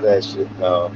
that shit. No.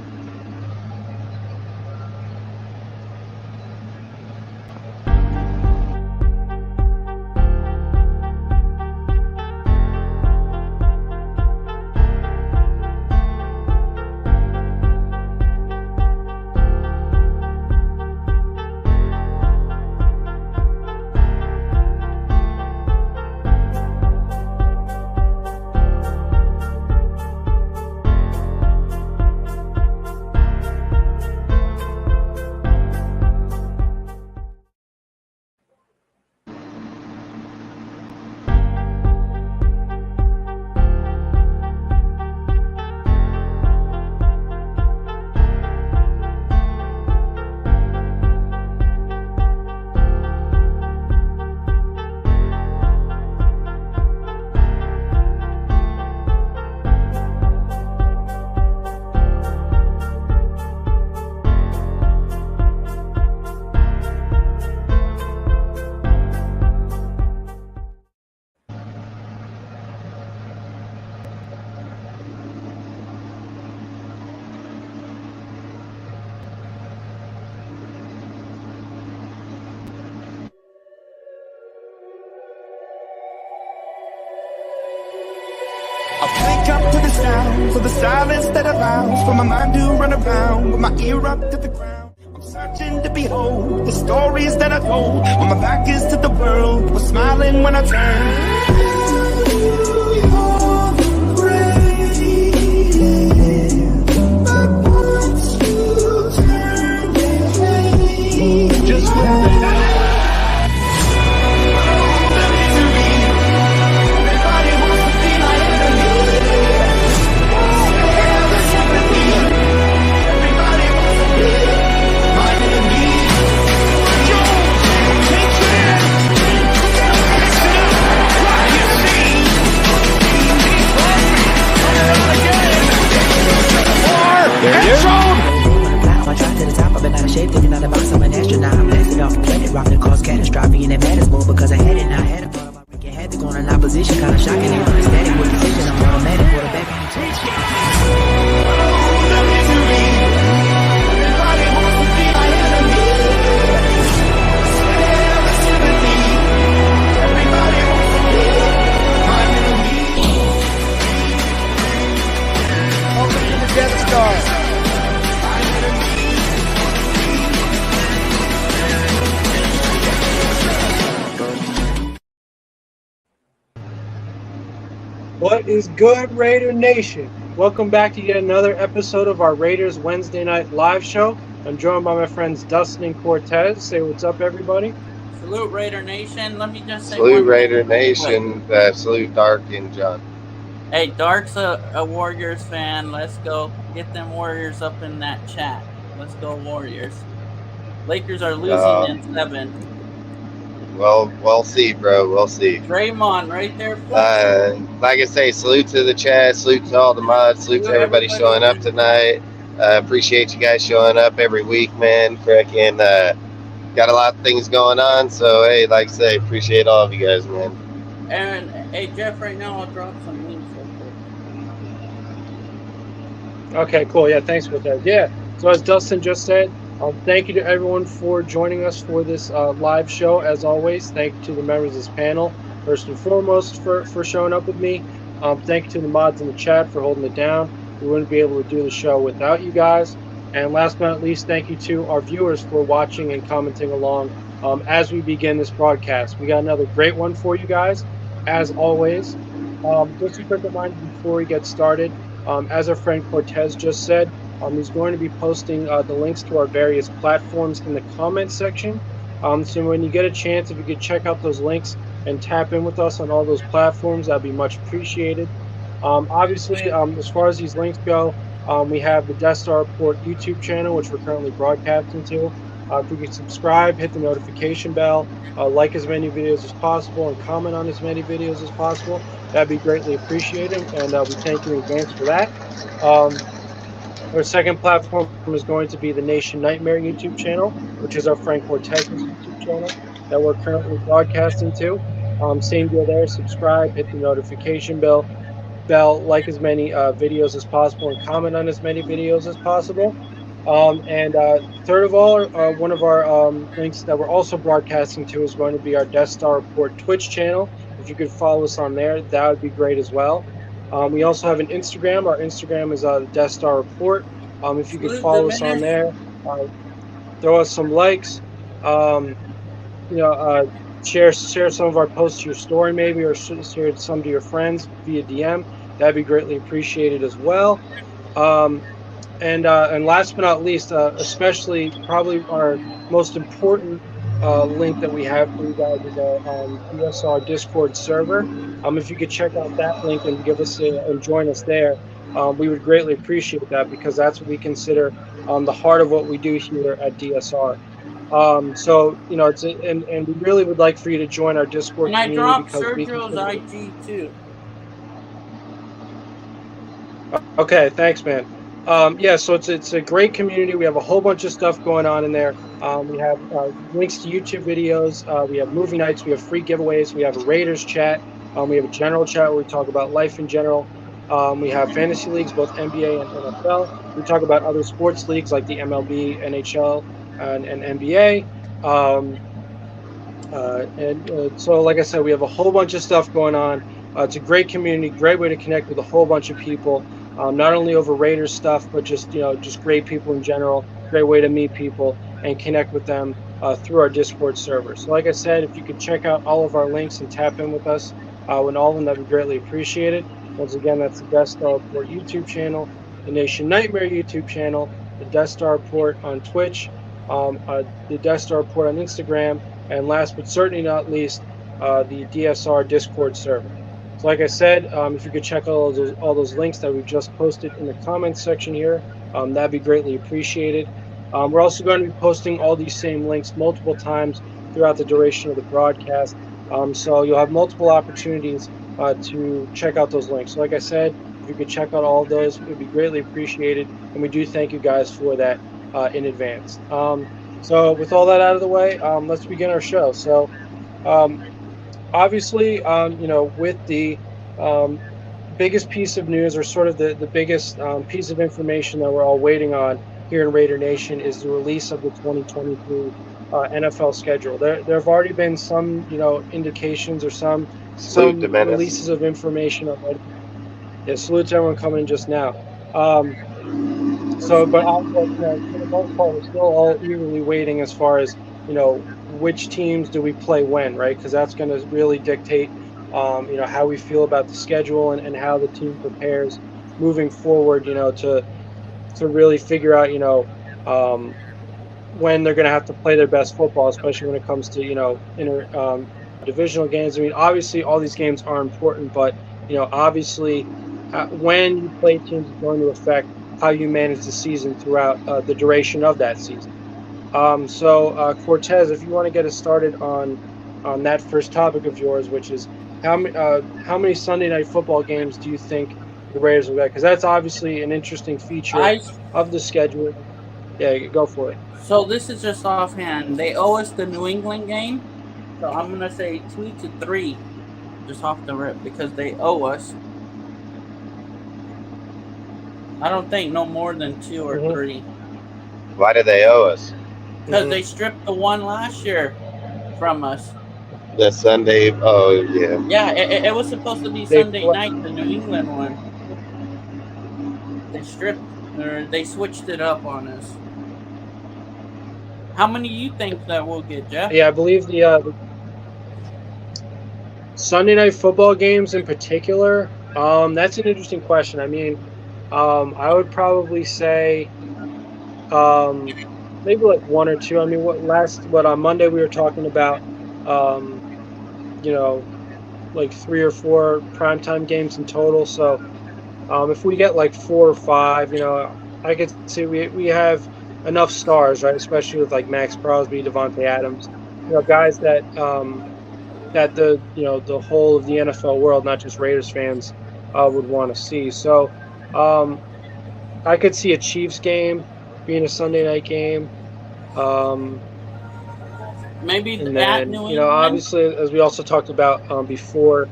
Wake up to the sounds of the silence that allows for my mind to run around with my ear up to the ground. I'm searching to behold the stories that I told when my back is to the world. Was smiling when I turned. Rock that caused catastrophe and it matters more because I had it. Now I had a thought about wreaking havoc on an opposition, kind of shocking. They weren't static with precision. I'm automatic quarterback. What is good, Raider Nation? Welcome back to yet another episode of our Raiders Wednesday night live show. I'm joined by my friends Dustin and Cortez. Say what's up, everybody. Salute, Raider Nation. Let me just say Salute, Raider Nation. Salute, Dark and John. Hey, Dark's a Warriors fan. Let's go get them Warriors up in that chat. Let's go, Warriors. Lakers are losing in 7. Well, we'll see, bro. We'll see. Draymond right there. Like I say, salute to the chat, salute to all the mods, salute to everybody showing up tonight. Appreciate you guys showing up every week, man. Freaking got a lot of things going on, so hey, like I say, appreciate all of you guys, man. And hey, Jeff, right now I'll drop some links real quick. Okay, cool. Yeah, thanks for that. Yeah, so as Dustin just said, thank you to everyone for joining us for this live show. As always, thank you to the members of this panel, first and foremost, for showing up with me. Thank you to the mods in the chat for holding it down. We wouldn't be able to do the show without you guys. And last but not least, thank you to our viewers for watching and commenting along as we begin this broadcast. We got another great one for you guys, as always. Just a quick reminder before we get started, as our friend Cortez just said, he's going to be posting the links to our various platforms in the comments section. So when you get a chance, if you could check out those links and tap in with us on all those platforms, that'd be much appreciated. Obviously, as far as these links go, we have the Death Star Report YouTube channel, which we're currently broadcasting to. If you could subscribe, hit the notification bell, like as many videos as possible, and comment on as many videos as possible, that'd be greatly appreciated, and we thank you in advance for that. Our second platform is going to be the Nation Nightmare YouTube channel, which is our friend Cortez's YouTube channel that we're currently broadcasting to. Same deal there, subscribe, hit the notification bell, bell, like as many videos as possible, and comment on as many videos as possible. And third of all, one of our links that we're also broadcasting to is going to be our Death Star Report Twitch channel. If you could follow us on there, that would be great as well. We also have an Instagram. Our Instagram is the Death Star Report. If you could Salute follow us on Dominic. there, throw us some likes. You know, share some of our posts to your story maybe, or share some to your friends via DM. That'd be greatly appreciated as well. And last but not least, especially probably our most important link that we have for you guys is our DSR Discord server. If you could check out that link and give us and join us there, we would greatly appreciate that, because that's what we consider the heart of what we do here at DSR. So you know, and we really would like for you to join our Discord And I community, dropped because we Sergio's consider. IG too. Okay, thanks, man. Yeah, so it's a great community. We have a whole bunch of stuff going on in there. We have links to YouTube videos. We have movie nights. We have free giveaways. We have a Raiders chat. We have a general chat where we talk about life in general. We have fantasy leagues, both NBA and NFL. We talk about other sports leagues like the MLB, NHL, and NBA. So, like I said, we have a whole bunch of stuff going on. It's a great community, great way to connect with a whole bunch of people. Not only over Raiders stuff, but just just great people in general. Great way to meet people and connect with them through our Discord server. So, like I said, if you could check out all of our links and tap in with us when all of them, that'd be greatly appreciated. Once again, that's the Death Star Report YouTube channel, the Nation Nightmare YouTube channel, the Death Star Report on Twitch, the Death Star Report on Instagram, and last but certainly not least, the DSR Discord server. So like I said, if you could check all those links that we've just posted in the comments section here, that'd be greatly appreciated. We're also going to be posting all these same links multiple times throughout the duration of the broadcast. So you'll have multiple opportunities to check out those links. So like I said, if you could check out all of those, it would be greatly appreciated. And we do thank you guys for that in advance. So with all that out of the way, let's begin our show. So obviously, with the biggest piece of news, or sort of the biggest piece of information that we're all waiting on here in Raider Nation, is the release of the 2023 NFL schedule. There have already been some, indications or some releases of information already. Yeah, salute to everyone coming in just now. So, but for the most part, we're still all eagerly waiting as far as, which teams do we play when, right? Because that's going to really dictate, how we feel about the schedule and how the team prepares moving forward, to really figure out, when they're going to have to play their best football, especially when it comes to, divisional games. I mean, obviously, all these games are important, but, obviously, when you play teams is going to affect how you manage the season throughout the duration of that season. So Cortez, if you want to get us started on that first topic of yours, which is how many Sunday night football games do you think the Raiders will get? Because that's obviously an interesting feature of the schedule. Yeah, go for it. So this is just offhand. They owe us the New England game, so I'm gonna say 2 to 3, just off the rip, because they owe us. I don't think no more than 2 or 3. Why do they owe us? Because they stripped the one last year from us. The Sunday, oh yeah. Yeah, it was supposed to be Sunday night, the New England one. They switched it up on us. How many do you think that we'll get, Jeff? Yeah, I believe the Sunday night football games in particular. That's an interesting question. I mean, I would probably say maybe like 1 or 2. I mean, on Monday we were talking about, like 3 or 4 primetime games in total. So if we get like 4 or 5, I could see we have enough stars, right? Especially with like Max Crosby, Devontae Adams, guys that the whole of the NFL world, not just Raiders fans, would want to see. So I could see a Chiefs game being a Sunday night game. Maybe and that then, New England. Obviously, as we also talked about before,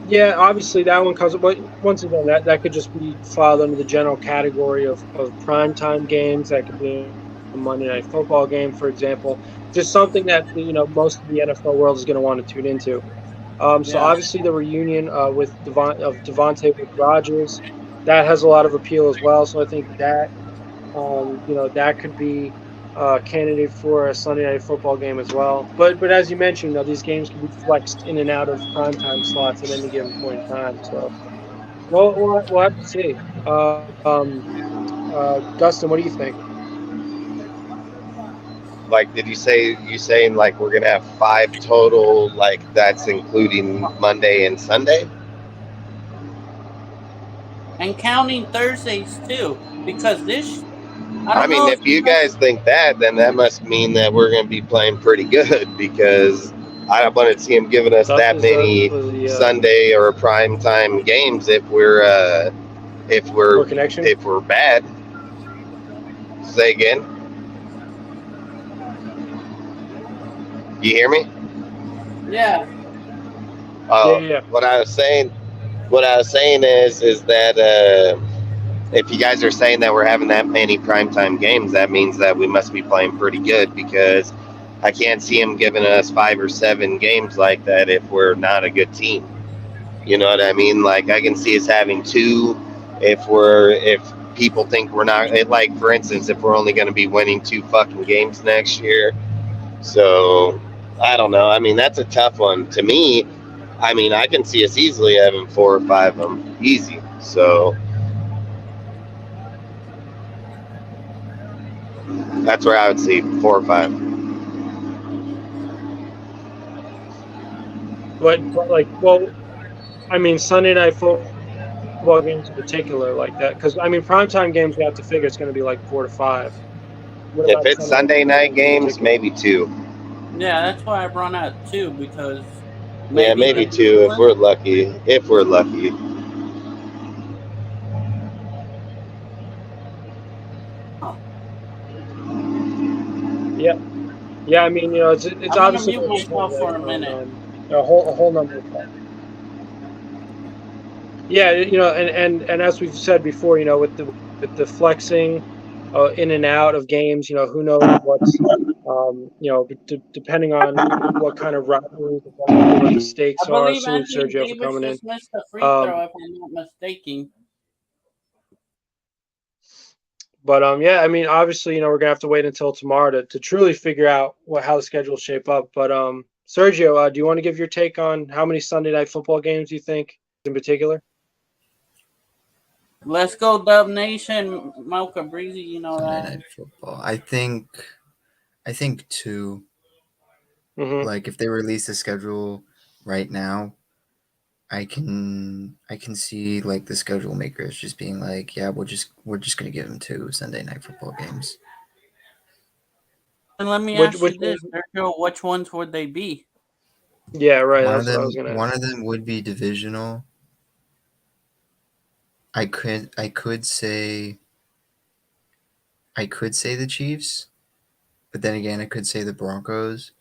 Yeah, obviously that one comes. But once again, that could just be filed under the general category of primetime games. That could be a Monday Night Football game, for example. Just something that most of the NFL world is going to want to tune into. So Yeah. obviously the reunion with Devontae with Rogers, that has a lot of appeal as well. So I think that that could be a candidate for a Sunday Night Football game as well. But as you mentioned, these games can be flexed in and out of primetime slots at any given point in time. So we'll have to see. Dustin, what do you think? Like, did you saying like we're gonna have five total? Like that's including Monday and Sunday. And counting Thursdays too, because I I don't mean, know if if you you guys. guys think that, then that must mean that we're going to be playing pretty good because I want to see him giving us that Is that many was the Sunday or prime time games if poor we're connection? if we're bad. Say again. You hear me? Yeah. Yeah, Oh, yeah, what I was saying. What I was saying is that if you guys are saying that we're having that many primetime games, that means that we must be playing pretty good because I can't see him giving us 5 or 7 games like that if we're not a good team. You know what I mean? Like I can see us having two if people think we're not like for instance if we're only going to be winning 2 fucking games next year. So I don't know. I mean that's a tough one to me. I mean I can see us easily having 4 or 5 of them easy. So that's where I would see 4 or 5. but like, well, I mean, Sunday Night Football games in particular, like that, because I mean, primetime games we have to figure it's going to be like 4 to 5. What If about it's Sunday Night Sunday Football night games in games, particular? maybe 2. Yeah, that's why I brought out two because Yeah, maybe maybe the 2 if we're lucky. If we're lucky. Yeah, yeah. I mean, it's I'm gonna obviously mute going to depend, myself right, for a on minute. a whole number of factors. Yeah, and as we've said before, with the flexing, in and out of games, who knows depending on what kind of rivalry is involved and what the I stakes are. believe Salute Anthony Sergio for Davis coming in. just missed a free Um, throw, if I'm not mistaken. but yeah, I mean, obviously, we're gonna have to wait until tomorrow to truly figure out how the schedule shape up. But Sergio, do you want to give your take on how many Sunday Night Football games you think in particular? Let's go, Dub Nation. Malcolm Breezy, you know Sunday that. Night Football. I think two. Hmm. Like if they release the schedule right now, I can see like the schedule makers just being like, yeah, we're just gonna give them 2 Sunday Night Football games. And let me Which ask which you this, ones? Sergio, which ones would they be? Yeah, right. One of That's what I them was gonna one ask. of them would be divisional. I could say the Chiefs, but then again I could say the Broncos.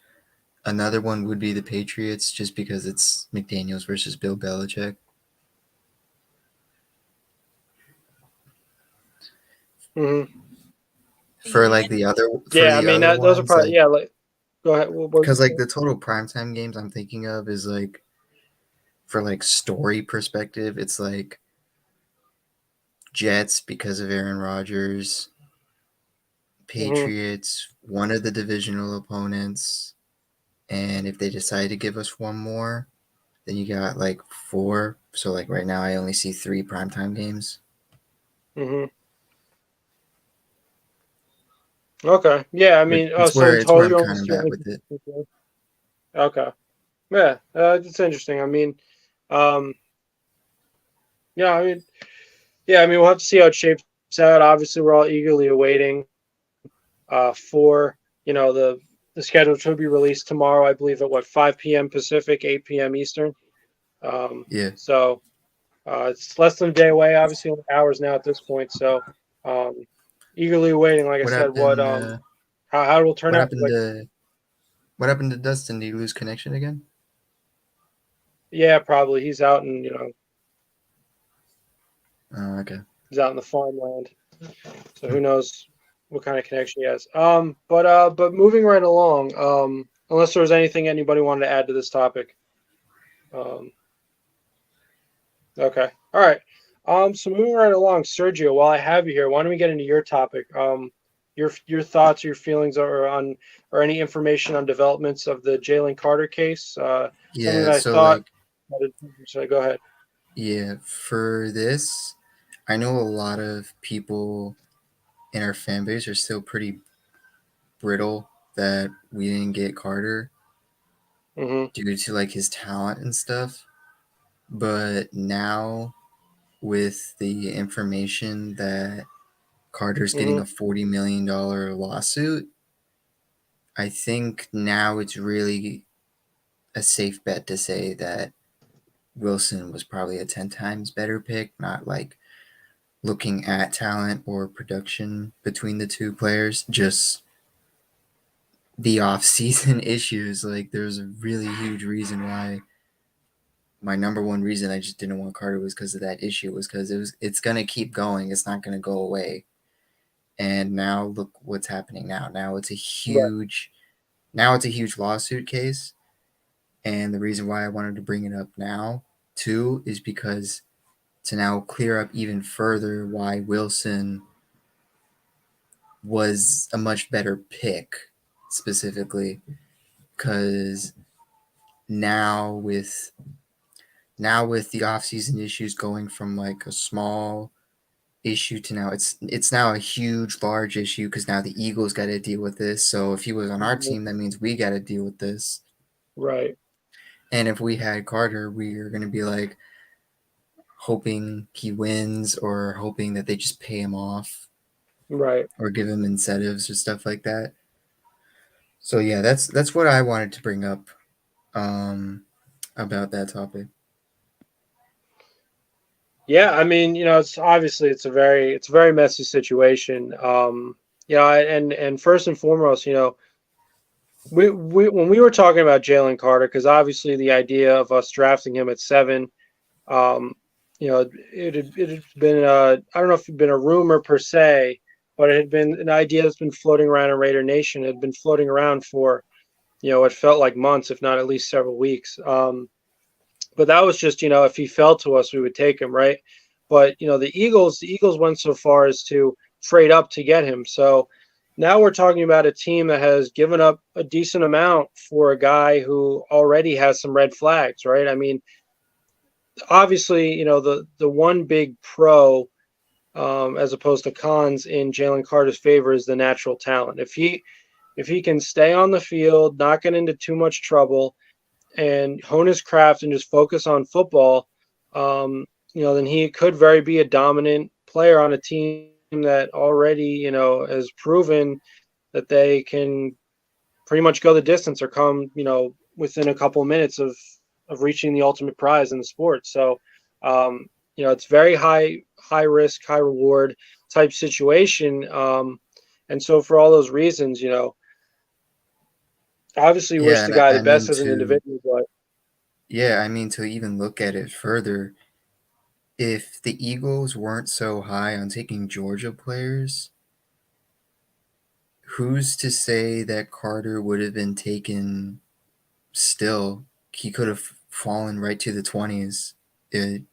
Another one would be the Patriots just because it's McDaniels versus Bill Belichick. Hmm. For like the other for Yeah, I the mean other those are ones, probably, like yeah. Like, go ahead. What was because you like saying? the total primetime games I'm thinking of is like for like story perspective, it's like Jets because of Aaron Rodgers, Hmm. Patriots, one of the divisional opponents, and if they decide to give us one more, then you got like four. So like right now, I only see 3 primetime games. Hmm. Okay. Yeah, I But mean, it's so where in it's where total, I'm you kind only of see at only. with it. Okay. Yeah, it's interesting. I mean, um, yeah, I mean, yeah, I mean, we'll have to see how it shapes out. Obviously, we're all eagerly awaiting for the schedule to be released tomorrow. I believe at what 5 p.m. Pacific, 8 p.m. Eastern. Yeah. So it's less than a day away. Obviously, only hours now at this point. So um, eagerly awaiting. Like I What said, what happened? how it will turn What out. happened Like, to what happened to Dustin? Did he lose connection again? Yeah, probably. He's out in Okay. he's out in the farmland. So who knows what kind of connection he has. But moving right along. Unless there was anything anybody wanted to add to this topic. Um, okay. All right. So moving right along, Sergio, while I have you here, why don't we get into your topic? Your thoughts, your feelings, or any information on developments of the Jalen Carter case. Something Yeah, that I so thought. like So go ahead. yeah, for this, I know a lot of people in our fan base are still pretty brittle that we didn't get Carter Mm-hmm. due to like his talent and stuff. But now with the information that Carter's getting Mm-hmm. a $40 million lawsuit, I think now it's really a safe bet to say that Wilson was probably a 10 times better pick, not like looking at talent or production between the two players, just the off-season issues. Like there's a really huge reason why my number one reason I just didn't want Carter was because of that issue, was because it's gonna keep going. It's not gonna go away. And now look what's happening now. Right. Now it's a huge lawsuit case. And the reason why I wanted to bring it up now too is because to now clear up even further why Wilson was a much better pick specifically, because now with the offseason issues going from like a small issue to now it's now a huge large issue, because now the Eagles got to deal with this. So if he was on our Mhm. team, that means we got to deal with this. Right. And if we had Carter, we are going to be like hoping he wins or hoping that they just pay him off Right. or give him incentives or stuff like that. So yeah, that's what I wanted to bring up um, about that topic. Yeah, I mean, it's obviously it's a very messy situation. And first and foremost, we when we were talking about Jalen Carter, because obviously the idea of us drafting him at 7, um, it had been I don't know if it had been a rumor per se, but it had been an idea that's been floating around in Raider Nation. It had been floating around for it felt like months, if not at least several weeks. But that was just, if he fell to us, we would take him, right? But the Eagles went so far as to trade up to get him. So now we're talking about a team that has given up a decent amount for a guy who already has some red flags, right? I mean, obviously, the one big pro, as opposed to cons in Jalen Carter's favor, is the natural talent. If he can stay on the field, not get into too much trouble, and hone his craft and just focus on football, then he could very be a dominant player on a team that already, has proven that they can pretty much go the distance or come, within a couple of minutes of reaching the ultimate prize in the sport. So, it's very high risk, high reward type situation. And so for all those reasons, obviously wish Yeah, the and guy the I best mean as an to individual, but to even look at it further, if the Eagles weren't so high on taking Georgia players, who's to say that Carter would have been taken still? He could have fallen right to the 20s. I'm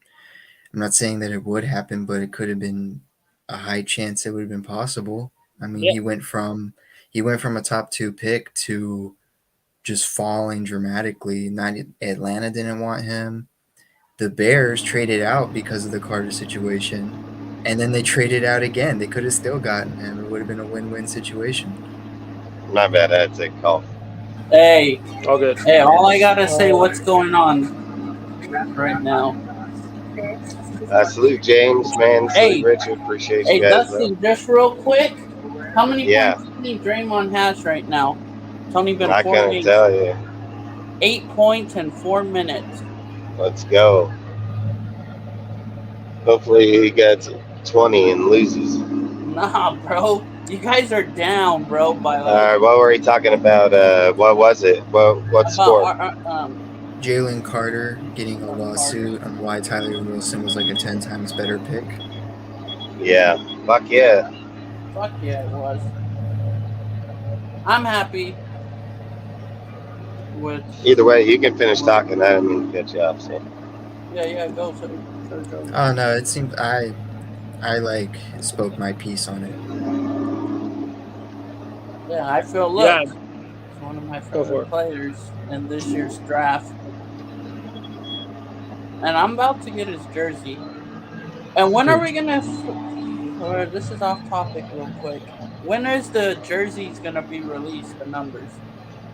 not saying that it would happen, but it could have been a high chance it would have been possible. I mean, yeah, he went from a top 2 pick to just falling dramatically. Not Atlanta didn't want him. The Bears traded out because of the Carter situation, and then they traded out again. They could have still gotten him. It would have been a win-win situation. My bad, I had to take a call. Hey, all good. hey, all I gotta say, Uh, what's going on right now? Salute James, man. Salute Hey, Richard. Appreciate you hey, guys, bro. Dustin, just real quick, how many Yeah, points do you think Draymond has right now? It's only been I 4 couldn't games. tell you. 8 points in 4 minutes. Let's go. Hopefully he gets 20 and loses. Nah, bro, you guys are down, bro, by All like right, what were we talking about? What was it? What about score? Jalen Carter getting a lawsuit on why Tyler Wilson was like a 10 times better pick. Yeah. Fuck yeah. Fuck yeah, it was. I'm happy with. Either way, you can finish talking. I didn't mean to cut you off. So. Yeah, go, Sergio. Oh no, it seemed I like spoke my piece on it. Yeah, I feel Yeah. It's one of my Go for favorite it. players in this year's draft. And I'm about to get his jersey. And when are we gonna? This is off topic, real quick. When is the jerseys gonna be released? The numbers?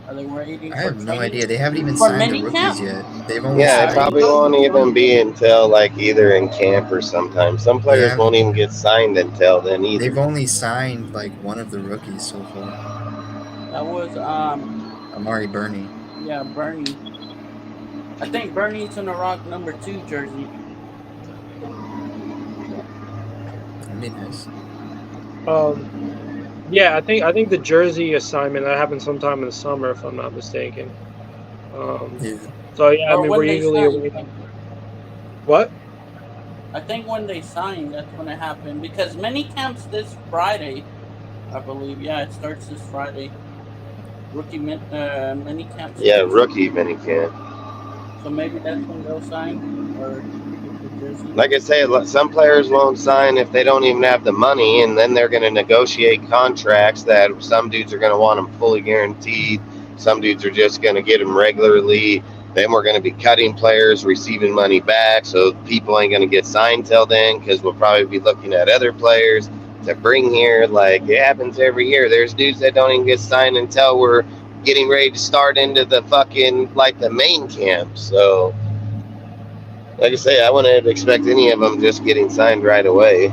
Are they waiting I for have no training? idea. They haven't even For signed the mini rookies camp? yet. They've only Yeah, it signed. probably won't even be until like either in camp or sometime. Some players won't even get signed until then either. They've only signed like one of the rookies so far. That was Amari Burney. Yeah, Bernie. I think Bernie's gonna rock number 2 jersey. That'd be nice. Yeah, I think the jersey assignment that happened sometime in the summer, if I'm not mistaken. Yeah. So yeah, Or I mean when we're they eagerly sign. awaiting. What? I think when they sign, that's when it happened. Because mini camps this Friday, I believe. Yeah, it starts this Friday. Rookie mini camp. Yeah, rookie mini camp. So maybe that's when they'll sign or get the jersey. Like I say, some players won't sign if they don't even have the money, and then they're going to negotiate contracts that some dudes are going to want them fully guaranteed. Some dudes are just going to get them regularly. Then we're going to be cutting players, receiving money back, so people ain't going to get signed till then because we'll probably be looking at other players to bring here. Like, it happens every year. There's dudes that don't even get signed until we're getting ready to start into the fucking, like, the main camp. So, like I say, I wouldn't expect any of them just getting signed right away.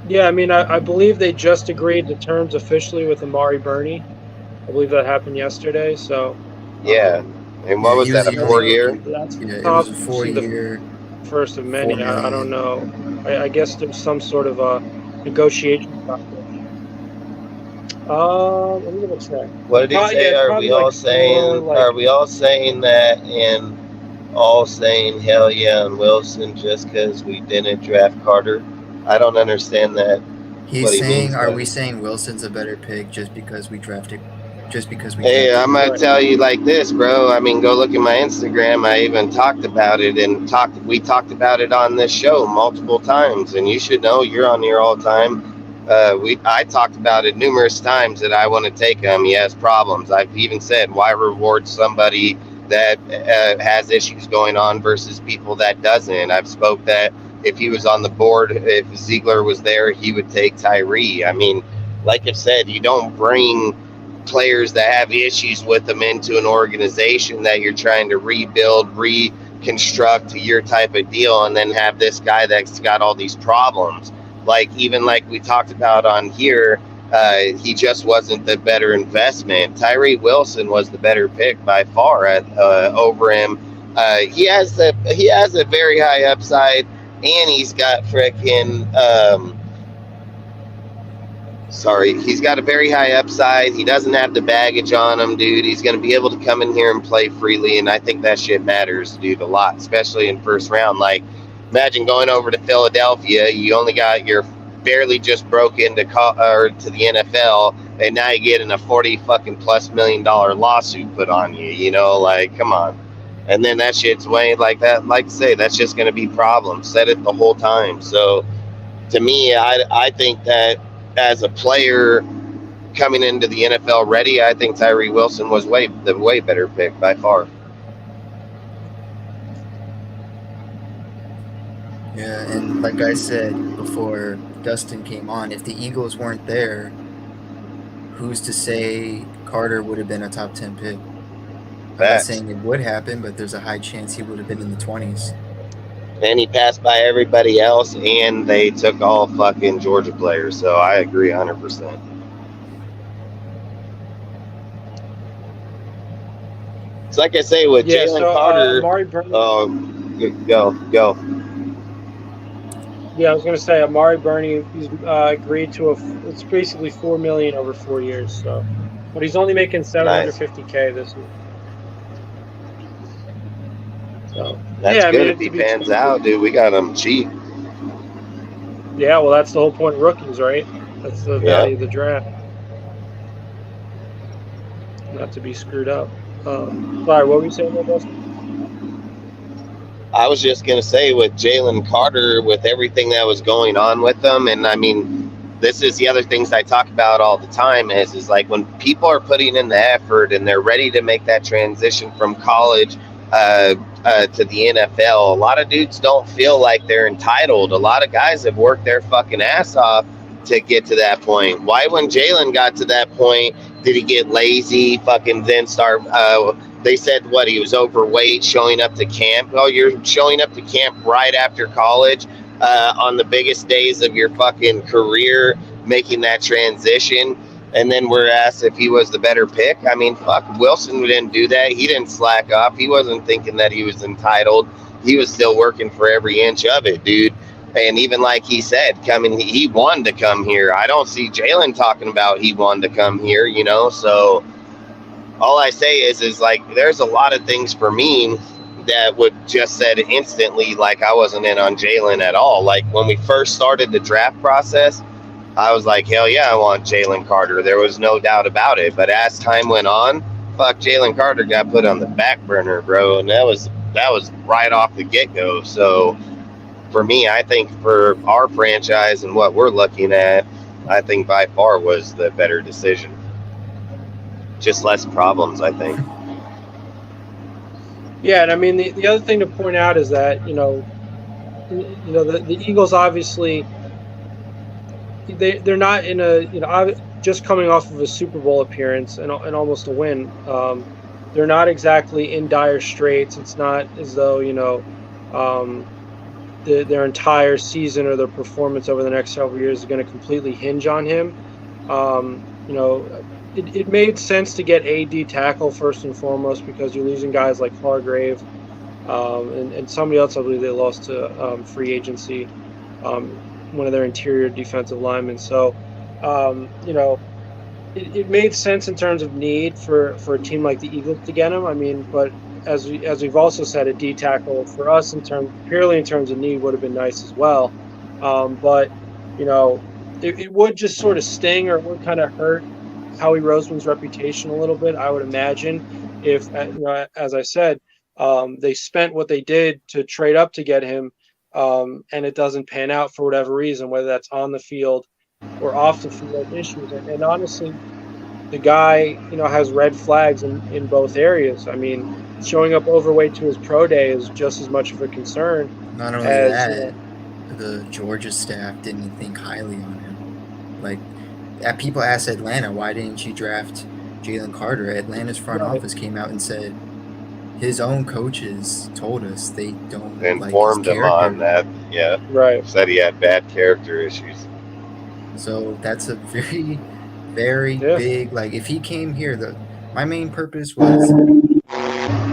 Yeah, I mean I believe they just agreed to terms officially with Amari Burney. I believe that happened yesterday. So Yeah. And what was he that, was a the 4-year? that's Yeah, it top- was a 4-year. first of many. $4 I don't million. know. I guess there's some sort of a negotiation process. Let me double check. What did he say? Yeah, Are probably we all like saying? more, Are we all saying that and all saying hell yeah on Wilson just because we didn't draft Carter? I don't understand that. He's What he saying, means are by we it. saying Wilson's a better pick just because we drafted? Hey, I'm gonna Right. tell you like this, bro. I mean, go look at my Instagram. I even talked about it and we talked about it on this show multiple times, and you should know you're on here all the time. I talked about it numerous times that I want to take him. He has problems. I've even said, why reward somebody that has issues going on versus people that doesn't. I've spoke that if he was on the board, if Ziegler was there, he would take Tyree. I mean, like I said, you don't bring players that have issues with them into an organization that you're trying to rebuild, reconstruct to your type of deal, and then have this guy that's got all these problems. Like, even like we talked about on here, he just wasn't the better investment. Tyree Wilson was the better pick by far over him. He has a very high upside, and he's got frickin' he's got a very high upside. He doesn't have the baggage on him, dude. He's going to be able to come in here and play freely, and I think that shit matters, dude, a lot, especially in first round. Like, imagine going over to Philadelphia. You only got your barely just broke into to the NFL, and now you're getting a $40+ million lawsuit put on you. You know, like, come on. And then that shit's weighing like that. Like I say, that's just going to be problems. Said it the whole time. So, to me, I think that as a player coming into the NFL ready, I think Tyree Wilson was the way better pick by far. Yeah, and like I said before Dustin came on, if the Eagles weren't there, who's to say Carter would have been a top 10 pick? I'm not saying it would happen, but there's a high chance he would have been in the 20s. And he passed by everybody else, and they took all fucking Georgia players. So I agree 100%. It's like I say with Jalen Carter. Go. Yeah, I was gonna say Amari Burney. He's agreed to it's basically $4 million over 4 years. So but he's only making Nice. $750K this year. So That's yeah, I good mean, if to he be pans out, dude. We got him cheap. yeah, well, that's the whole point of rookies, right? That's the Yeah. value of the draft, not to be screwed up. Sorry, what were you saying there, Dustin? I was just gonna say with Jalen Carter, with everything that was going on with them, and I mean, this is the other things I talk about all the time is like when people are putting in the effort and they're ready to make that transition from college to the NFL. A lot of dudes don't feel like they're entitled. A lot of guys have worked their fucking ass off to get to that point. Why, when Jalen got to that point, did he get lazy? Fucking then start. They said what, he was overweight, showing up to camp. Oh, you're showing up to camp right after college, on the biggest days of your fucking career, making that transition. And then we're asked if he was the better pick. I mean, fuck, Wilson didn't do that. He didn't slack off. He wasn't thinking that he was entitled. He was still working for every inch of it, dude. And even like he said, he wanted to come here. I don't see Jalen talking about he wanted to come here, you know? So all I say is like, there's a lot of things for me that would just said instantly, like I wasn't in on Jalen at all. Like when we first started the draft process, I was like, hell yeah, I want Jalen Carter. There was no doubt about it. But as time went on, fuck, Jalen Carter got put on the back burner, bro, and that was right off the get go. So for me, I think for our franchise and what we're looking at, I think by far was the better decision. Just less problems, I think. Yeah, and I mean the other thing to point out is that the Eagles obviously they're not in a just coming off of a Super Bowl appearance and almost a win. They're not exactly in dire straits. It's not as though their entire season or their performance over the next several years is going to completely hinge on him. It made sense to get a D tackle first and foremost because you're losing guys like Hargrave and somebody else. I believe they lost to free agency, one of their interior defensive linemen. So, it made sense in terms of need for a team like the Eagles to get him. I mean, but as we've also said, a D tackle for us purely in terms of need would have been nice as well. But it would just sort of sting, or it would kind of hurt Howie Roseman's reputation a little bit, I would imagine, if as I said, they spent what they did to trade up to get him, and it doesn't pan out for whatever reason, whether that's on the field or off the field issues. And honestly, the guy, has red flags in both areas. I mean, showing up overweight to his pro day is just as much of a concern Not only as that, the Georgia staff didn't think highly on him. Like, people asked Atlanta, why didn't you draft Jalen Carter? Atlanta's front right, office came out and said his own coaches told us they don't like his Informed him on character. that. Yeah. right, Said he had bad character issues. So that's a very, very yeah, big, like, if he came here, my main purpose was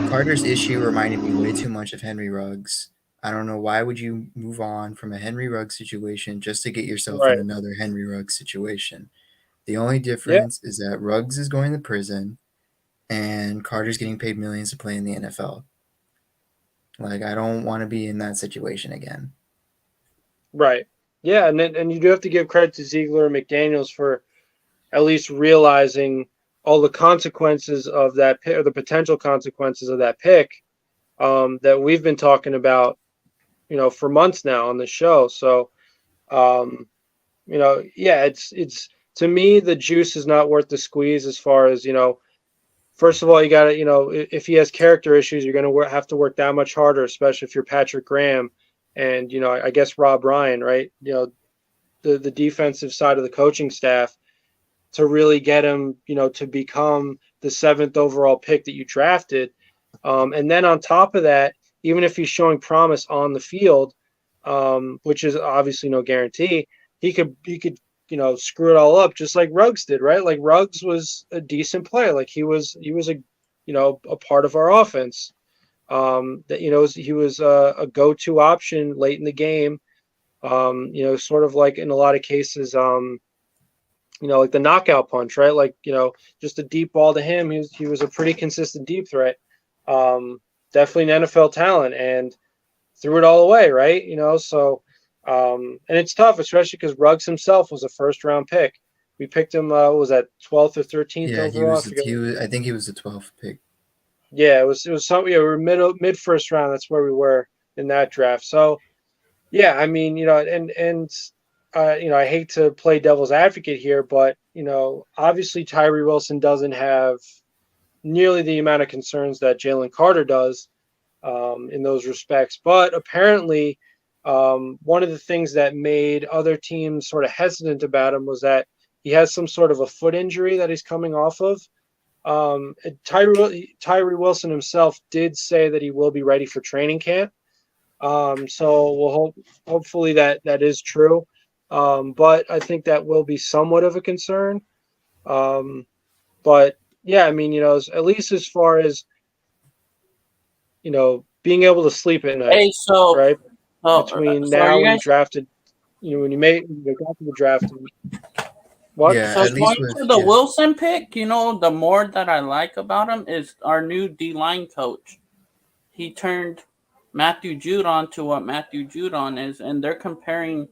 Carter's issue reminded me way too much of Henry Ruggs. I don't know, why would you move on from a Henry Ruggs situation just to get yourself in right, another Henry Ruggs situation? The only yeah, difference is that Ruggs is going to prison and Carter's getting paid millions to play in the NFL. Like, I don't want to be in that situation again. right, yeah. And you do have to give credit to Ziegler and McDaniels for at least realizing all the consequences of that pick, or the potential consequences of that pick, that we've been talking about, for months now on the show. So, yeah, it's to me, the juice is not worth the squeeze as far as, first of all, you got to, if he has character issues, you're going to have to work that much harder, especially if you're Patrick Graham and, I guess Rob Ryan, right? The defensive side of the coaching staff to really get him, to become the 7th overall pick that you drafted. And then on top of that, even if he's showing promise on the field, which is obviously no guarantee, he could, screw it all up just like Ruggs did, right? Like Ruggs was a decent player. Like he was a part of our offense. That, he was a go-to option late in the game. Sort of like in a lot of cases, like the knockout punch, right? Like, just a deep ball to him. He was a pretty consistent deep threat. Definitely an NFL talent, and threw it all away, right? So and it's tough, especially because Ruggs himself was a first round pick. We picked him. What was that, 12th or 13th Yeah, overall? I forget. I think he was the 12th pick. Yeah, it was something. Yeah, we were mid first round. That's where we were in that draft. So yeah, I mean, and I hate to play devil's advocate here, but obviously Tyree Wilson doesn't have nearly the amount of concerns that Jalen Carter does in those respects. But apparently, one of the things that made other teams sort of hesitant about him was that he has some sort of a foot injury that he's coming off of. Tyree Wilson himself did say that he will be ready for training camp. So we'll hopefully that is true. But I think that will be somewhat of a concern. But yeah, I mean, at least as far as, being able to sleep at night, Hey, so right? so Between so are now you and guys drafted, when you got to the draft, what? Yeah, so at least going with to the Wilson pick? The more that I like about him is our new D line coach. He turned Matthew Judon to what Matthew Judon is, and they're comparing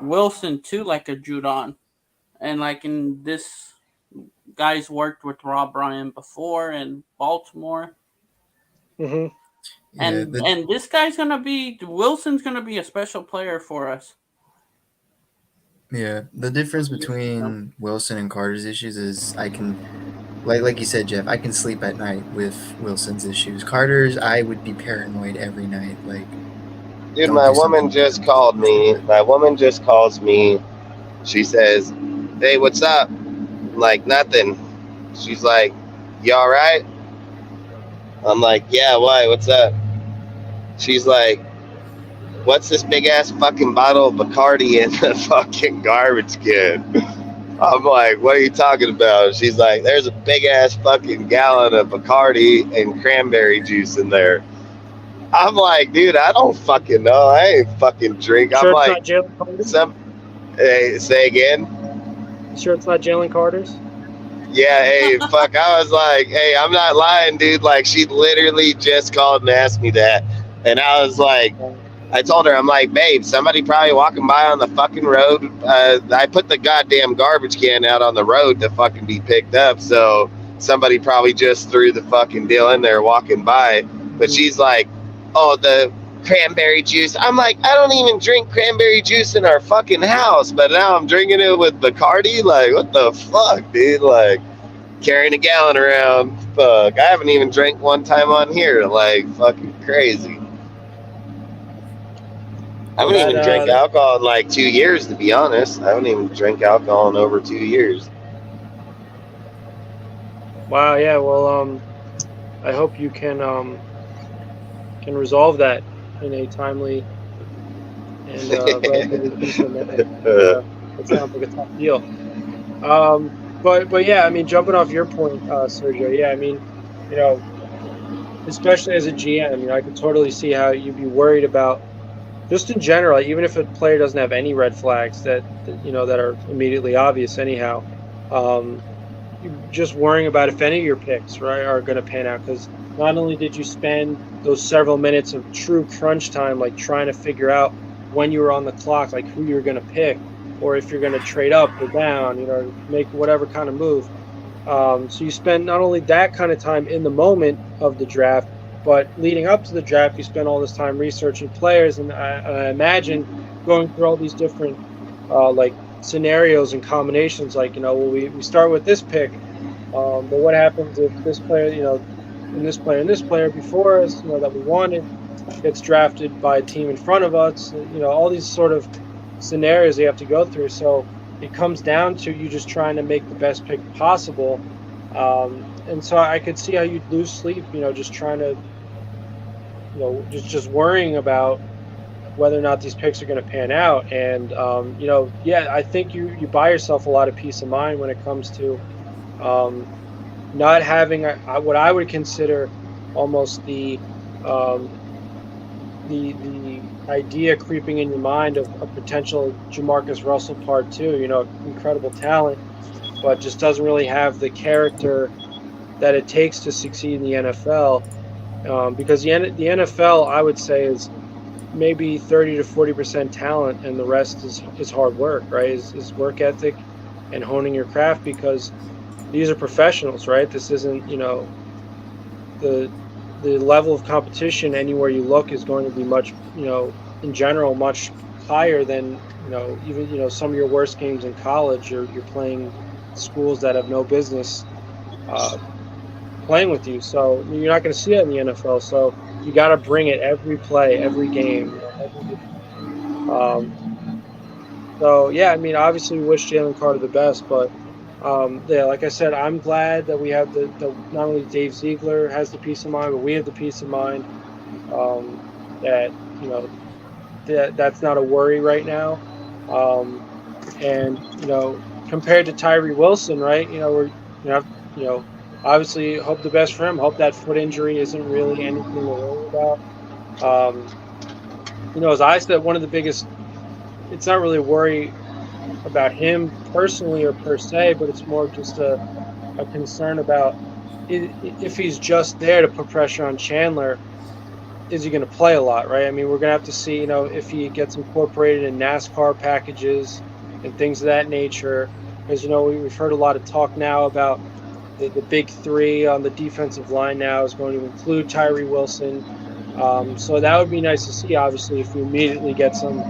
Wilson to like a Judon, and like in this guy's worked with Rob Ryan before in Baltimore. Mm-hmm. yeah, And this guy's Wilson's gonna be a special player for us. the difference between Wilson and Carter's issues is I can, like you said, Jeff, I can sleep at night with Wilson's issues. Carter's, I would be paranoid every night. Like, Dude, don't my do woman something just called me. stupid. My woman just calls me. She says, "Hey, what's up?" I'm like, "Nothing." She's like, "You all right?" I'm like, "Yeah, why? What's up?" She's like, "What's this big ass fucking bottle of Bacardi in the fucking garbage can?" I'm like, "What are you talking about?" She's like, "There's a big ass fucking gallon of Bacardi and cranberry juice in there." I'm like, "Dude, I don't fucking know. I ain't fucking drink." I'm Sure, it's like, not Jalen Carter. Hey, say again. You sure it's not Jalen Carter's? Yeah, hey, fuck. I was like, hey, I'm not lying, dude. Like, she literally just called and asked me that. And I was like, I told her, I'm like, babe, somebody probably walking by on the fucking road. I put the goddamn garbage can out on the road to fucking be picked up. So somebody probably just threw the fucking deal in there walking by. But she's like, oh, the cranberry juice. I'm like, I don't even drink cranberry juice in our fucking house, but now I'm drinking it with Bacardi. Like, what the fuck, dude? Like, carrying a gallon around. Fuck, I haven't even drank one time on here. Like, fucking crazy. I haven't even drank alcohol in like 2 years, to be honest. I haven't even drank alcohol in over 2 years. Wow. Yeah. Well, I hope you can resolve that in a timely and relatively decent manner. It sounds like a tough deal. But yeah, I mean, jumping off your point, Sergio. Yeah, I mean, especially as a GM, I could totally see how you'd be worried about, just in general, even if a player doesn't have any red flags that are immediately obvious anyhow. Just worrying about if any of your picks, right, are going to pan out, because not only did you spend those several minutes of true crunch time, like trying to figure out when you were on the clock, like who you're going to pick, or if you're going to trade up or down, make whatever kind of move. So you spend not only that kind of time in the moment of the draft, but leading up to the draft, you spend all this time researching players, and I imagine going through all these different like scenarios and combinations. Like, we start with this pick, but what happens if this player, and this player before us, that we wanted, gets drafted by a team in front of us? All these sort of scenarios you have to go through. So it comes down to you just trying to make the best pick possible. And so I could see how you'd lose sleep, just trying to, just worrying about whether or not these picks are going to pan out. And, yeah, I think you buy yourself a lot of peace of mind when it comes to not having what I would consider almost the the idea creeping in your mind of a potential Jamarcus Russell part two. Incredible talent, but just doesn't really have the character that it takes to succeed in the NFL. Because the NFL, I would say, is maybe 30 to 40% talent, and the rest is hard work, right? Is work ethic and honing your craft, because these are professionals, right? This isn't, the level of competition anywhere you look is going to be much, in general, much higher than, even, some of your worst games in college. You're playing schools that have no business playing with you. So you're not going to see it in the NFL. So you got to bring it every play, every game, so yeah, I mean, obviously we wish Jalen Carter the best, but yeah, like I said, I'm glad that we have the not only Dave Ziegler has the peace of mind, but we have the peace of mind that that's not a worry right now. And compared to Tyree Wilson, right? Obviously hope the best for him. Hope that foot injury isn't really anything to worry about. As I said, one of the biggest, it's not really a worry about him personally or per se, but it's more just a concern about if he's just there to put pressure on Chandler, is he going to play a lot, right? I mean, we're going to have to see, if he gets incorporated in NASCAR packages and things of that nature, because, we've heard a lot of talk now about the big three on the defensive line now is going to include Tyree Wilson. So that would be nice to see, obviously, if you immediately get some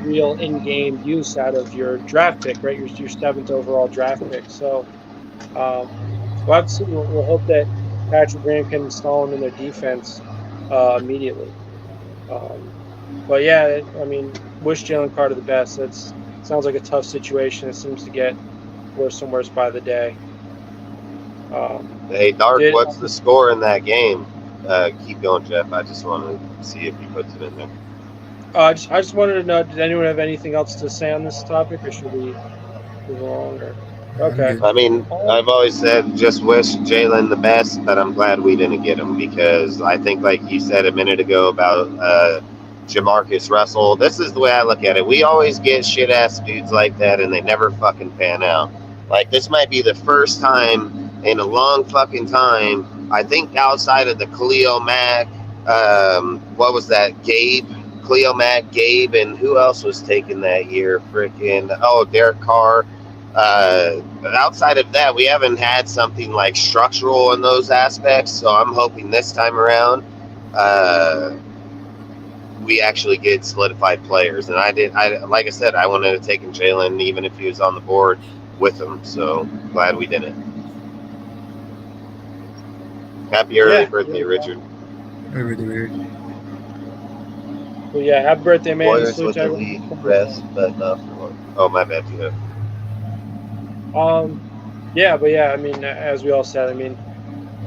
real in-game use out of your draft pick, right? Your 7th overall draft pick. So we'll have to see. We'll hope that Patrick Graham can install him in their defense immediately. But yeah, I mean, wish Jalen Carter the best. Sounds like a tough situation. It seems to get worse and worse by the day. Hey, Dark, what's the score in that game? Keep going, Jeff. I just want to see if he puts it in there. I just wanted to know, did anyone have anything else to say on this topic, or should we move along? Okay. I mean, I've always said just wish Jalen the best, but I'm glad we didn't get him, because I think, like you said a minute ago about Jamarcus Russell, this is the way I look at it. We always get shit-ass dudes like that, and they never fucking pan out. Like, this might be the first time in a long fucking time, I think, outside of the Khalil Mack, what was that, Khalil Mack, Gabe, and who else was taken that year? Derek Carr. Outside of that, we haven't had something like structural in those aspects. So I'm hoping this time around we actually get solidified players. And like I said, I wanted to take Jalen even if he was on the board with him. So glad we didn't. Happy early birthday, Richard. Really weird. Well, yeah, happy birthday, man. Warriors with the lead rest, but not for long. Oh, my bad, too. Yeah, but yeah, I mean, as we all said, I mean,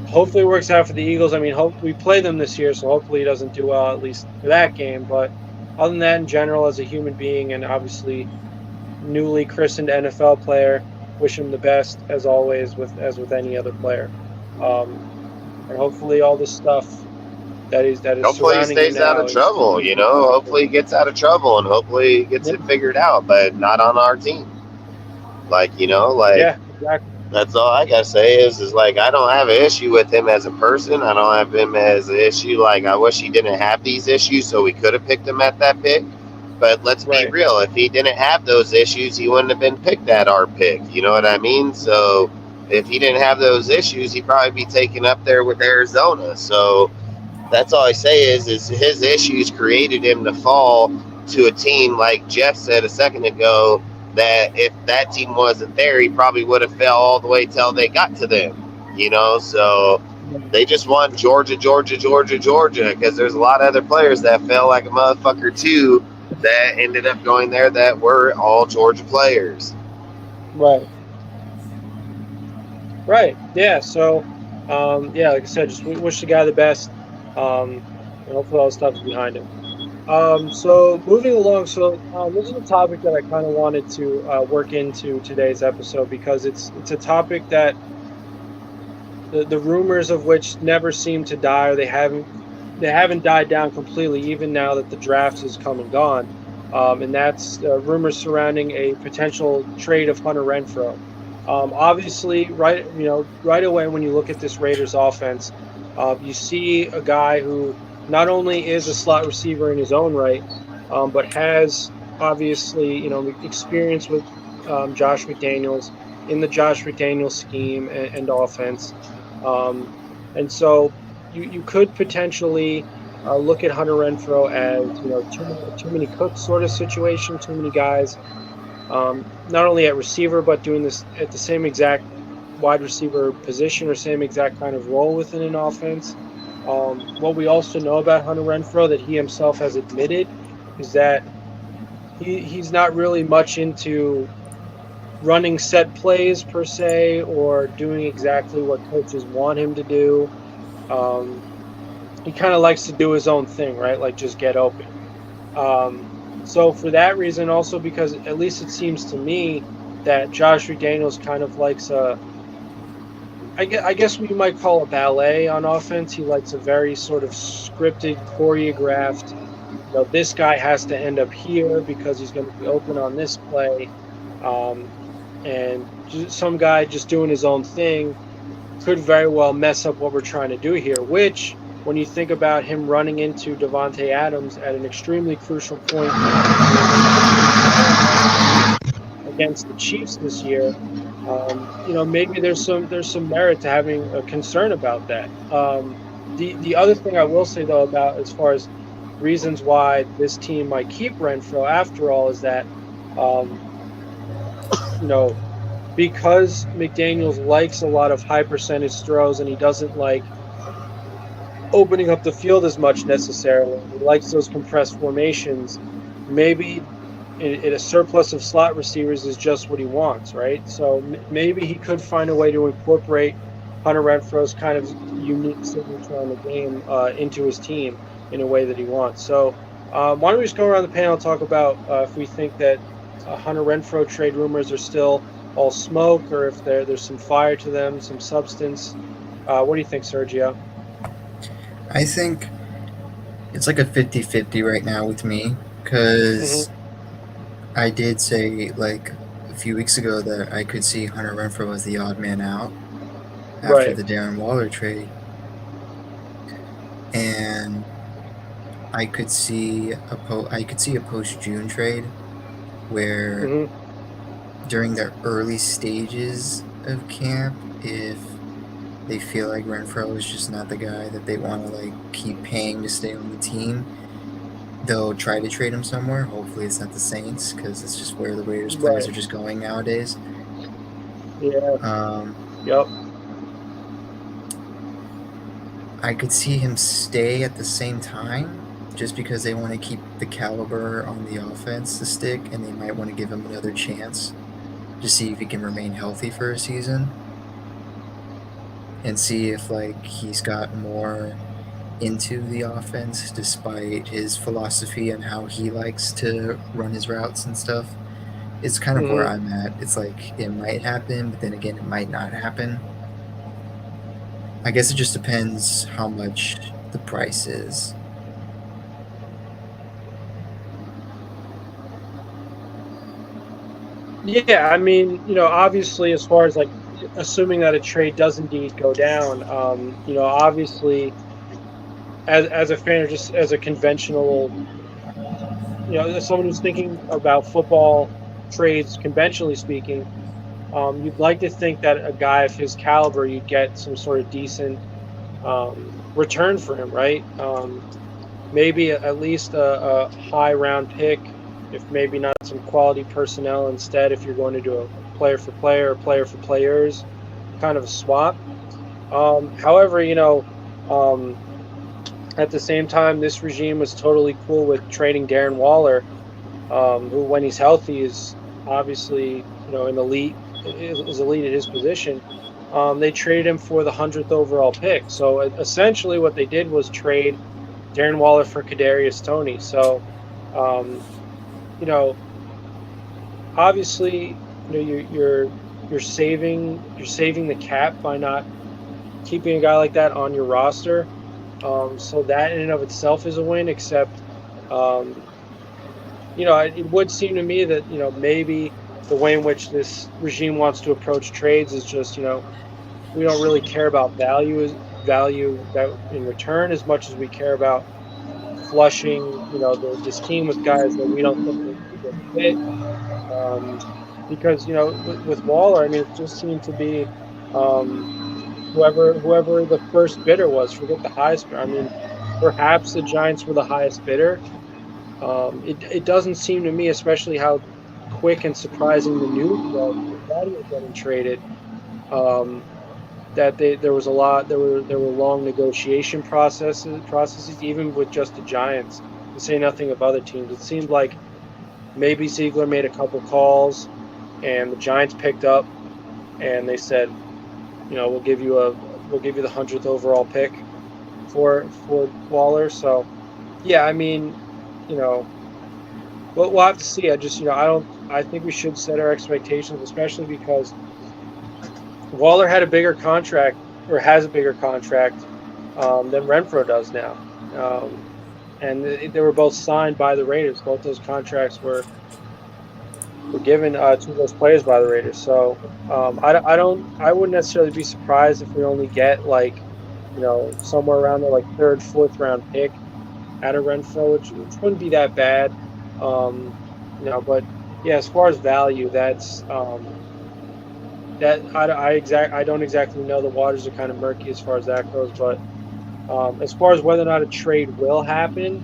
hopefully it works out for the Eagles. I mean, we play them this year, so hopefully he doesn't do well, at least for that game. But other than that, in general, as a human being and obviously newly christened NFL player, wish him the best, as always, as with any other player. And hopefully all this stuff that is hopefully he stays out of trouble, hopefully he gets out of trouble, and hopefully he gets it figured out, but not on our team. Yeah, exactly. That's all I gotta say is like, I don't have an issue with him as a person. I don't have him as an issue. Like, I wish he didn't have these issues, so we could have picked him at that pick. But let's be real, if he didn't have those issues, he wouldn't have been picked at our pick. You know what I mean? So if he didn't have those issues, he'd probably be taken up there with Arizona. So that's all I say is his issues created him to fall to a team, like Jeff said a second ago, that if that team wasn't there, he probably would have fell all the way till they got to them. So they just want Georgia, because there's a lot of other players that fell like a motherfucker too that ended up going there that were all Georgia players. Right. Yeah. So, yeah, like I said, just wish the guy the best. And hopefully all the stuff is behind him. So moving along, this is a topic that I kind of wanted to work into today's episode, because it's a topic that the rumors of which never seem to die, or they haven't they haven't died down completely, even now that the draft has come and gone. And that's rumors surrounding a potential trade of Hunter Renfro. Obviously, right away when you look at this Raiders offense, you see a guy who not only is a slot receiver in his own right, but has obviously experience with Josh McDaniels in the Josh McDaniels scheme and offense. Um, and so you could potentially look at Hunter Renfro as too many cooks sort of situation, too many guys, not only at receiver but doing this at the same exact wide receiver position or same exact kind of role within an offense. What we also know about Hunter Renfro that he himself has admitted is that he's not really much into running set plays per se or doing exactly what coaches want him to do. Um, he kind of likes to do his own thing, right? Like just get open. So for that reason, also because at least it seems to me that Josh McDaniels kind of likes I guess we might call a ballet on offense. He likes a very sort of scripted, choreographed. This guy has to end up here because he's going to be open on this play, um, and some guy just doing his own thing could very well mess up what we're trying to do here. Which, when you think about him running into Devontae Adams at an extremely crucial point against the Chiefs this year, maybe there's some merit to having a concern about that. The other thing I will say though about as far as reasons why this team might keep Renfro after all is that um, because McDaniels likes a lot of high percentage throws and he doesn't like opening up the field as much necessarily. He likes those compressed formations. Maybe in a surplus of slot receivers is just what he wants, right? So maybe he could find a way to incorporate Hunter Renfro's kind of unique signature on the game into his team in a way that he wants. So why don't we just go around the panel and talk about if we think that Hunter Renfro trade rumors are still all smoke or if there's some fire to them, some substance. What do you think, Sergio? I think it's like a 50-50 right now with me because I did say like a few weeks ago that I could see Hunter Renfro as the odd man out after Right. the Darren Waller trade, and I could see a post June trade where during the early stages of camp, if they feel like Renfro is just not the guy that they want to like keep paying to stay on the team, they'll try to trade him somewhere. Hopefully it's not the Saints because it's just where the Raiders players Right. are just going nowadays. Yeah. Yep. I could see him stay at the same time just because they want to keep the caliber on the offense to stick and they might want to give him another chance to see if he can remain healthy for a season and see if like he's got more into the offense despite his philosophy and how he likes to run his routes and stuff. It's kind of where I'm at. It's like it might happen, but then again it might not happen. I guess it just depends how much the price is. Yeah, I mean, obviously, as far as like assuming that a trade does indeed go down, obviously, as a fan or just as a conventional, as someone who's thinking about football trades conventionally speaking, you'd like to think that a guy of his caliber, you'd get some sort of decent return for him, right? Maybe at least a high round pick, if maybe not some quality personnel instead, if you're going to do a player for player or player for players kind of a swap. However, at the same time, this regime was totally cool with trading Darren Waller, who, when he's healthy, is obviously an elite is elite at his position. They traded him for the 100th overall pick. So essentially, what they did was trade Darren Waller for Kadarius Toney. So, obviously, you're saving the cap by not keeping a guy like that on your roster. So that in and of itself is a win, except, it would seem to me that, maybe the way in which this regime wants to approach trades is just, we don't really care about value that in return as much as we care about flushing, this team with guys that we don't think are a good fit. Um, because, with Waller, I mean, it just seemed to be, um, whoever the first bidder was, forget the highest bidder. I mean, perhaps the Giants were the highest bidder. It doesn't seem to me, especially how quick and surprising the news was that he was getting traded. Um, that there was a lot, there were long negotiation processes even with just the Giants, to say nothing of other teams. It seemed like maybe Ziegler made a couple calls, and the Giants picked up, and they said, we'll give you the 100th overall pick for Waller. So yeah, I mean, we'll have to see. I think we should set our expectations, especially because Waller had a bigger contract, or has a bigger contract, than Renfro does now. And they were both signed by the Raiders. Both those contracts were given to those players by the Raiders. So I wouldn't necessarily be surprised if we only get somewhere around the like third, fourth round pick out of Renfro, which wouldn't be that bad. But yeah, as far as value, that's that I don't exactly know. The waters are kind of murky as far as that goes, but as far as whether or not a trade will happen,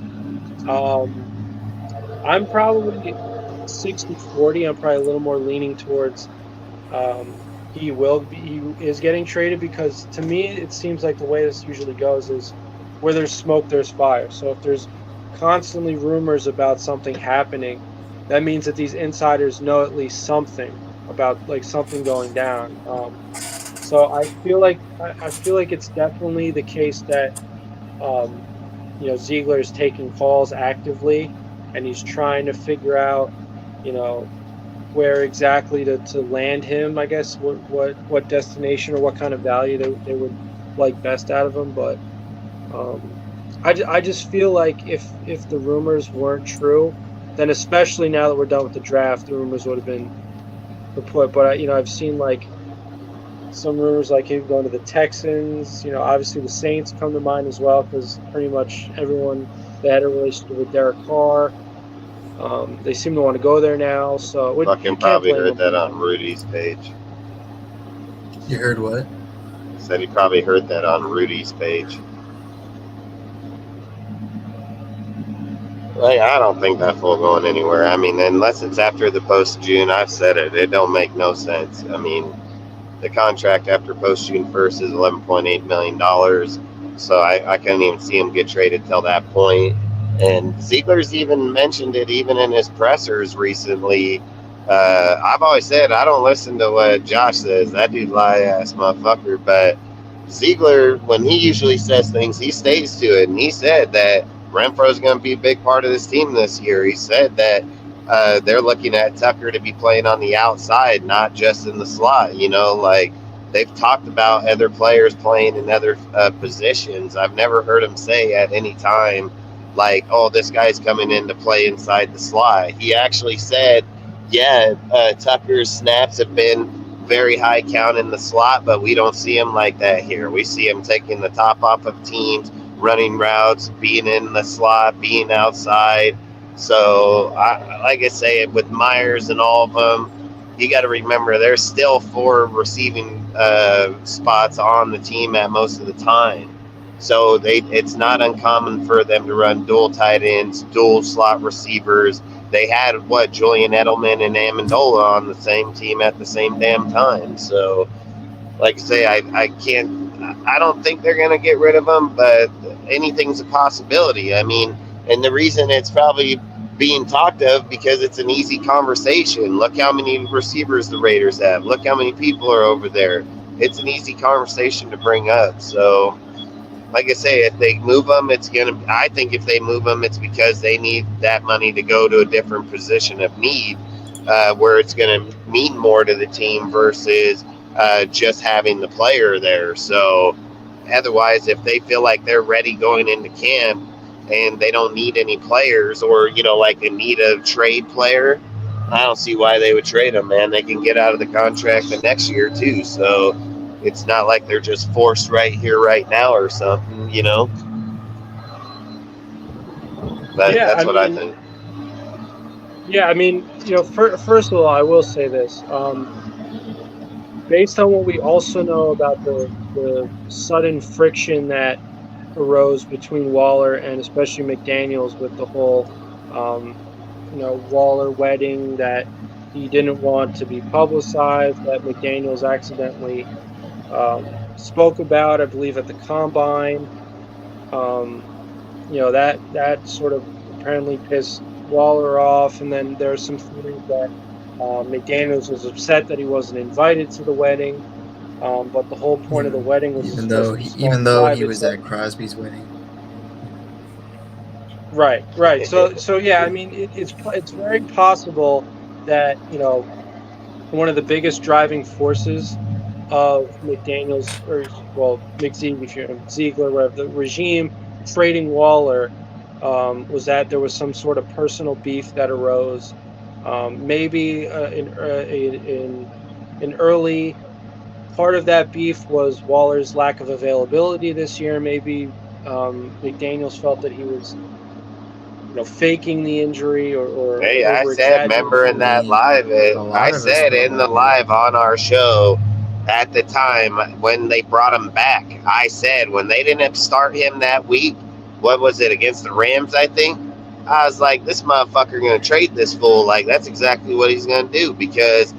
I'm probably 60-40. I'm probably a little more leaning towards he is getting traded, because to me it seems like the way this usually goes is where there's smoke, there's fire. So if there's constantly rumors about something happening, that means that these insiders know at least something about like something going down. So I feel like it's definitely the case that Ziegler is taking calls actively, and he's trying to figure out where exactly to land him. I guess what destination or what kind of value they would like best out of him. But I just feel like if the rumors weren't true, then especially now that we're done with the draft, the rumors would have been put. But I've seen like some rumors like him going to the Texans. Obviously the Saints come to mind as well, because pretty much everyone that had a relationship with Derek Carr, they seem to want to go there now. So Fucking probably heard that on Rudy's page. You heard what? Said he probably heard that on Rudy's page. I don't think that fool going anywhere. I mean, unless it's after the post-June, I've said it. It don't make no sense. I mean, the contract after post-June 1st is $11.8 million. So I couldn't even see him get traded till that point. And Ziegler's even mentioned it even in his pressers recently. I've always said I don't listen to what Josh says. That dude lie-ass motherfucker. But Ziegler, when he usually says things, he stays to it. And he said that Renfro's going to be a big part of this team this year. He said that they're looking at Tucker to be playing on the outside, not just in the slot. Like they've talked about other players playing in other positions. I've never heard him say at any time, like, oh, this guy's coming in to play inside the slot. He actually said, yeah, Tucker's snaps have been very high count in the slot, but we don't see him like that here. We see him taking the top off of teams, running routes, being in the slot, being outside. So, like I say, with Myers and all of them, you got to remember there's still 4 receiving spots on the team at most of the time. So it's not uncommon for them to run dual tight ends, dual slot receivers. They had Julian Edelman and Amendola on the same team at the same damn time. So, like I say, I don't think they're going to get rid of him, but anything's a possibility. I mean, and the reason it's probably being talked of because it's an easy conversation. Look how many receivers the Raiders have. Look how many people are over there. It's an easy conversation to bring up. So, like I say, if they move them, I think if they move them, it's because they need that money to go to a different position of need, where it's going to mean more to the team versus just having the player there. So otherwise, if they feel like they're ready going into camp and they don't need any players, or like in need of trade player, I don't see why they would trade him, man. They can get out of the contract the next year too, so it's not like they're just forced right here, right now, or something. But Yeah, that's what I think. Yeah, I mean, first of all, I will say this. Based on what we also know about the sudden friction that arose between Waller and especially McDaniels with the whole, Waller wedding that he didn't want to be publicized, that McDaniels accidentally spoke about, I believe, at the combine. That sort of apparently pissed Waller off, and then there's some theories that McDaniels was upset that he wasn't invited to the wedding. But the whole point of the wedding was supposed to be small he private. was at Crosby's wedding. Right. So yeah, I mean, it's very possible that one of the biggest driving forces of McDaniels, or Ziegler, whatever, the regime trading Waller, was that there was some sort of personal beef that arose. Maybe in an early part of that beef was Waller's lack of availability this year. Maybe McDaniels felt that he was faking the injury or Hey, I said, remember in that live, I said in the live on our show at the time when they brought him back, I said when they didn't start him that week, what was it, against the Rams, I think? I was like, this motherfucker going to trade this fool. Like, that's exactly what he's going to do, because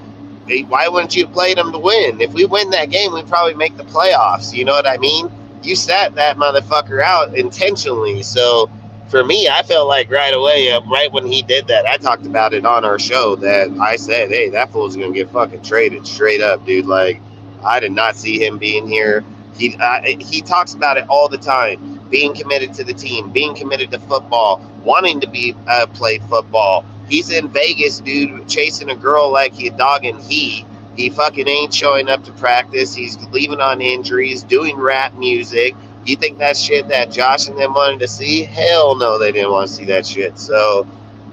why wouldn't you play him to win? If we win that game, we'd probably make the playoffs. You know what I mean? You sat that motherfucker out intentionally. So for me, I felt like right away, right when he did that, I talked about it on our show, that I said, hey, that fool's going to get fucking traded straight up, dude. Like, I did not see him being here. He talks about it all the time, being committed to the team, being committed to football, wanting to be play football. He's in Vegas, dude, chasing a girl like he a dog and he fucking ain't showing up to practice. He's leaving on injuries, doing rap music. You think that shit that Josh and them wanted to see? Hell no, they didn't want to see that shit. So,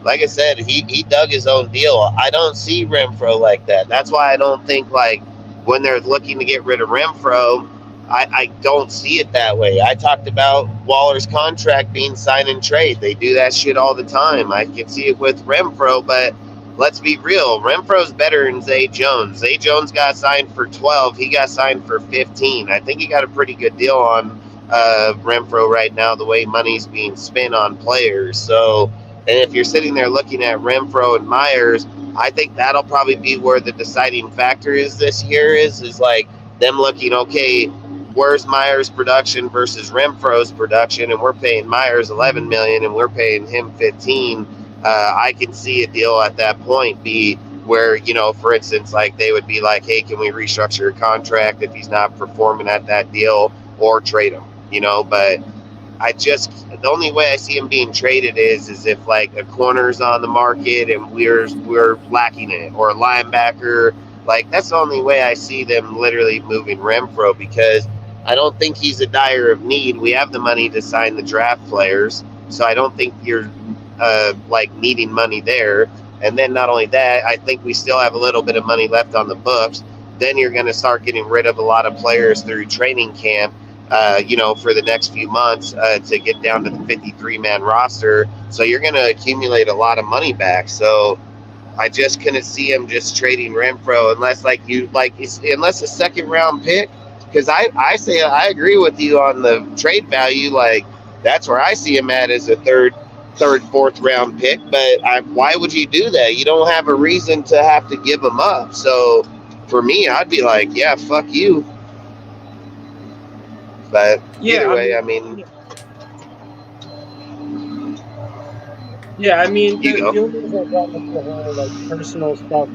like I said, he dug his own deal. I don't see Renfro like that. That's why I don't think, like, when they're looking to get rid of Renfro, I don't see it that way. I talked about Waller's contract being sign and trade. They do that shit all the time. I can see it with Renfro, but let's be real. Renfro's better than Zay Jones. Zay Jones got signed for 12. He got signed for 15. I think he got a pretty good deal on Renfro right now, the way money's being spent on players. So, and if you're sitting there looking at Renfro and Myers, I think that'll probably be where the deciding factor is this year, is like them looking, okay, where's Myers' production versus Renfro's production, and we're paying Myers $11 million and we're paying him 15. I can see a deal at that point be where, for instance, like they would be like, hey, can we restructure a contract if he's not performing at that deal, or trade him, but the only way I see him being traded is if like a corner's on the market and we're lacking it, or a linebacker. Like, that's the only way I see them literally moving Renfro, because I don't think he's a dire of need. We have the money to sign the draft players, so I don't think you're like needing money there. And then not only that, I think we still have a little bit of money left on the books. Then you're going to start getting rid of a lot of players through training camp, for the next few months to get down to the 53-man roster. So you're going to accumulate a lot of money back. So I just couldn't see him just trading Renfro unless unless a second round pick. Because I say I agree with you on the trade value. Like, that's where I see him at, as a third, fourth round pick. But why would you do that? You don't have a reason to have to give him up. So for me, I'd be like, yeah, fuck you. But either way, I mean. Yeah, I mean, the only reason I brought up the whole personal stuff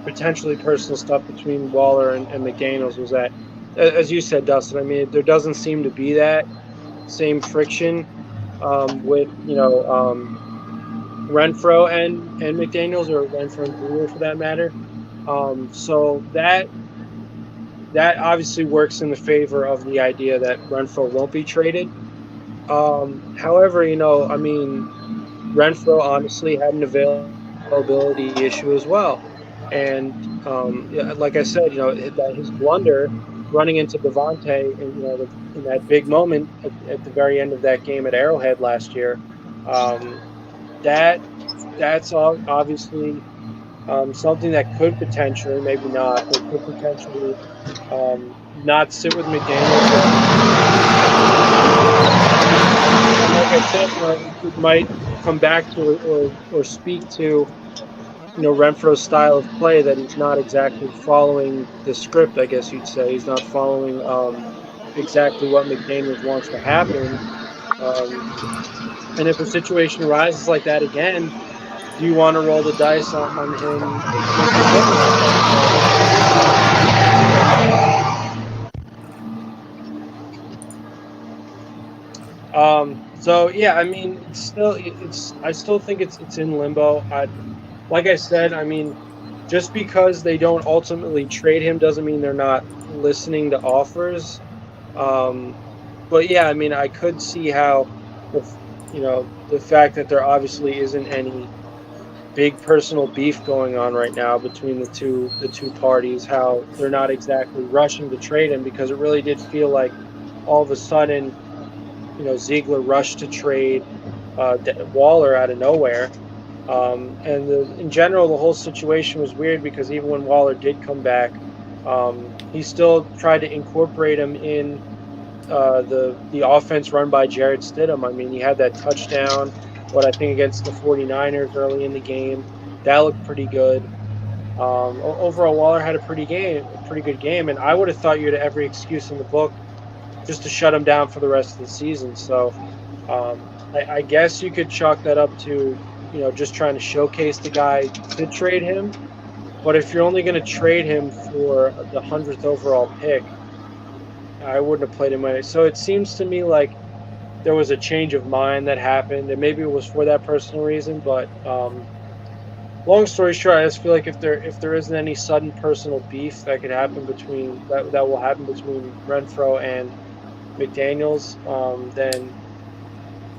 potentially personal stuff between Waller and McDaniels was that, as you said, Dustin, I mean, there doesn't seem to be that same friction with Renfro and McDaniels, or Renfro and Brewer for that matter. So that that obviously works in the favor of the idea that Renfroe won't be traded. However, I mean, Renfroe honestly had an availability issue as well, and yeah, like I said, that his blunder running into Devontae in in that big moment at the very end of that game at Arrowhead last year, um, that that's obviously something that could potentially, maybe not, but could potentially not sit with McDaniels. And like I said, it might come back to or speak to Renfro's style of play, that he's not exactly following the script. I guess you'd say he's not following exactly what McDaniels wants to happen. And if a situation arises like that again, do you want to roll the dice on him potentially getting So yeah, I mean, I still think it's in limbo. Like I said, I mean, just because they don't ultimately trade him doesn't mean they're not listening to offers. But yeah, I mean, I could see how, if the fact that there obviously isn't any big personal beef going on right now between the two parties, how they're not exactly rushing to trade him, because it really did feel like all of a sudden, Ziegler rushed to trade Waller out of nowhere. And in general, the whole situation was weird, because even when Waller did come back, he still tried to incorporate him in the offense run by Jarrett Stidham. I mean, he had that touchdown, I think against the 49ers early in the game. That looked pretty good. Overall, Waller had a pretty good game, and I would have thought you had every excuse in the book just to shut him down for the rest of the season. So I guess you could chalk that up to just trying to showcase the guy to trade him. But if you're only going to trade him for the 100th overall pick, I wouldn't have played him anyway. So it seems to me like there was a change of mind that happened, and maybe it was for that personal reason. But long story short, I just feel like if there isn't any sudden personal beef that could happen that will happen between Renfroe and McDaniels, then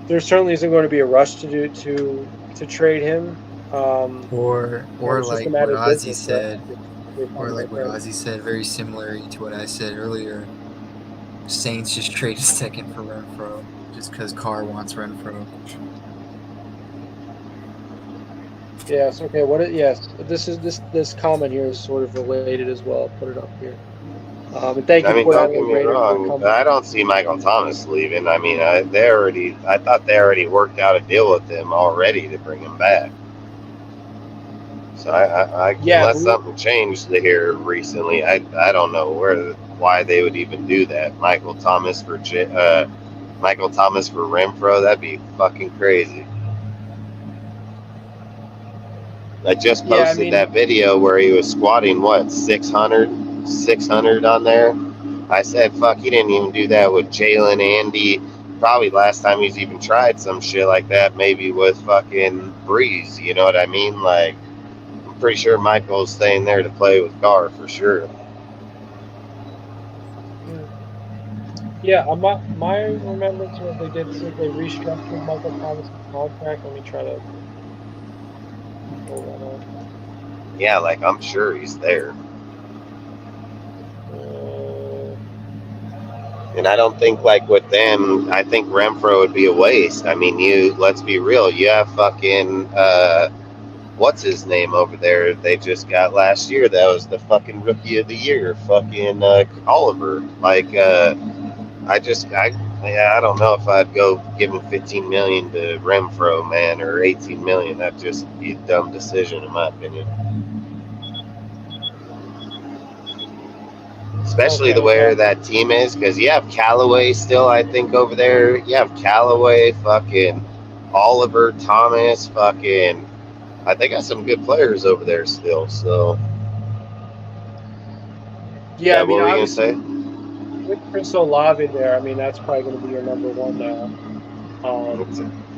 there certainly isn't going to be a rush to trade him. Or it's just like a matter what of Ozzy business, said, right? or like what Ozzy said, very similar to what I said earlier. Saints just trade a second for Renfroe just because Carr wants Renfroe. Yes. Okay. Yes. This comment here is sort of related as well. I'll put it up here. And thank you I mean, for that. don't get me Rated wrong. I don't see Michael Thomas leaving. I mean, I thought they already worked out a deal with him already to bring him back. So unless something changed here recently, I don't know why they would even do that. Michael Thomas for Renfroe, that'd be fucking crazy. I just posted that video where he was squatting 600 on there. I said, fuck, he didn't even do that with Jalen, Andy. Probably last time he's even tried some shit like that, maybe with fucking Breeze. You know what I mean? Like, I'm pretty sure Michael's staying there to play with Carr for sure. Yeah, my remembrance was they restructured Michael Thomas' contract. Let me try to pull that up. Yeah, like I'm sure he's there. And I don't think like with them, I think Renfroe would be a waste. I mean, let's be real. You have fucking what's his name over there? They just got last year. That was the fucking rookie of the year, fucking Oliver. Like I don't know if I'd go give him $15 million to Renfroe, man, or $18 million. That'd just be a dumb decision, in my opinion. Especially the way that team is, because you have Callaway still, I think, over there. You have Callaway, fucking Oliver, Thomas, fucking. They got some good players over there still. So. Yeah, I mean, what were you gonna say? With Chris Olave there, I mean, that's probably going to be your number one now.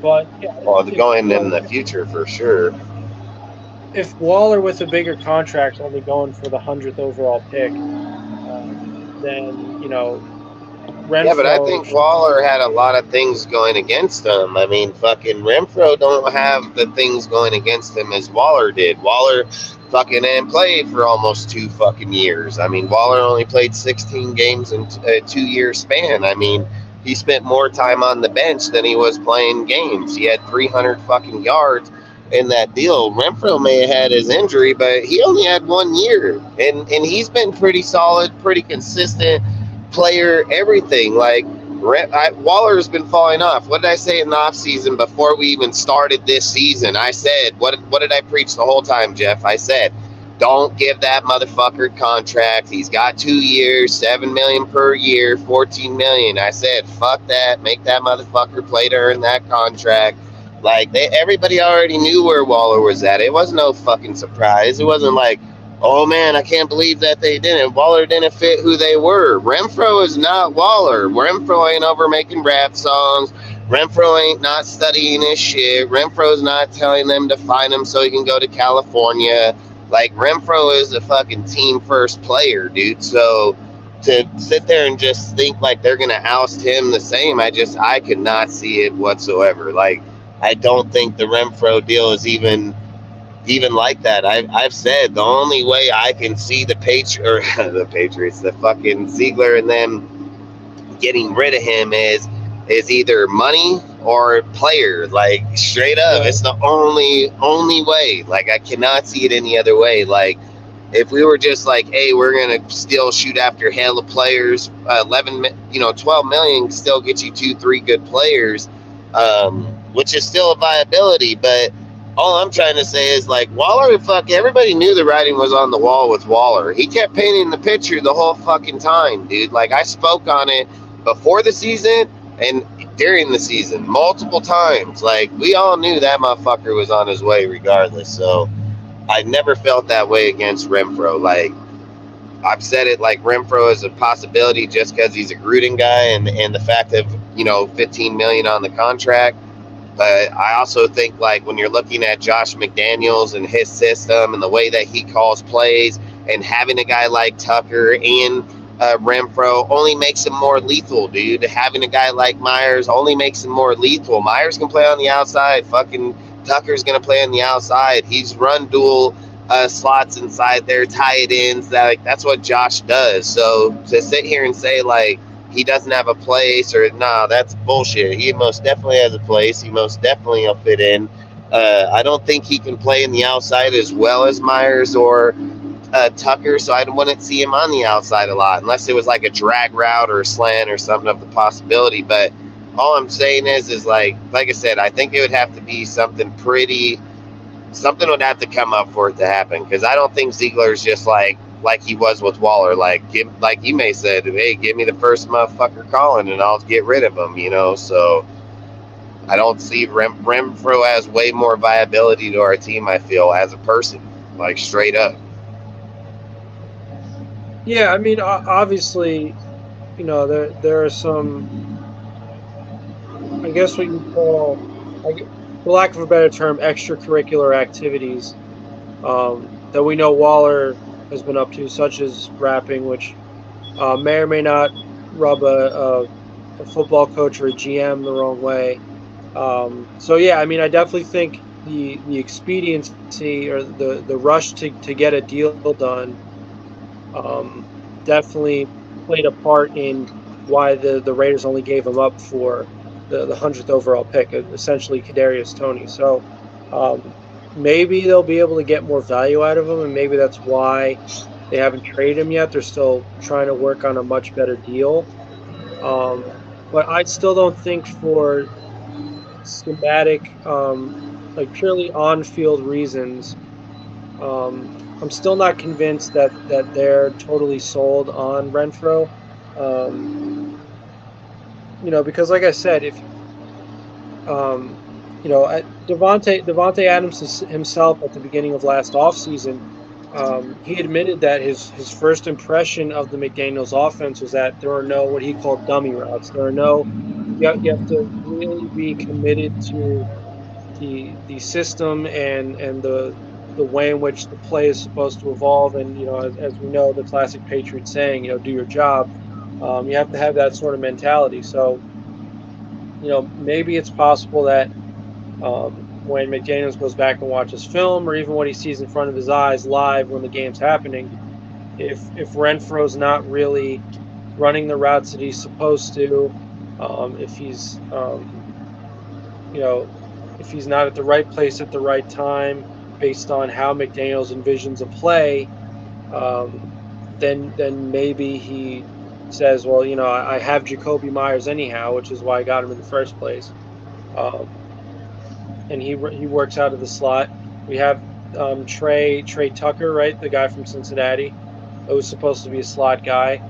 But yeah, going in the future for sure. If Waller with a bigger contract only going for the 100th overall pick, then Yeah, but I Renfro think should. Waller had a lot of things going against him. I mean, fucking Renfro don't have the things going against him as Waller did. Waller fucking didn't play for almost 2 fucking years. I mean, Waller only played 16 games in a 2 year span. I mean, he spent more time on the bench than he was playing games. He had 300 fucking yards in that deal. Renfro may have had his injury, but he only had 1 year, and he's been pretty solid, pretty consistent player, everything. Like Waller's been falling off. What did I say in the offseason before we even started this season? I said, what did I preach the whole time, Jeff? I said, don't give that motherfucker contract. He's got 2 years, $7 million per year, $14 million. I said, fuck that. Make that motherfucker play to earn that contract. Like everybody already knew where Waller was at. It was no fucking surprise. It wasn't like, oh man, I can't believe that they didn't. Waller didn't fit who they were. Renfro is not Waller. Renfro ain't over making rap songs. Renfro ain't not studying his shit. Renfro's not telling them to find him so he can go to California. Like, Renfro is a fucking team first player, dude. So to sit there and just think like they're gonna oust him the same, I could not see it whatsoever. Like, I don't think the Renfro deal is even like that. I've said the only way I can see the Patriots, the fucking Ziegler and them getting rid of him is either money or player. Like, straight up, it's the only way. Like, I cannot see it any other way. Like, if we were just like, hey, we're gonna still shoot after hella players, 12 million still get you 2-3 good players, which is still a viability. But all I'm trying to say is, like, Waller, everybody knew the writing was on the wall with Waller. He kept painting the picture the whole fucking time, dude. Like, I spoke on it before the season and during the season multiple times. Like, we all knew that motherfucker was on his way regardless. So I never felt that way against Renfro. Like, I've said it, like, Renfro is a possibility just because he's a Gruden guy and the fact of, $15 million on the contract. But I also think, like, when you're looking at Josh McDaniels and his system and the way that he calls plays, and having a guy like Tucker and Renfro only makes him more lethal, dude. Having a guy like Myers only makes him more lethal. Myers can play on the outside. Fucking Tucker's going to play on the outside. He's run dual slots inside there, tight ends. That's what Josh does. So to sit here and say, like, he doesn't have a place, or that's bullshit. He most definitely has a place. He most definitely will fit in. I don't think he can play in the outside as well as Myers or Tucker, so I wouldn't see him on the outside a lot unless it was like a drag route or a slant or something of the possibility. But all I'm saying is like I said, I think it would have to be something would have to come up for it to happen, because I don't think Ziegler's just like he was with Waller. Like you may said, hey, give me the first motherfucker calling and I'll get rid of him, So I don't see Renfro has way more viability to our team, I feel, as a person, like, straight up. Yeah, I mean, obviously, there are some, I guess what you call, for lack of a better term, extracurricular activities that we know Waller has been up to, such as rapping, which may or may not rub a football coach or a GM the wrong way. So yeah, I mean, I definitely think the expediency or the rush to get a deal done definitely played a part in why the Raiders only gave him up for the 100th overall pick, essentially Kadarius Toney. So maybe they'll be able to get more value out of him, and maybe that's why they haven't traded him yet. They're still trying to work on a much better deal. But I still don't think, for schematic, like purely on-field reasons, I'm still not convinced that they're totally sold on Renfro. Because like I said, if Devontae Adams himself at the beginning of last offseason, he admitted that his first impression of the McDaniels offense was that there are no, what he called, dummy routes. There are no, you have to really be committed to the system and the the way in which the play is supposed to evolve. And, as we know, the classic Patriot saying, do your job. You have to have that sort of mentality. So, maybe it's possible that when McDaniels goes back and watches film, or even what he sees in front of his eyes live when the game's happening, if Renfro's not really running the routes that he's supposed to, if he's if he's not at the right place at the right time, based on how McDaniels envisions a play, then maybe he says, well, I have Jacoby Myers anyhow, which is why I got him in the first place, and he works out of the slot. We have Trey Tucker, right, the guy from Cincinnati, who was supposed to be a slot guy.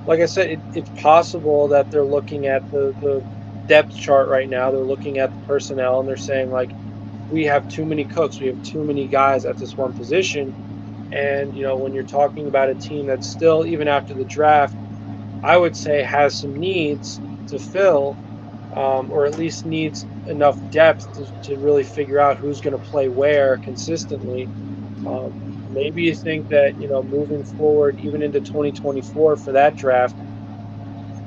Like I said, it's possible that they're looking at the depth chart right now. They're looking at the personnel and they're saying, like, we have too many cooks. We have too many guys at this one position. And, when you're talking about a team that's still, even after the draft, I would say has some needs to fill, or at least needs enough depth to really figure out who's going to play where consistently. Maybe you think that, moving forward, even into 2024 for that draft,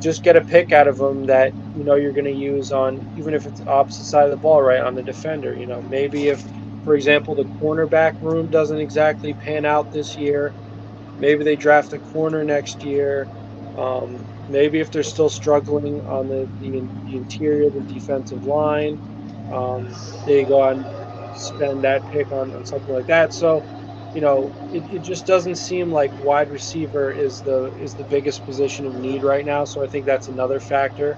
just get a pick out of them that, you're going to use on, even if it's the opposite side of the ball, right, on the defender. Maybe if, for example, the cornerback room doesn't exactly pan out this year, maybe they draft a corner next year. Maybe if they're still struggling on the interior, the defensive line, they go out and spend that pick on something like that. So, it just doesn't seem like wide receiver is the biggest position of need right now. So I think that's another factor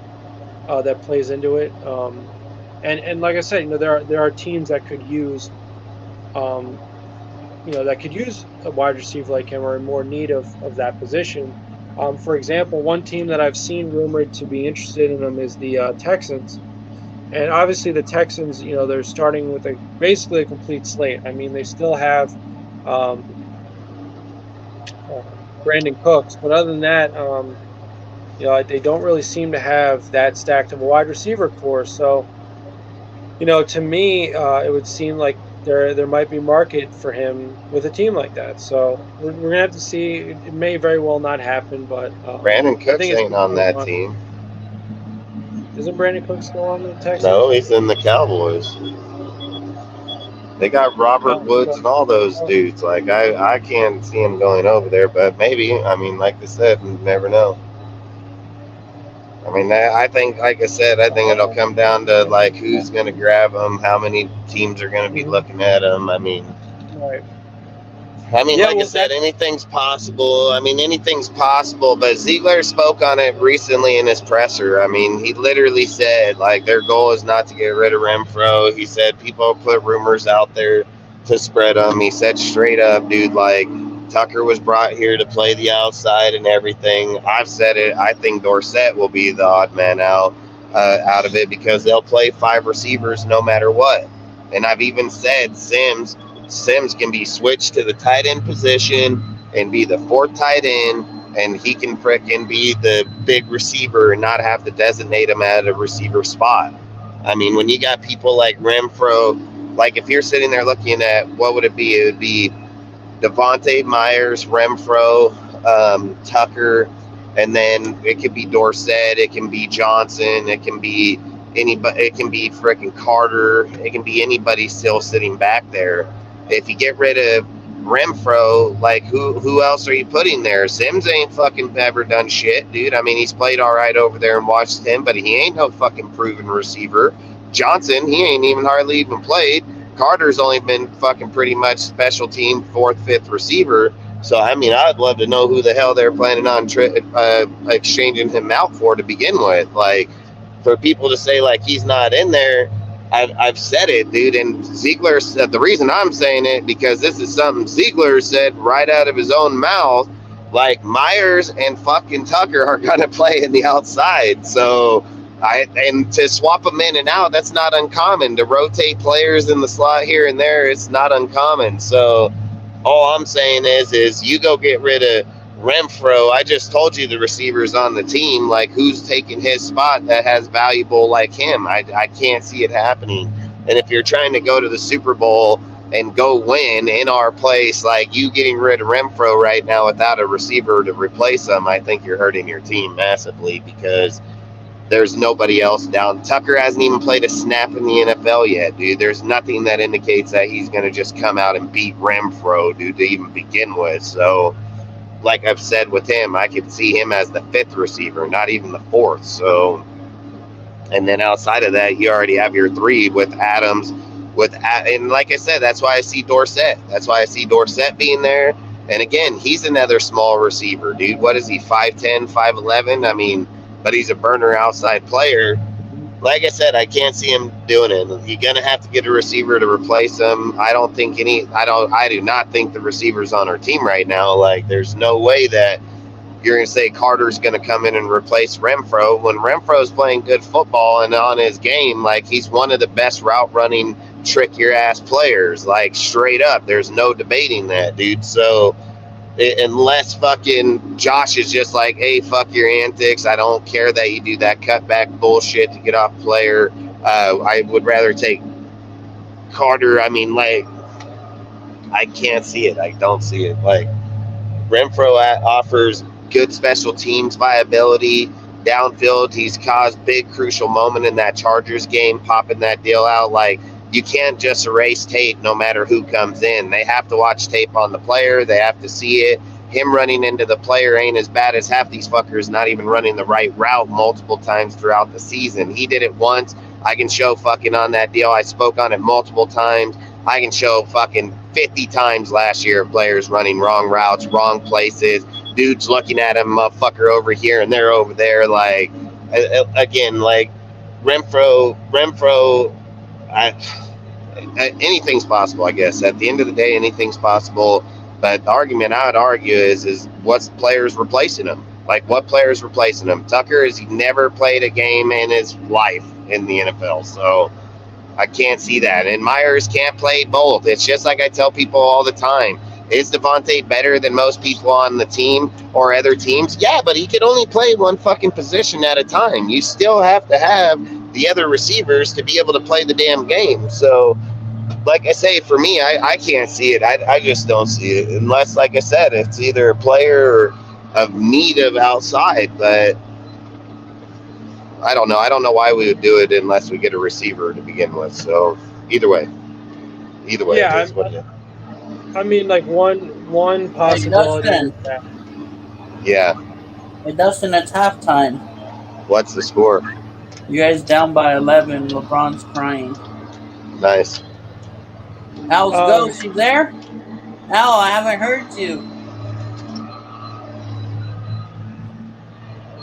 that plays into it. And like I said, there are teams that could use, that could use a wide receiver like him, or in more need of that position. For example, one team that I've seen rumored to be interested in him is the Texans. And obviously the Texans, they're starting with basically a complete slate. I mean, they still have Brandon Cooks, but other than that, they don't really seem to have that stacked of a wide receiver core. So, to me, it would seem like there might be market for him with a team like that. So we're gonna have to see. It may very well not happen, but Brandon Cooks ain't on that team. Isn't Brandon Cooks still on the Texans? No, he's in the Cowboys. They got Robert Woods and all those dudes. Like, I can't see him going over there, but maybe. I mean, like I said, you never know. I mean, I think, like I said, I think it'll come down to, like, who's going to grab him, how many teams are going to be looking at him. I mean, right. Like I said, anything's possible. Anything's possible. But Ziegler spoke on it recently in his presser. I mean, he literally said, like, their goal is not to get rid of Renfro. He said people put rumors out there to spread them. He said straight up, dude, like, Tucker was brought here to play the outside and everything. I've said it. I think Dorsett will be the odd man out of it, because they'll play 5 receivers no matter what. And I've even said Sims can be switched to the tight end position and be the 4th tight end, and he can frickin' be the big receiver and not have to designate him at a receiver spot. I mean, when you got people like Renfro, like, if you're sitting there looking at what would it be? It would be Devontae Myers, Renfro, Tucker, and then it could be Dorsett, it can be Johnson, it can be anybody, it can be frickin' Carter, it can be anybody still sitting back there. If you get rid of Renfro, like, who else are you putting there? Sims ain't fucking ever done shit, dude. I mean, he's played all right over there and watched him, but he ain't no fucking proven receiver. Johnson, he ain't even hardly even played. Carter's only been fucking pretty much special team 4th, 5th receiver. So, I mean, I'd love to know who the hell they're planning on exchanging him out for to begin with. Like, for people to say, like, he's not in there, I've said it, dude. And Ziegler said, the reason I'm saying it, because this is something Ziegler said right out of his own mouth. Like, Myers and fucking Tucker are going to play in the outside. So, and to swap them in and out, that's not uncommon. To rotate players in the slot here and there, it's not uncommon. So, all I'm saying is you go get rid of Renfro. I just told you the receivers on the team, like, who's taking his spot that has valuable like him. I can't see it happening. And if you're trying to go to the Super Bowl and go win in our place, like you getting rid of Renfro right now without a receiver to replace him, I think you're hurting your team massively because there's nobody else down. Tucker hasn't even played a snap in the NFL yet, dude. There's nothing that indicates that he's going to just come out and beat Renfro, dude, to even begin with. So, like I've said with him, I could see him as the 5th receiver, not even the 4th. So, and then outside of that, you already have your 3 with Adams. And like I said, that's why I see Dorsett. That's why I see Dorsett being there. And again, he's another small receiver, dude. What is he, 5'10", 5'11"? I mean, but he's a burner outside player. Like I said, I can't see him doing it. You're gonna have to get a receiver to replace him. I do not think the receivers on our team right now. Like, there's no way that you're gonna say Carter's gonna come in and replace Renfro when Renfro's playing good football and on his game. Like, he's one of the best route running, trick your ass players. Like, straight up, there's no debating that, dude. So unless fucking Josh is just like, hey, fuck your antics, I don't care that you do that cutback bullshit to get off player, I would rather take Carter. I mean, like, I can't see it. I don't see it. Like, Renfro offers good special teams viability downfield. He's caused big crucial moment in that Chargers game, popping that deal out. Like, you can't just erase tape no matter who comes in. They have to watch tape on the player. They have to see it. Him running into the player ain't as bad as half these fuckers not even running the right route multiple times throughout the season. He did it once. I can show fucking on that deal. I spoke on it multiple times. I can show fucking 50 times last year of players running wrong routes, wrong places. Dudes looking at him, motherfucker over here and they're over there. Like, again, like Renfro, anything's possible, I guess. At the end of the day, anything's possible. But the argument I would argue is what's players replacing him? Like, what players replacing him? Tucker has never played a game in his life in the NFL, so I can't see that. And Myers can't play both. It's just like I tell people all the time. Is Devontae better than most people on the team or other teams? Yeah, but he could only play one fucking position at a time. You still have to have the other receivers to be able to play the damn game. So, like I say, for me, I can't see it. I just don't see it. Unless, like I said, it's either a player or of need of outside. But I don't know. I don't know why we would do it unless we get a receiver to begin with. So, either way, yeah, I mean, like one possibility. Hey, yeah. Hey, Dustin, it's halftime. What's the score? You guys down by 11. LeBron's crying. Nice. Al's Ghost, you there? Al, I haven't heard you.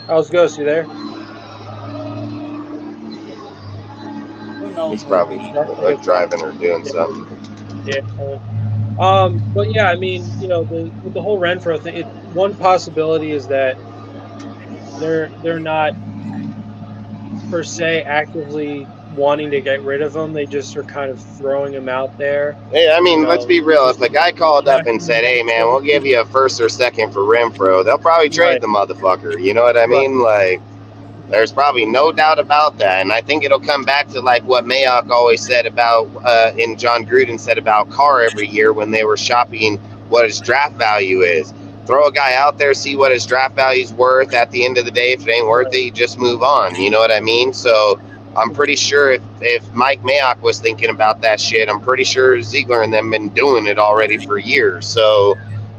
Al's Ghost, you there? Who knows? He's probably driving or doing something. Yeah. But yeah, I mean, you know, with the whole Renfro thing, one possibility is that they're not per se actively wanting to get rid of him. They just are kind of throwing him out there. Hey, I mean, let's be real. If a guy called up and said, hey, man, we'll give you a first or second for Renfro, they'll probably trade the motherfucker. You know what I mean? Like, there's probably no doubt about that. And I think it'll come back to like what Mayock always said about, and John Gruden said about Carr every year when they were shopping what his draft value is. Throw a guy out there, see what his draft value is worth. At the end of the day, if it ain't worth it, you just move on. You know what I mean? So I'm pretty sure if Mike Mayock was thinking about that shit, I'm pretty sure Ziegler and them been doing it already for years. So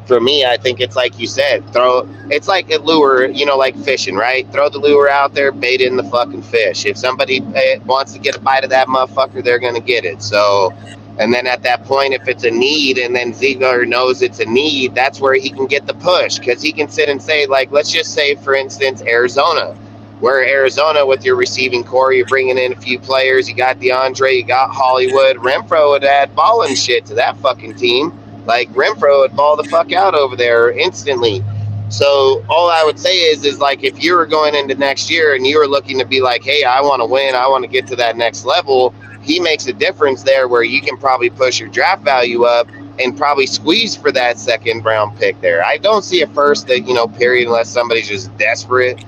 for me, I think it's like you said, it's like a lure, you know, like fishing, right? Throw the lure out there, bait in the fucking fish. If somebody wants to get a bite of that motherfucker, they're going to get it. So, and then at that point, if it's a need and then Ziegler knows it's a need, that's where he can get the push, because he can sit and say, like, let's just say, for instance, Arizona. Where Arizona, with your receiving core, you're bringing in a few players. You got DeAndre, you got Hollywood. Renfro would add ball and shit to that fucking team. Like, Renfro would ball the fuck out over there instantly. So all I would say is like, if you were going into next year and you were looking to be like, hey, I want to win, I want to get to that next level, he makes a difference there where you can probably push your draft value up and probably squeeze for that second round pick there. I don't see a first, period, unless somebody's just desperate.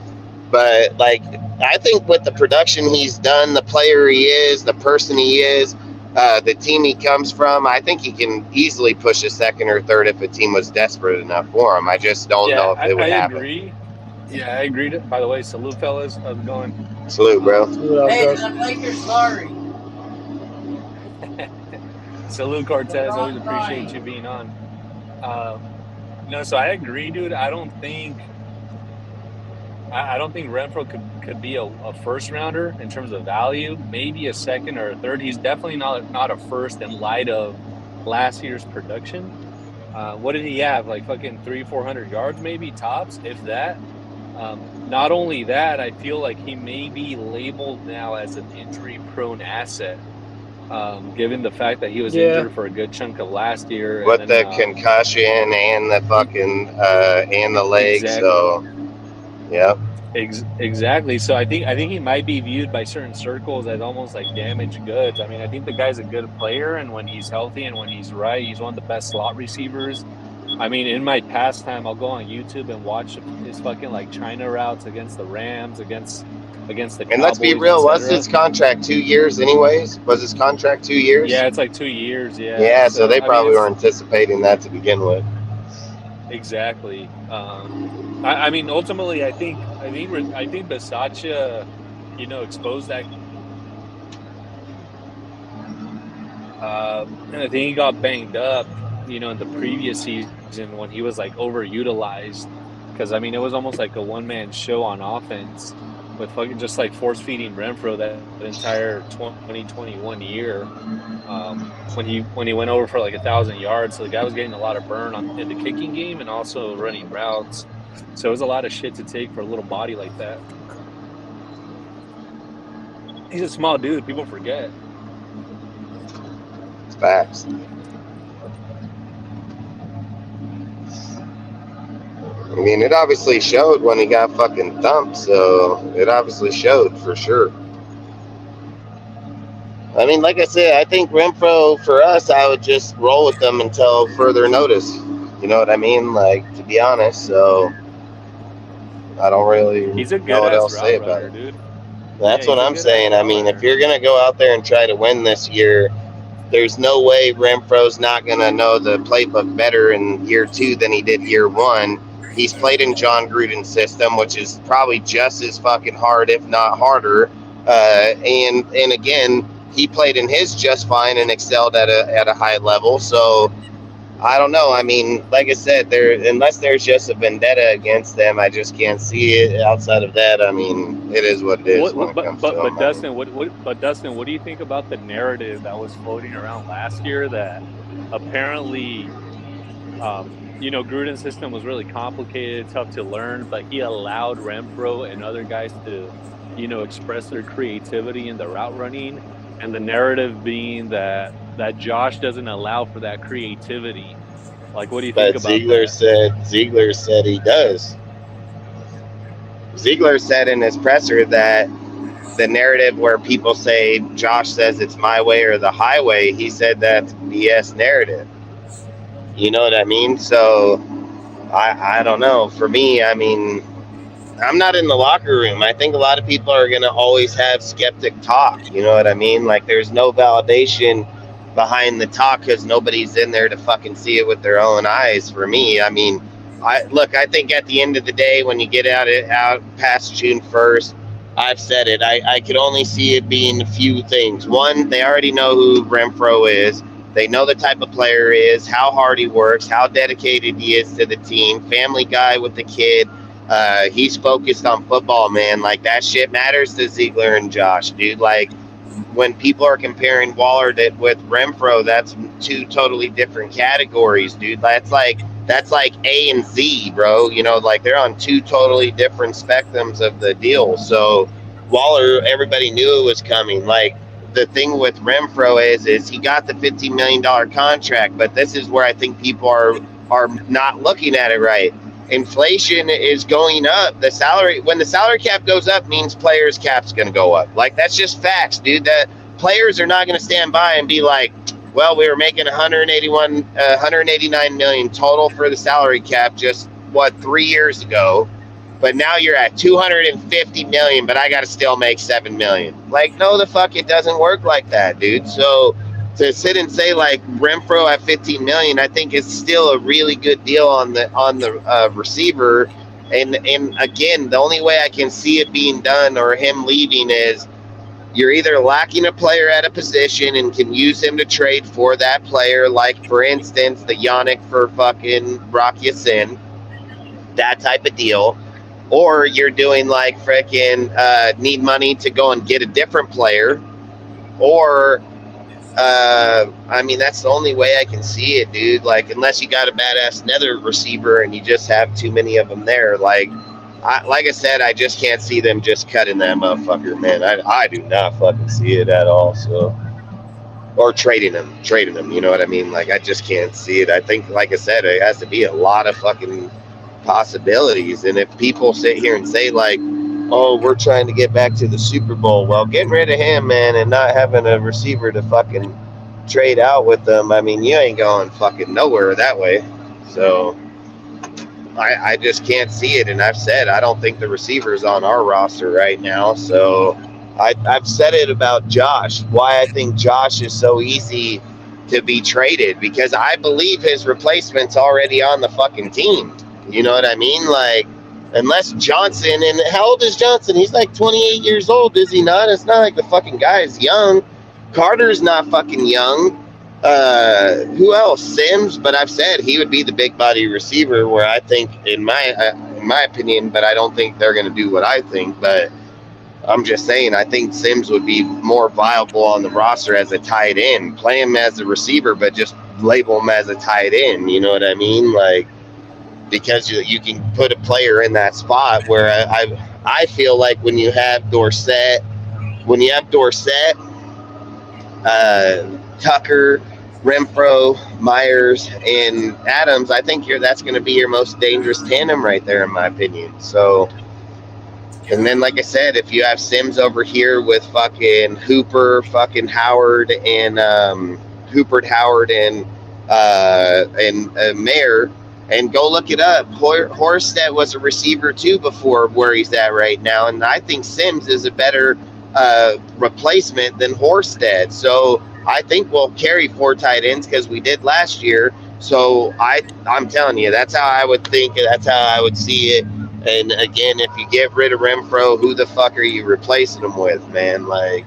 But, like, I think with the production he's done, the player he is, the person he is, the team he comes from, I think he can easily push a second or third if a team was desperate enough for him. I just don't know if it I would happen. agree. Yeah, I agree. By the way, salute, fellas. How's it going? Salute, bro. Hey, I'm Lakers sorry. Salute, Cortez. Always appreciate you being on. No, so I agree, dude. I don't think Renfro could be a first rounder in terms of value. Maybe a second or a third. He's definitely not a first in light of last year's production. What did he have? Like fucking 300-400 yards, maybe tops, if that. Not only that, I feel like he may be labeled now as an injury-prone asset, given the fact that he was injured for a good chunk of last year. With the concussion and the fucking and the leg, exactly. So yeah. Exactly. So I think he might be viewed by certain circles as almost like damaged goods. I mean, I think the guy's a good player, and when he's healthy and when he's right, he's one of the best slot receivers. I mean, in my pastime, I'll go on YouTube and watch his fucking like China routes against the Rams, against the Cowboys. And let's be real, was his contract 2 years anyways? Was his contract 2 years? Yeah, it's like 2 years, yeah. Yeah, so they probably were anticipating that to begin with. Exactly. I mean, ultimately, I think Bisaccia, exposed that. And I think he got banged up, in the previous season when he was like overutilized, because I mean, it was almost like a one-man show on offense with fucking just like force-feeding Renfro that entire 2021 year. When he went over for like 1,000 yards, so the guy was getting a lot of burn in the kicking game and also running routes. So it was a lot of shit to take for a little body like that. He's a small dude. People forget. It's facts. I mean, it obviously showed when he got fucking thumped, so it obviously showed for sure. I mean, like I said, I think Renfro, for us, I would just roll with them until further notice. You know what I mean? Like, to be honest, so I don't really know what else to say about it. Dude. That's what I'm saying. I mean, if you're going to go out there and try to win this year, there's no way Renfro's not going to know the playbook better in year 2 than he did year 1. He's played in John Gruden's system, which is probably just as fucking hard, if not harder. And again, he played in his just fine and excelled at a high level. So I don't know. I mean, like I said, unless there's just a vendetta against them, I just can't see it. Outside of that, I mean, it is what it is. But Dustin, what do you think about the narrative that was floating around last year that apparently, Gruden's system was really complicated, tough to learn, but he allowed Renfro and other guys to, express their creativity in the route running, and the narrative being that Josh doesn't allow for that creativity. Like, what do you think about that? Ziegler said he does. Ziegler said in his presser that the narrative where people say Josh says it's my way or the highway, he said that's BS narrative. You know what I mean? So I don't know. For me, I mean, I'm not in the locker room. I think a lot of people are going to always have skeptic talk. You know what I mean? Like, there's no validation behind the talk because nobody's in there to fucking see it with their own eyes. For me, I mean, I think at the end of the day, when you get out past June 1st, I've said it. I could only see it being a few things. One, they already know who Renfro is. They know the type of player he is, how hard he works, how dedicated he is to the team. Family guy with the kid. He's focused on football, man. Like, that shit matters to Ziegler and Josh, dude. Like, when people are comparing Waller with Renfro, that's 2 totally different categories, dude. That's like A and Z, bro. Like, they're on 2 totally different spectrums of the deal. So Waller, everybody knew it was coming. Like, the thing with Renfro is he got the $15 million contract, but this is where I think people are not looking at it right. Inflation is going up. When the salary cap goes up, means players' cap's going to go up. Like, that's just facts, dude. The players are not going to stand by and be like, well, we were making 189 million total for the salary cap just 3 years ago, but now you're at 250 million, but I got to still make 7 million. Like, no, the fuck, it doesn't work like that, dude. So to sit and say like Renfro at 15 million, I think is still a really good deal on the receiver. And again, the only way I can see it being done or him leaving is you're either lacking a player at a position and can use him to trade for that player, like for instance the Yannick for fucking Rock Ya-Sin, that type of deal, or you're doing like freaking need money to go and get a different player, or I mean, that's the only way I can see it, dude. Like, unless you got a badass nether receiver and you just have too many of them there. Like I said, I just can't see them just cutting that motherfucker, man. I do not fucking see it at all. So, or trading them. You know what I mean? Like, I just can't see it. I think, like I said, it has to be a lot of fucking possibilities. And if people sit here and say like, oh, we're trying to get back to the Super Bowl. Well, getting rid of him, man, and not having a receiver to fucking trade out with them, I mean, you ain't going fucking nowhere that way. So I just can't see it. And I've said I don't think the receiver's on our roster right now. So I've said it about Josh, why I think Josh is so easy to be traded, because I believe his replacement's already on the fucking team. You know what I mean? Like, unless Johnson, and how old is Johnson? He's like 28 years old, is he not? It's not like the fucking guy is young. Carter's not fucking young. Who else? Sims, but I've said he would be the big body receiver, where I think, in my opinion, but I don't think they're going to do what I think. But I'm just saying, I think Sims would be more viable on the roster as a tight end. Play him as a receiver, but just label him as a tight end. You know what I mean? Like, because you can put a player in that spot where I feel like when you have Dorsett, Tucker, Renfro, Myers, and Adams, I think that's going to be your most dangerous tandem right there, in my opinion. So, and then like I said, if you have Sims over here with fucking Hooper, fucking Howard, and Howard, and Mayer. And go look it up. Horsted was a receiver too before where he's at right now, and I think Sims is a better replacement than Horsted. So I think we'll carry 4 tight ends because we did last year. So I'm telling you, that's how I would think. That's how I would see it. And again, if you get rid of Renfro, who the fuck are you replacing him with, man? Like,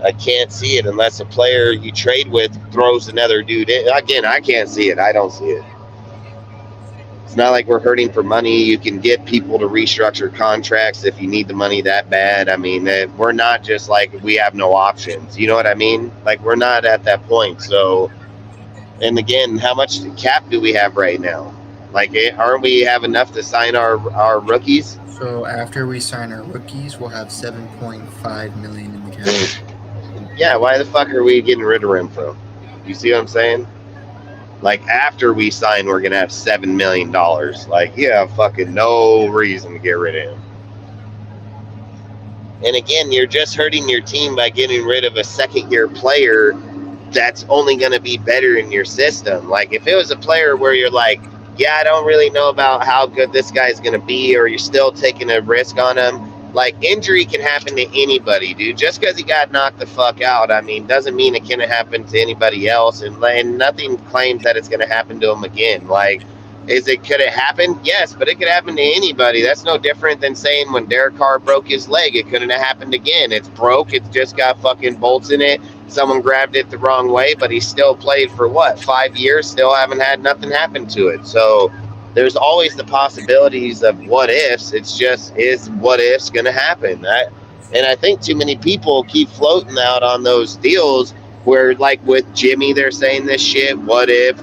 I can't see it unless a player you trade with throws another dude in. Again, I can't see it. I don't see it. It's not like we're hurting for money. You can get people to restructure contracts if you need the money that bad. I mean, we're not just like we have no options. You know what I mean? Like, we're not at that point. So, and again, how much cap do we have right now? Like, aren't we have enough to sign our rookies? So after we sign our rookies, we'll have 7.5 million in the cap. Yeah, why the fuck are we getting rid of Renfro? You see what I'm saying? Like, after we sign, we're going to have $7 million. Like, yeah, fucking no reason to get rid of him. And again, you're just hurting your team by getting rid of a second-year player that's only going to be better in your system. Like, if it was a player where you're like, yeah, I don't really know about how good this guy's going to be, or you're still taking a risk on him, like, injury can happen to anybody, dude. Just because he got knocked the fuck out, I mean, doesn't mean it can't happen to anybody else. And nothing claims that it's going to happen to him again. Like, could it happen? Yes, but it could happen to anybody. That's no different than saying when Derek Carr broke his leg, it couldn't have happened again. It's broke. It's just got fucking bolts in it. Someone grabbed it the wrong way, but he still played for 5 years, still haven't had nothing happen to it. So there's always the possibilities of what ifs. It's just, is what ifs going to happen? And I think too many people keep floating out on those deals where, like with Jimmy, they're saying this shit, what if,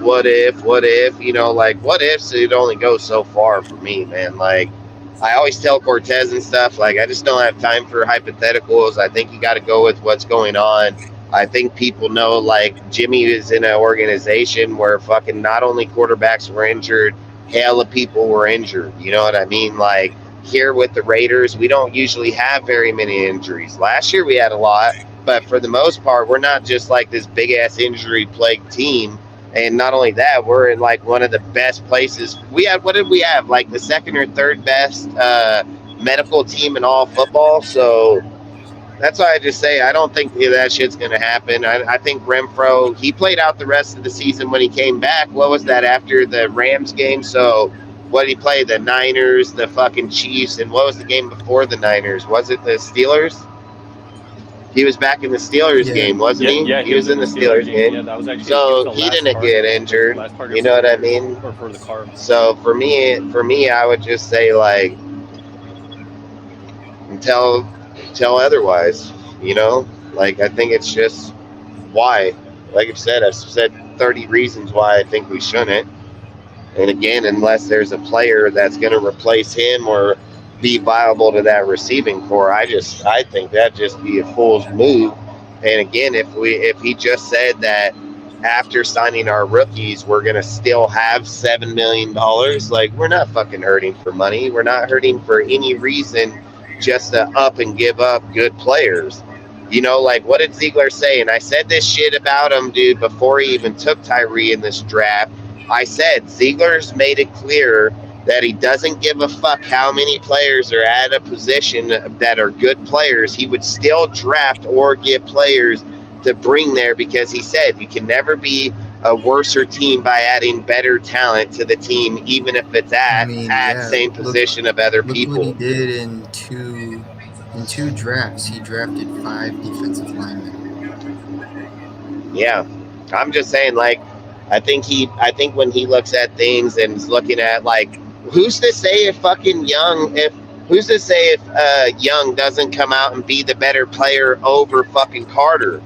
you know, like, what ifs, it only goes so far for me, man. Like, I always tell Cortez and stuff, like, I just don't have time for hypotheticals. I think you got to go with what's going on. I think people know, like, Jimmy is in an organization where fucking not only quarterbacks were injured, hell of people were injured. You know what I mean? Like, here with the Raiders, we don't usually have very many injuries. Last year we had a lot, but for the most part, we're not just like this big-ass injury-plagued team. And not only that, we're in, like, one of the best places. What did we have? Like, the second or third best medical team in all football. So, That's why I just say I don't think that shit's gonna happen. I think Renfro, he played out the rest of the season when he came back. What was that after the Rams game? So what did he play? The Niners, the fucking Chiefs, and what was the game before the Niners? Was it the Steelers? He was back in the Steelers game, wasn't he? Yeah, He was in the Steelers game. Yeah, that was actually so the he last didn't get injured. last part You know what I mean? Or for the Cardinals. So for me, I would just say like tell otherwise. You know, like I think it's just why. Like I've said 30 reasons why I think we shouldn't. And again, unless there's a player that's going to replace him or be viable to that receiving core, I think that'd just be a fool's move. And again, if he just said that after signing our rookies, we're going to still have $7 million, like we're not fucking hurting for money. We're not hurting for any reason just to up and give up good players. You know, like what did Ziegler say? And I said this shit about him, dude, before he even took Tyree in this draft. I said Ziegler's made it clear that he doesn't give a fuck how many players are at a position that are good players. He would still draft or get players to bring there because he said you can never be a worser team by adding better talent to the team, even if it's same position of other people. Look what he did in two drafts. He drafted 5 defensive linemen. Yeah, I'm just saying, like, I think when he looks at things and is looking at like, who's to say if Young doesn't come out and be the better player over fucking Carter?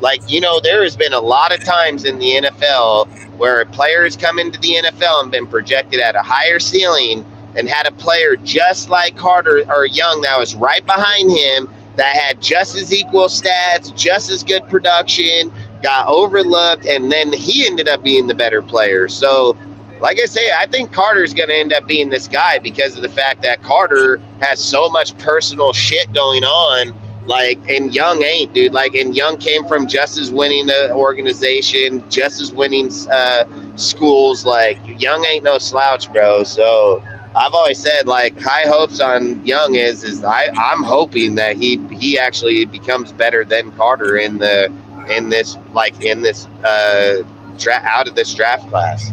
Like, you know, there has been a lot of times in the NFL where players come into the NFL and been projected at a higher ceiling and had a player just like Carter or Young that was right behind him that had just as equal stats, just as good production, got overlooked, and then he ended up being the better player. So, like I say, I think Carter's going to end up being this guy because of the fact that Carter has so much personal shit going on. Like, and Young ain't, dude. Like, and Young came from just as winning an organization, just as winning schools. Like, Young ain't no slouch, bro. So I've always said, like, high hopes on Young is I'm hoping that he actually becomes better than Carter out of this draft class.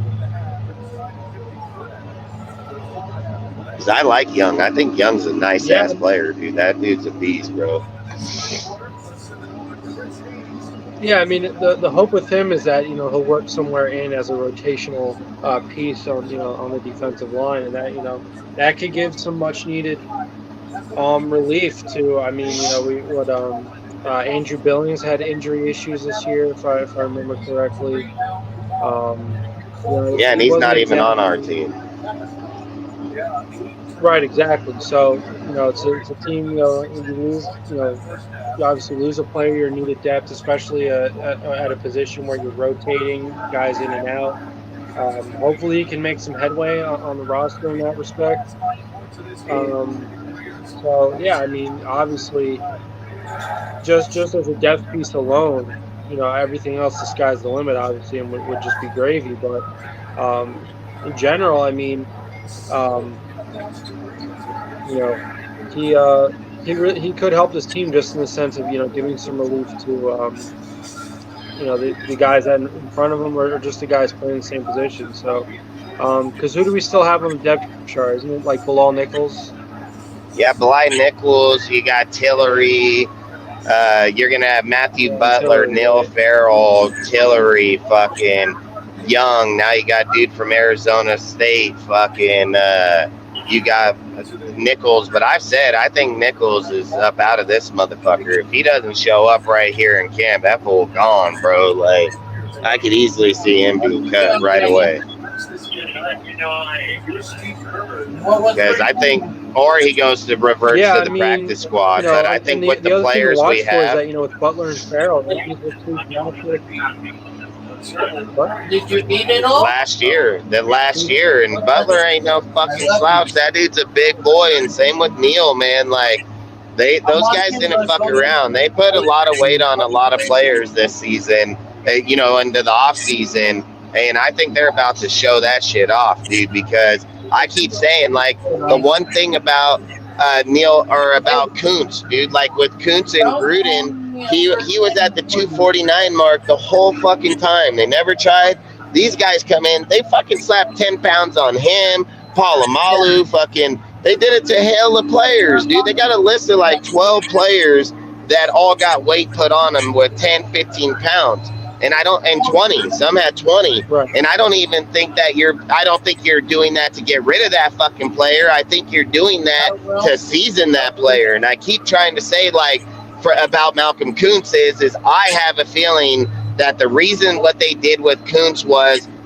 Because I like Young. I think Young's a nice ass player, dude. That dude's a beast, bro. Yeah, I mean, the hope with him is that, you know, he'll work somewhere in as a rotational piece on the defensive line, and that, you know, that could give some much needed relief to. I mean, you know, Andrew Billings had injury issues this year, if I remember correctly. You know, yeah, and he's not even on our team. Right, exactly. So, you know, it's a team, you know, you obviously lose a player, you're needed depth, especially at a position where you're rotating guys in and out. Hopefully you can make some headway on the roster in that respect. So, yeah, I mean, obviously, just as a depth piece alone, you know, everything else, the sky's the limit, obviously, and would just be gravy. But in general, I mean, you know, he could help this team just in the sense of, you know, giving some relief to, you know, the guys that in front of him or just the guys playing the same position. So, because who do we still have on the depth chart? Isn't it like Bilal Nichols? Yeah, Bilal Nichols. You got Tillery. You're gonna have Matthew Butler, Neil Farrell, Tillery, fucking Young. Now you got dude from Arizona State, fucking. You got Nichols, but I think Nichols is up out of this motherfucker. If he doesn't show up right here in camp, that fool gone, bro. Like, I could easily see him being cut right away. Because I think, or he goes to revert to the practice squad. You know, but I think with the players we have, is that, you know, with Butler and Farrell, did you eat it all? Last year, and Butler ain't no fucking slouch. That dude's a big boy, and same with Neil, man. Like, those guys didn't fuck around. They put a lot of weight on a lot of players this season, you know, into the off season, and I think they're about to show that shit off, dude. Because I keep saying, like, the one thing about Neil, or about Kuntz, dude. Like with Kuntz and Gruden, he was at the 249 mark the whole fucking time. They never tried. These guys come in, they fucking slap 10 pounds on him. Palamalu, fucking, they did it to hell of players, dude. They got a list of like 12 players that all got weight put on them with 10, 15 pounds. And I don't, and 20, some had 20. Right. And I don't even think that I don't think you're doing that to get rid of that fucking player. I think you're doing that to season that player. And I keep trying to say, like, about Malcolm Kuntz is I have a feeling that the reason what they did with Kuntz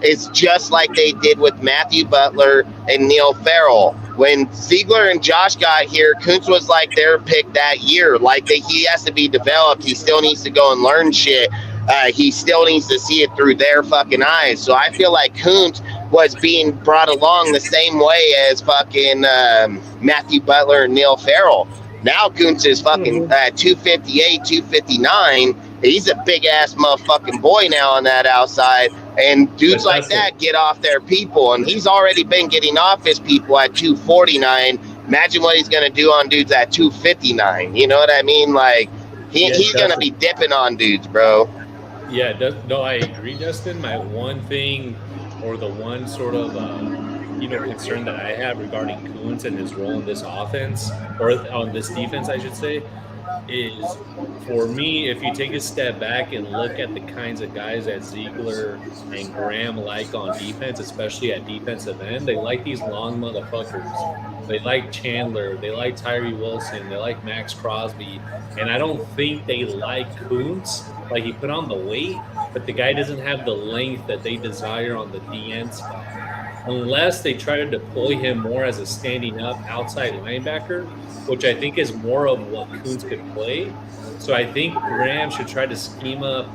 is just like they did with Matthew Butler and Neil Farrell. When Ziegler and Josh got here, Kuntz was like their pick that year. Like he has to be developed. He still needs to go and learn shit. He still needs to see it through their fucking eyes. So I feel like Kuntz was being brought along the same way as fucking Matthew Butler and Neil Farrell. Now Kuntz is fucking 258, 259. He's a big ass motherfucking boy now on that outside. And dudes like that get off their people. And he's already been getting off his people at 249. Imagine what he's going to do on dudes at 259. You know what I mean? Like, he's going to be dipping on dudes, bro. Yeah, no, I agree, Justin. My one thing, or the one sort of, concern that I have regarding Kuntz and his role in this offense, or on this defense, I should say, is for me, if you take a step back and look at the kinds of guys that Ziegler and Graham like on defense, especially at defensive end, they like these long motherfuckers. They like Chandler. They like Tyree Wilson. They like Max Crosby. And I don't think they like Kuntz. Like, he put on the weight, but the guy doesn't have the length that they desire on the DN spot. Unless they try to deploy him more as a standing up outside linebacker, which I think is more of what Kuntz could play. So I think Graham should try to scheme up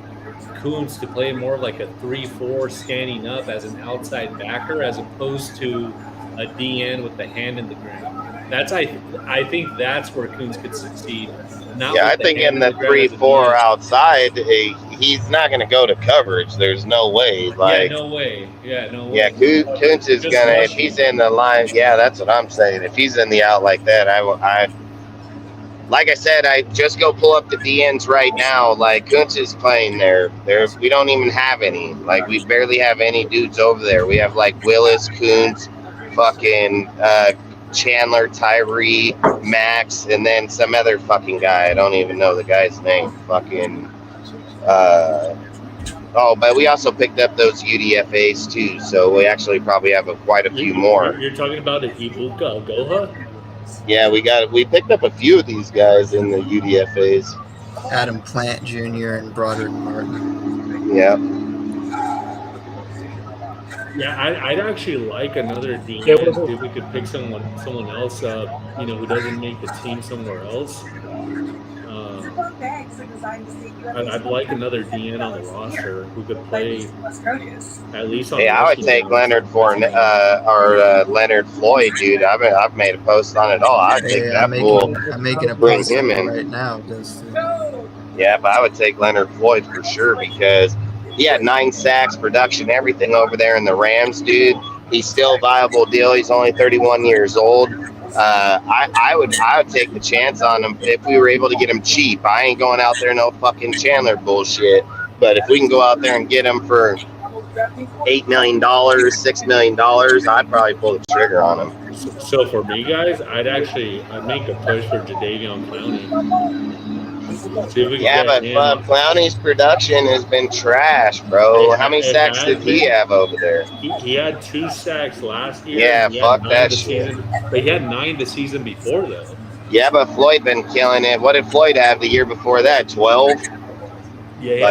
Kuntz to play more of like a 3-4 standing up as an outside backer, as opposed to a DN with the hand in the ground. I think that's where Kuntz could succeed. I think in the 3-4 outside, he's not going to go to coverage. There's no way. Like, no way. Yeah, Kuntz is going to, if he's in the line, that's what I'm saying. If he's in the out like that, I like I said, I just go pull up the DNs right now. Like, Kuntz is playing there. We don't even have any. Like, we barely have any dudes over there. We have like Willis, Kuntz, fucking Chandler, Tyree, Max, and then some other fucking guy. I don't even know the guy's name. Fucking but we also picked up those UDFAs too, so we actually probably have quite a few more. You're talking about Ibuka Goha? Yeah, we picked up a few of these guys in the UDFAs. Adam Plant Jr. and Broderick Martin. Yeah. Yeah, I'd actually like another DN. If we could pick someone else up, who doesn't make the team somewhere else. I'd like another DN on the roster who could play at least on. I would take Leonard or Leonard Floyd, dude. I've made a post on it all. I'd take that fool. I'm making a bring post him in right now. Yeah, but I would take Leonard Floyd for sure because he had 9 sacks, production, everything over there in the Rams, dude. He's still a viable deal. He's only 31 years old. I would take the chance on him if we were able to get him cheap. I ain't going out there no fucking Chandler bullshit. But if we can go out there and get him for $8 million, $6 million, I'd probably pull the trigger on him. So for me, guys, I'd make a push for Jadeveon Clowney. But Clowney's production has been trash, bro. How many sacks did he have over there? He had 2 sacks last year. Yeah, fuck that shit. But he had 9 the season before, though. Yeah, but Floyd been killing it. What did Floyd have the year before that? 12? Yeah,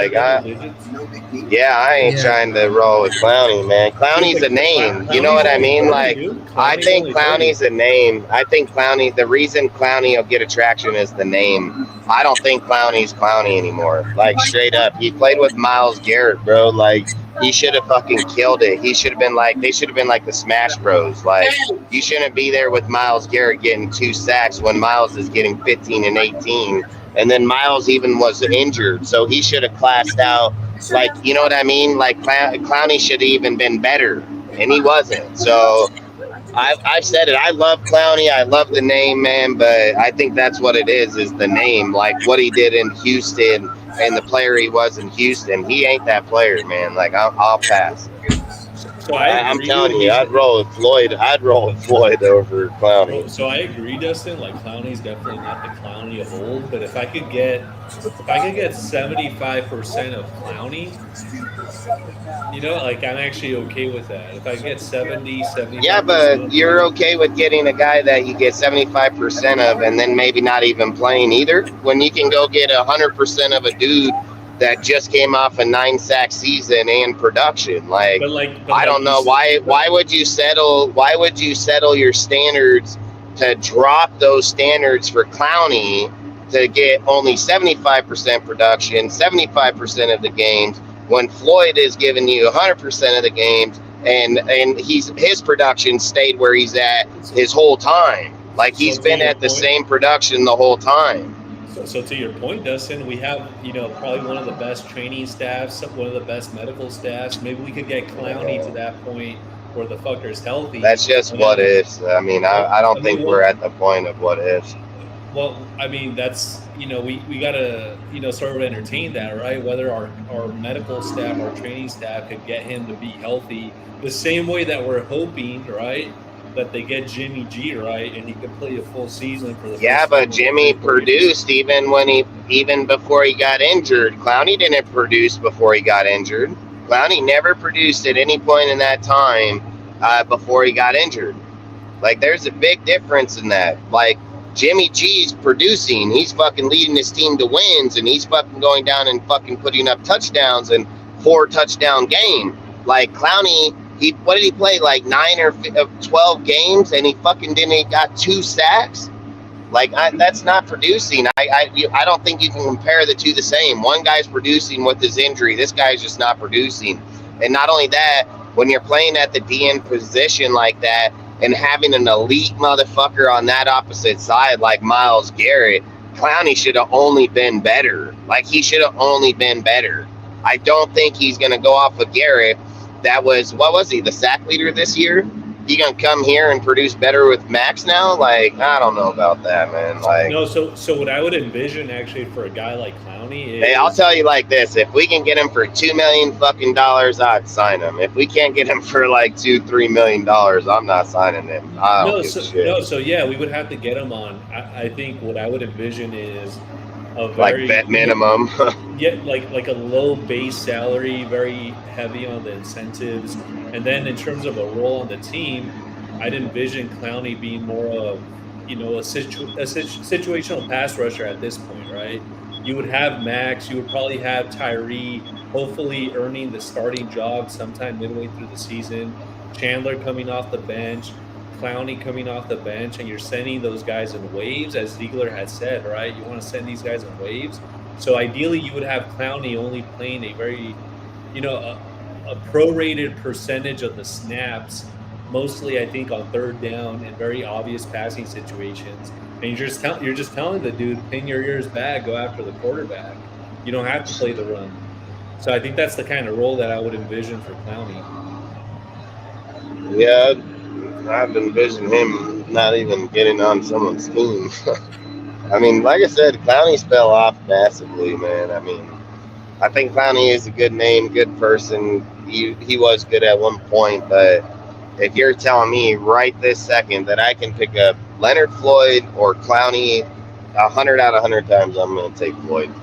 I ain't trying to roll with Clowney, man. Clowney's a name. You know what I mean? Like, I think Clowney's a name. I think the reason Clowney will get attraction is the name. I don't think Clowney's Clowney anymore. Like, straight up. He played with Myles Garrett, bro. Like, he should have fucking killed it. They should have been like the Smash Bros. Like, you shouldn't be there with Myles Garrett getting 2 sacks when Myles is getting 15 and 18. And then Myles even was injured, so he should have classed out. Like, you know what I mean? Like, Clowney should have even been better, and he wasn't. So I've said it. I love Clowney. I love the name, man. But I think that's what it is the name. Like what he did in Houston and the player he was in Houston. He ain't that player, man. Like I'll pass. So I I'm agree. telling you, I'd roll with Floyd. I'd roll with Floyd over Clowney. So I agree, Dustin. Like Clowney's definitely not the Clowney of old, but if I could get 75% of Clowney, like I'm actually okay with that. If I get 75%. Yeah, but you're okay with getting a guy that you get 75% of and then maybe not even playing either, when you can go get 100% of a dude that just came off a 9-sack season and production. Like, I don't know why would you settle your standards to drop those standards for Clowney to get only 75% production, 75% of the games, when Floyd is giving you 100% of the games, and his production stayed where he's at his whole time. Like he's been at the same production the whole time. So to your point, Dustin, we have probably one of the best training staffs, one of the best medical staffs. Maybe we could get Clowney to that point where the fucker's healthy. That's just what ifs. I mean, I don't think we're at the point of what ifs. Well, I mean, that's, we got to, sort of entertain that, right? Whether our medical staff, our training staff could get him to be healthy the same way that we're hoping, right? That they get Jimmy G, right? And he could play a full season for the Yeah, but Jimmy produced even before he got injured. Clowney didn't produce before he got injured. Clowney never produced at any point in that time before he got injured. Like, there's a big difference in that. Like, Jimmy G's producing. He's fucking leading his team to wins, and he's fucking going down and fucking putting up touchdowns and 4-touchdown game. Like, Clowney, what did he play? Like 9 or 12 games, and he got 2 sacks? Like, that's not producing. I don't think you can compare the two the same. One guy's producing with his injury. This guy's just not producing. And not only that, when you're playing at the DN position like that, and having an elite motherfucker on that opposite side like Myles Garrett, Clowney should have only been better. Like, he should have only been better. I don't think he's going to go off of Garrett. That was, what was he, the sack leader this year? He going to come here and produce better with Max now? Like, I don't know about that, man. Like, no, so what I would envision actually for a guy like Clowney is... Hey, I'll tell you like this. If we can get him for $2 million fucking dollars, I'd sign him. If we can't get him for like $2-3 million, I'm not signing him. I don't give a shit. So yeah, we would have to get him on. I think what I would envision is a very... Like vet minimum. Yeah, like a low base salary, very heavy on the incentives. And then in terms of a role on the team, I'd envision Clowney being more of, a situational pass rusher at this point, right? You would have Max, you would probably have Tyree, hopefully earning the starting job sometime midway through the season. Chandler coming off the bench, Clowney coming off the bench, and you're sending those guys in waves, as Ziegler had said, right? You want to send these guys in waves. So ideally, you would have Clowney only playing a very, a prorated percentage of the snaps, mostly I think on third down and very obvious passing situations. And you're just telling the dude, pin your ears back, go after the quarterback. You don't have to play the run. So I think that's the kind of role that I would envision for Clowney. Yeah, I've envisioned him not even getting on someone's team. I mean, like I said, Clowney's fell off massively, man. I mean, I think Clowney is a good name, good person. He was good at one point, but if you're telling me right this second that I can pick up Leonard Floyd or Clowney 100 out of 100 times, I'm going to take Floyd.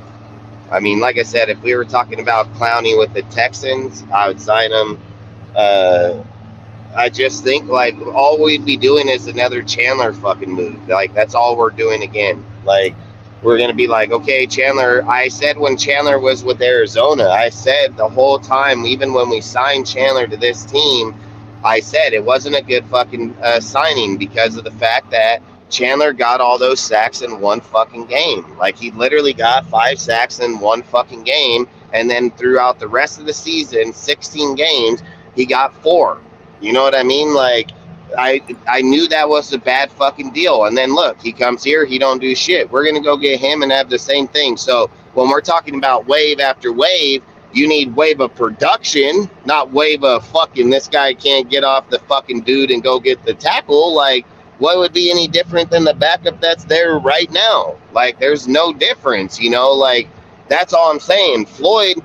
I mean, like I said, if we were talking about Clowney with the Texans, I would sign him. I just think, like, all we'd be doing is another Chandler fucking move. Like, that's all we're doing again. Like, we're going to be like, okay, Chandler, I said when Chandler was with Arizona, I said the whole time, even when we signed Chandler to this team, I said it wasn't a good fucking signing because of the fact that Chandler got all those sacks in one fucking game. Like, he literally got 5 sacks in one fucking game, and then throughout the rest of the season, 16 games, he got 4. You know what I mean? Like, I knew that was a bad fucking deal. And then look, he comes here, he don't do shit. We're going to go get him and have the same thing. So when we're talking about wave after wave, You need wave of production, not wave of fucking this guy can't get off the fucking dude and go get the tackle. Like, what would be any different than the backup that's there right now? Like, there's no difference, you know? Like, that's all I'm saying. Floyd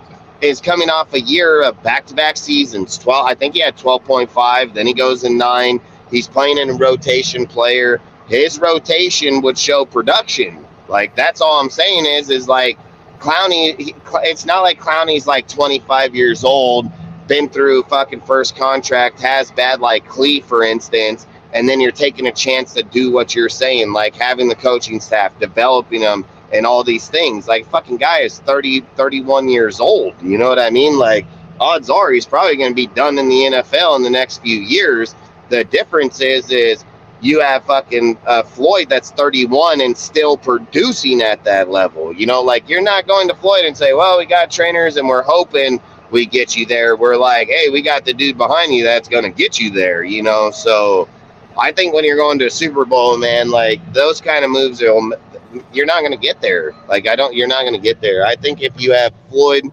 is coming off a year of back-to-back seasons. 12, I think he had 12.5. Then he goes in 9. He's playing in a rotation player. His rotation would show production. Like, that's all I'm saying is like, Clowney, it's not like Clowney's like 25 years old, been through fucking first contract, has bad like Clee, for instance, and then you're taking a chance to do what you're saying, like having the coaching staff, developing them, and all these things. Like, fucking guy is 30, 31 years old. You know what I mean? Like, odds are he's probably going to be done in the NFL in the next few years. The difference is you have fucking Floyd that's 31 and still producing at that level. You know, like, you're not going to Floyd and say, well, we got trainers and we're hoping we get you there. We're like, hey, we got the dude behind you that's going to get you there, you know? So I think when you're going to a Super Bowl, man, like, those kind of moves, you're not going to get there. Like, you're not going to get there. I think if you have Floyd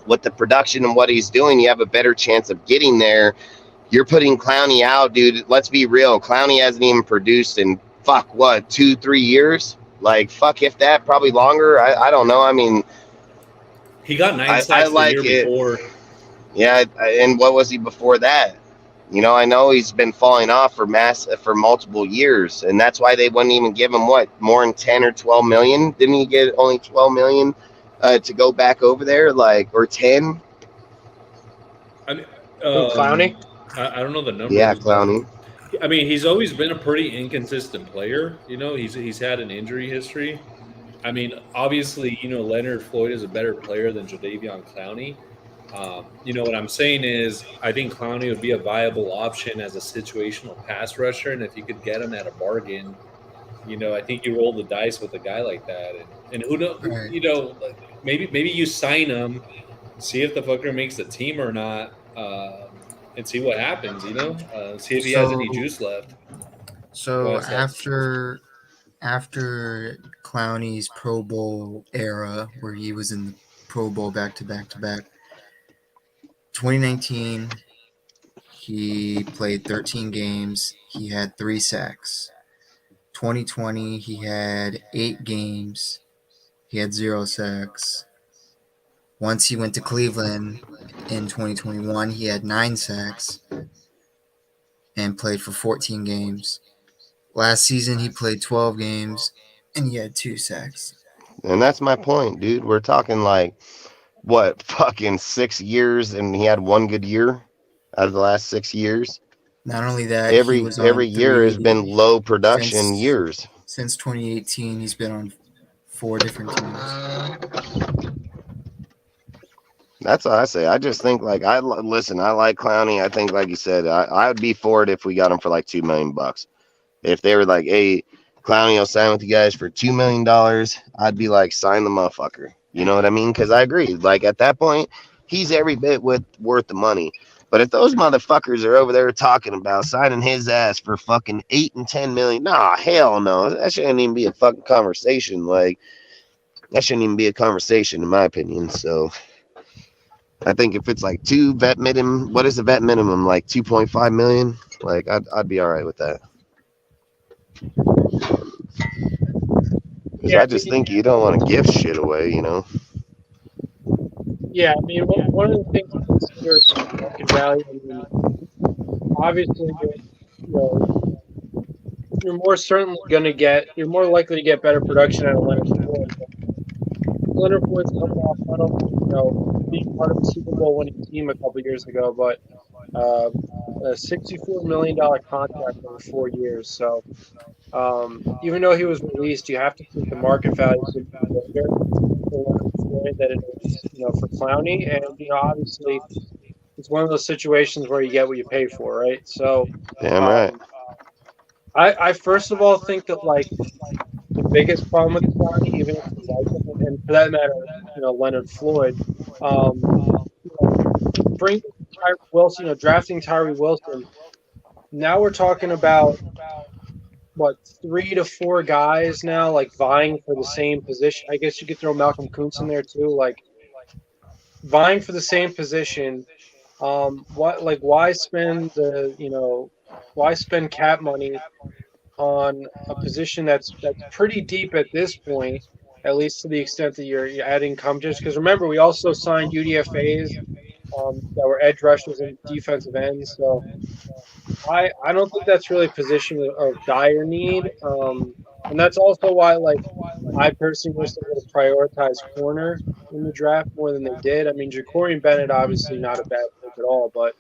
with the production and what he's doing, you have a better chance of getting there. You're putting Clowney out, dude. Let's be real. Clowney hasn't even produced in, fuck, what, 2-3 years? Like, fuck, if that, probably longer. I don't know. I mean, he got 9 sacks the year before. Yeah, and what was he before that? You know, I know he's been falling off for multiple years, and that's why they wouldn't even give him, what, more than 10 or 12 million? Didn't he get only 12 million to go back over there, like, or 10? I mean, Clowney? I don't know the numbers. Yeah, Clowney. I mean, he's always been a pretty inconsistent player. You know, he's had an injury history. I mean, obviously, you know, Leonard Floyd is a better player than Jadeveon Clowney. You know, what I'm saying is I think Clowney would be a viable option as a situational pass rusher, and if you could get him at a bargain, you know, I think you roll the dice with a guy like that. And who knows, right. You know, maybe you sign him, see if the fucker makes the team or not, and see what happens, you know? See if he has any juice left. So after Clowney's Pro Bowl era, where he was in the Pro Bowl back-to-back, 2019, he played 13 games. He had 3 sacks. 2020, he had 8 games. He had 0 sacks. Once he went to Cleveland in 2021, he had 9 sacks and played for 14 games. Last season, he played 12 games and he had 2 sacks. And that's my point, dude. We're talking like, what, fucking 6 years, and he had 1 good year out of the last 6 years. Not only that, every year has been low production years. Since 2018, he's been on 4 different teams. That's what I say. I just think, like, I like Clowney. I think, like you said, I would be for it if we got him for like $2 million. If they were like, hey, Clowney will sign with you guys for $2 million, I'd be like, sign the motherfucker. You know what I mean? Because I agree. Like, at that point, he's every bit worth the money. But if those motherfuckers are over there talking about signing his ass for fucking 8 and 10 million, nah, hell no. That shouldn't even be a fucking conversation. Like, that shouldn't even be a conversation, in my opinion. So I think if it's like 2 vet minimum, what is the vet minimum? Like 2.5 million? Like, I'd be all right with that. Because I just think you don't want to give shit away, you know? Yeah, I mean, one of the things to consider is market value. I mean, obviously, you know, you're more likely to get better production out of Leonard Floyd. Leonard Floyd's coming off, not only, you know, being part of a Super Bowl winning team a couple years ago, but a $64 million contract over 4 years. So even though he was released, you have to think the market value is going to be bigger for Leonard Floyd than it is, you know, for Clowney. And, you know, obviously, it's one of those situations where you get what you pay for, right? So, damn right. I first of all think that, like, the biggest problem with Clowney, even if you like him, and for that matter, you know, Leonard Floyd, bring Tyree Wilson, you know, drafting Tyree Wilson. Now we're talking about what, 3 to 4 guys now, like, vying for the same position. I guess you could throw Malcolm Kuntz in there too. Like, vying for the same position. Why spend why spend cap money on a position that's pretty deep at this point, at least to the extent that you're adding competition. Because remember, we also signed UDFA's that were edge rushers and defensive ends. So I don't think that's really a position of dire need. And that's also why I personally wish they would have prioritized corner in the draft more than they did. I mean, Ja'Cory Bennett obviously not a bad pick at all, but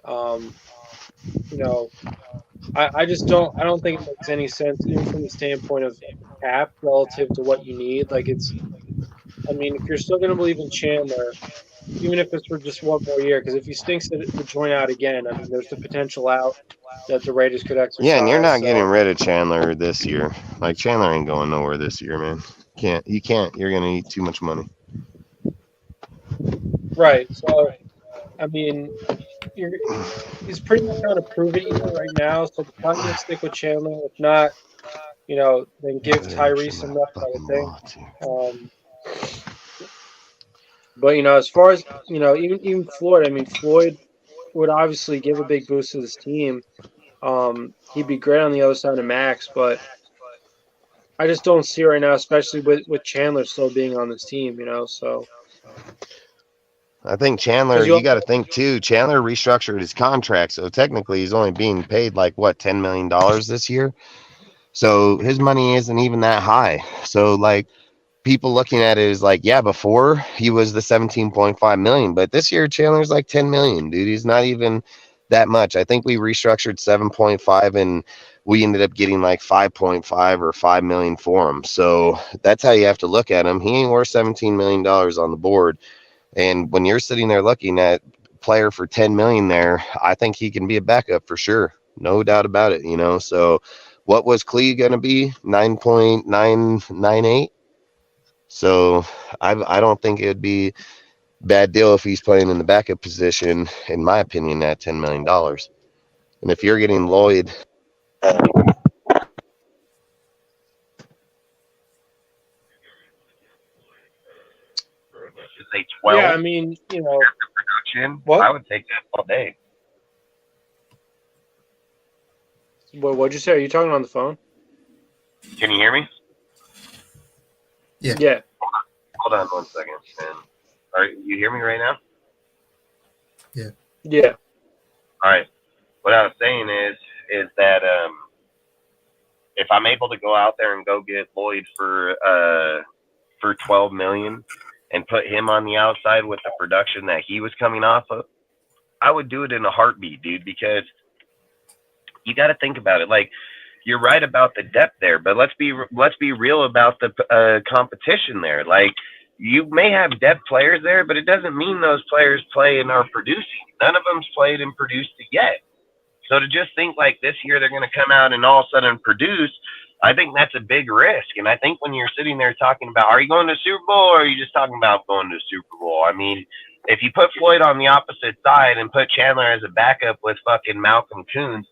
um, you know, I just don't think it makes any sense, even from the standpoint of the cap relative to what you need. I mean, if you're still going to believe in Chandler, even if it's for just one more year, because if he stinks the joint out again, I mean, there's the potential out that the Raiders could Yeah, and you're exercise. not getting So rid of Chandler this year. Like Chandler ain't going nowhere this year, man. You can't. You're gonna need too much money. right, so I mean, you're, he's pretty much on a prove it year right now. So they're probably going to stick with Chandler. If not, then give Tyrese some rest, I would think. Um, but as far as even Floyd, I mean, Floyd would obviously give a big boost to this team. He'd be great on the other side of Max, but I just don't see it right now, especially with Chandler still being on this team. So I think Chandler, because you got to think too. Chandler restructured his contract, so technically he's only being paid like what, $10 million this year. So his money isn't even that high. So like people looking at it is like, yeah, before he was the 17.5 million, but this year Chandler's like 10 million, dude. He's not even that much. I think we restructured 7.5 and we ended up getting like 5.5 or 5 million for him. So that's how you have to look at him. He ain't worth $17 million on the board. And when you're sitting there looking at player for 10 million there, I think he can be a backup for sure. No doubt about it, So what was Clee going to be? 9.998. So I don't think it'd be bad deal if he's playing in the backup position, in my opinion, at $10 million. And if you're getting Lloyd, say 12 yeah, I mean, production, what? I would take that all day. What'd you say? Are you talking on the phone? Can you hear me? Yeah. Yeah. Hold on 1 second, man. Are you hear me right now? Yeah. All right. What I was saying is that if I'm able to go out there and go get Lloyd for 12 million and put him on the outside with the production that he was coming off of, I would do it in a heartbeat, dude, because you got to think about it. Like, you're right about the depth there, but let's be real about the competition there. Like, you may have depth players there, but it doesn't mean those players play and are producing. None of them's played and produced it yet. So to just think like this year they're going to come out and all of a sudden produce, I think that's a big risk. And I think when you're sitting there talking about, are you going to Super Bowl or are you just talking about going to Super Bowl? I mean, if you put Floyd on the opposite side and put Chandler as a backup with fucking Malcolm Koonce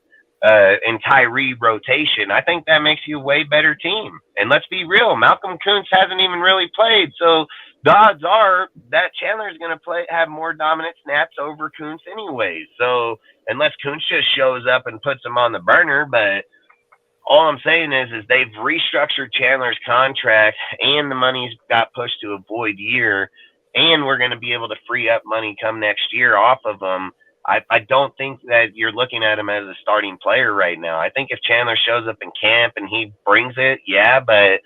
and Tyree rotation, I think that makes you a way better team. And let's be real, Malcolm Koonce hasn't even really played. So the odds are that Chandler's going to have more dominant snaps over Koonce anyways. So unless Koonce just shows up and puts him on the burner, but all I'm saying is they've restructured Chandler's contract and the money's got pushed to a void year, and we're going to be able to free up money come next year off of them. I don't think that you're looking at him as a starting player right now. I think if Chandler shows up in camp and he brings it, yeah, but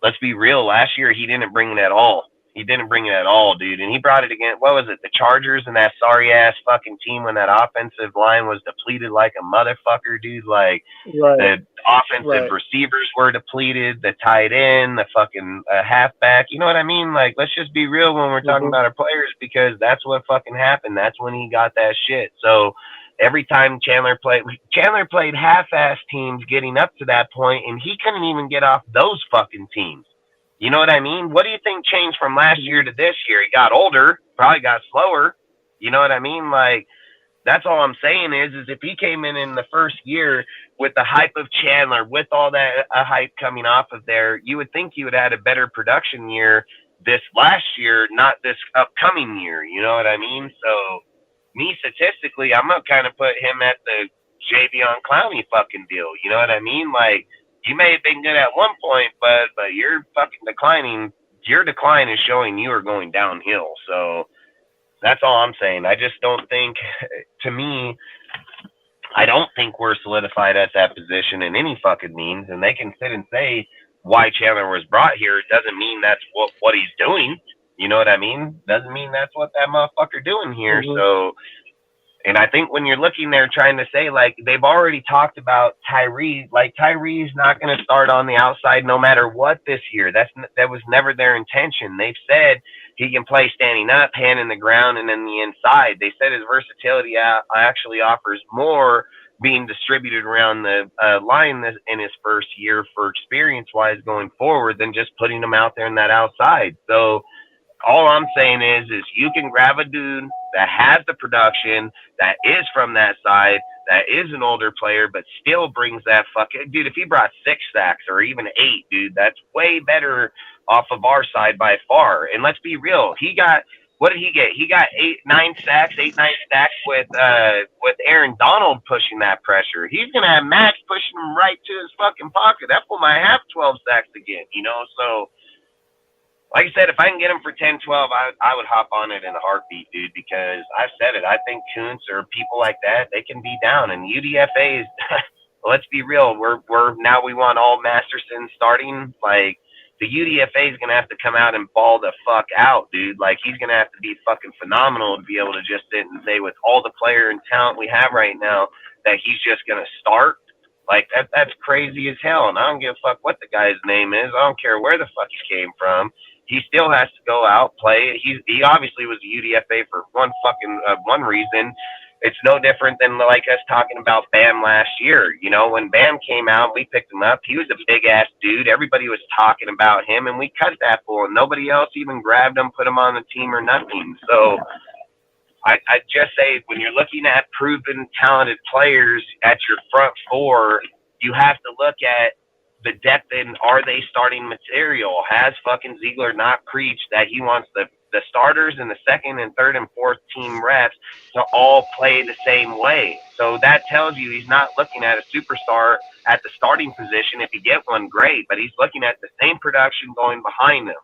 let's be real. Last year, he didn't bring it at all. He didn't bring it at all, dude. And he brought it again. What was it? The Chargers and that sorry-ass fucking team when that offensive line was depleted like a motherfucker, dude. Like, the offensive receivers were depleted, the tight end, the fucking halfback. You know what I mean? Like, let's just be real when we're talking about our players, because that's what fucking happened. That's when he got that shit. So every time Chandler played half-ass teams getting up to that point, and he couldn't even get off those fucking teams. You know what I mean? What do you think changed from last year to this year? He got older, probably got slower. You know what I mean? Like, that's all I'm saying is if he came in the first year with the hype of Chandler, with all that hype coming off of there, you would think he would have had a better production year this last year, not this upcoming year. You know what I mean? So me statistically, I'm gonna kind of put him at the Javion Clowney fucking deal. You know what I mean? Like you may have been good at one point, but you're fucking declining. Your decline is showing you are going downhill. So that's all I'm saying. I just don't think, to me, I don't think we're solidified at that position in any fucking means. And they can sit and say why Chandler was brought here. It doesn't mean that's what he's doing. You know what I mean? Doesn't mean that's what that motherfucker doing here. Mhm. So, and I think when you're looking there trying to say, like, they've already talked about Tyree, like, Tyree's not going to start on the outside no matter what this year. That was never their intention. They've said he can play standing up, hand in the ground, and in the inside. They said his versatility actually offers more being distributed around the line in his first year for experience-wise going forward than just putting him out there in that outside. So all I'm saying is you can grab a dude that has the production, that is from that side, that is an older player, but still brings that fucking dude. If he brought 6 sacks or even 8, dude, that's way better off of our side by far. And let's be real, what did he get? He got 8-9 sacks with Aaron Donald pushing that pressure. He's gonna have Max pushing him right to his fucking pocket. That fool might have 12 sacks again, you know. So like I said, if I can get him for 10, 12, I would hop on it in a heartbeat, dude, because I've said it. I think Kuntz or people like that, they can be down. And UDFA's, let's be real, now we want all Masterson starting. Like, the UDFA is going to have to come out and ball the fuck out, dude. Like, he's going to have to be fucking phenomenal to be able to just sit and say with all the player and talent we have right now that he's just going to start. Like, that's crazy as hell. And I don't give a fuck what the guy's name is. I don't care where the fuck he came from. He still has to go out, play. He obviously was a UDFA for one reason. It's no different than like us talking about Bam last year. You know, when Bam came out, we picked him up. He was a big ass dude. Everybody was talking about him, and we cut that fool. And nobody else even grabbed him, put him on the team or nothing. So I just say when you're looking at proven talented players at your front four, you have to look at the depth in, are they starting material? Has fucking Ziegler not preached that he wants the starters and the second and third and fourth team reps to all play the same way? So that tells you he's not looking at a superstar at the starting position. If you get one, great, but he's looking at the same production going behind him.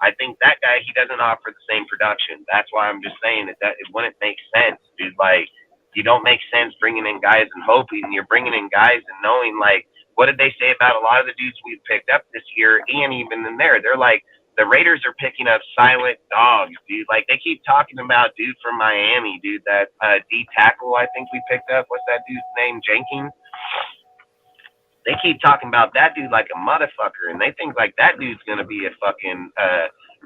I think that guy, he doesn't offer the same production. That's why I'm just saying that it wouldn't make sense, dude. Like, you don't make sense bringing in guys and hoping. You're bringing in guys and knowing, like, what did they say about a lot of the dudes we've picked up this year and even in there? They're like, the Raiders are picking up silent dogs, dude. Like, they keep talking about dude from Miami, dude, that D tackle I think we picked up. What's that dude's name? Jenkins? They keep talking about that dude like a motherfucker, and they think like that dude's going to be a fucking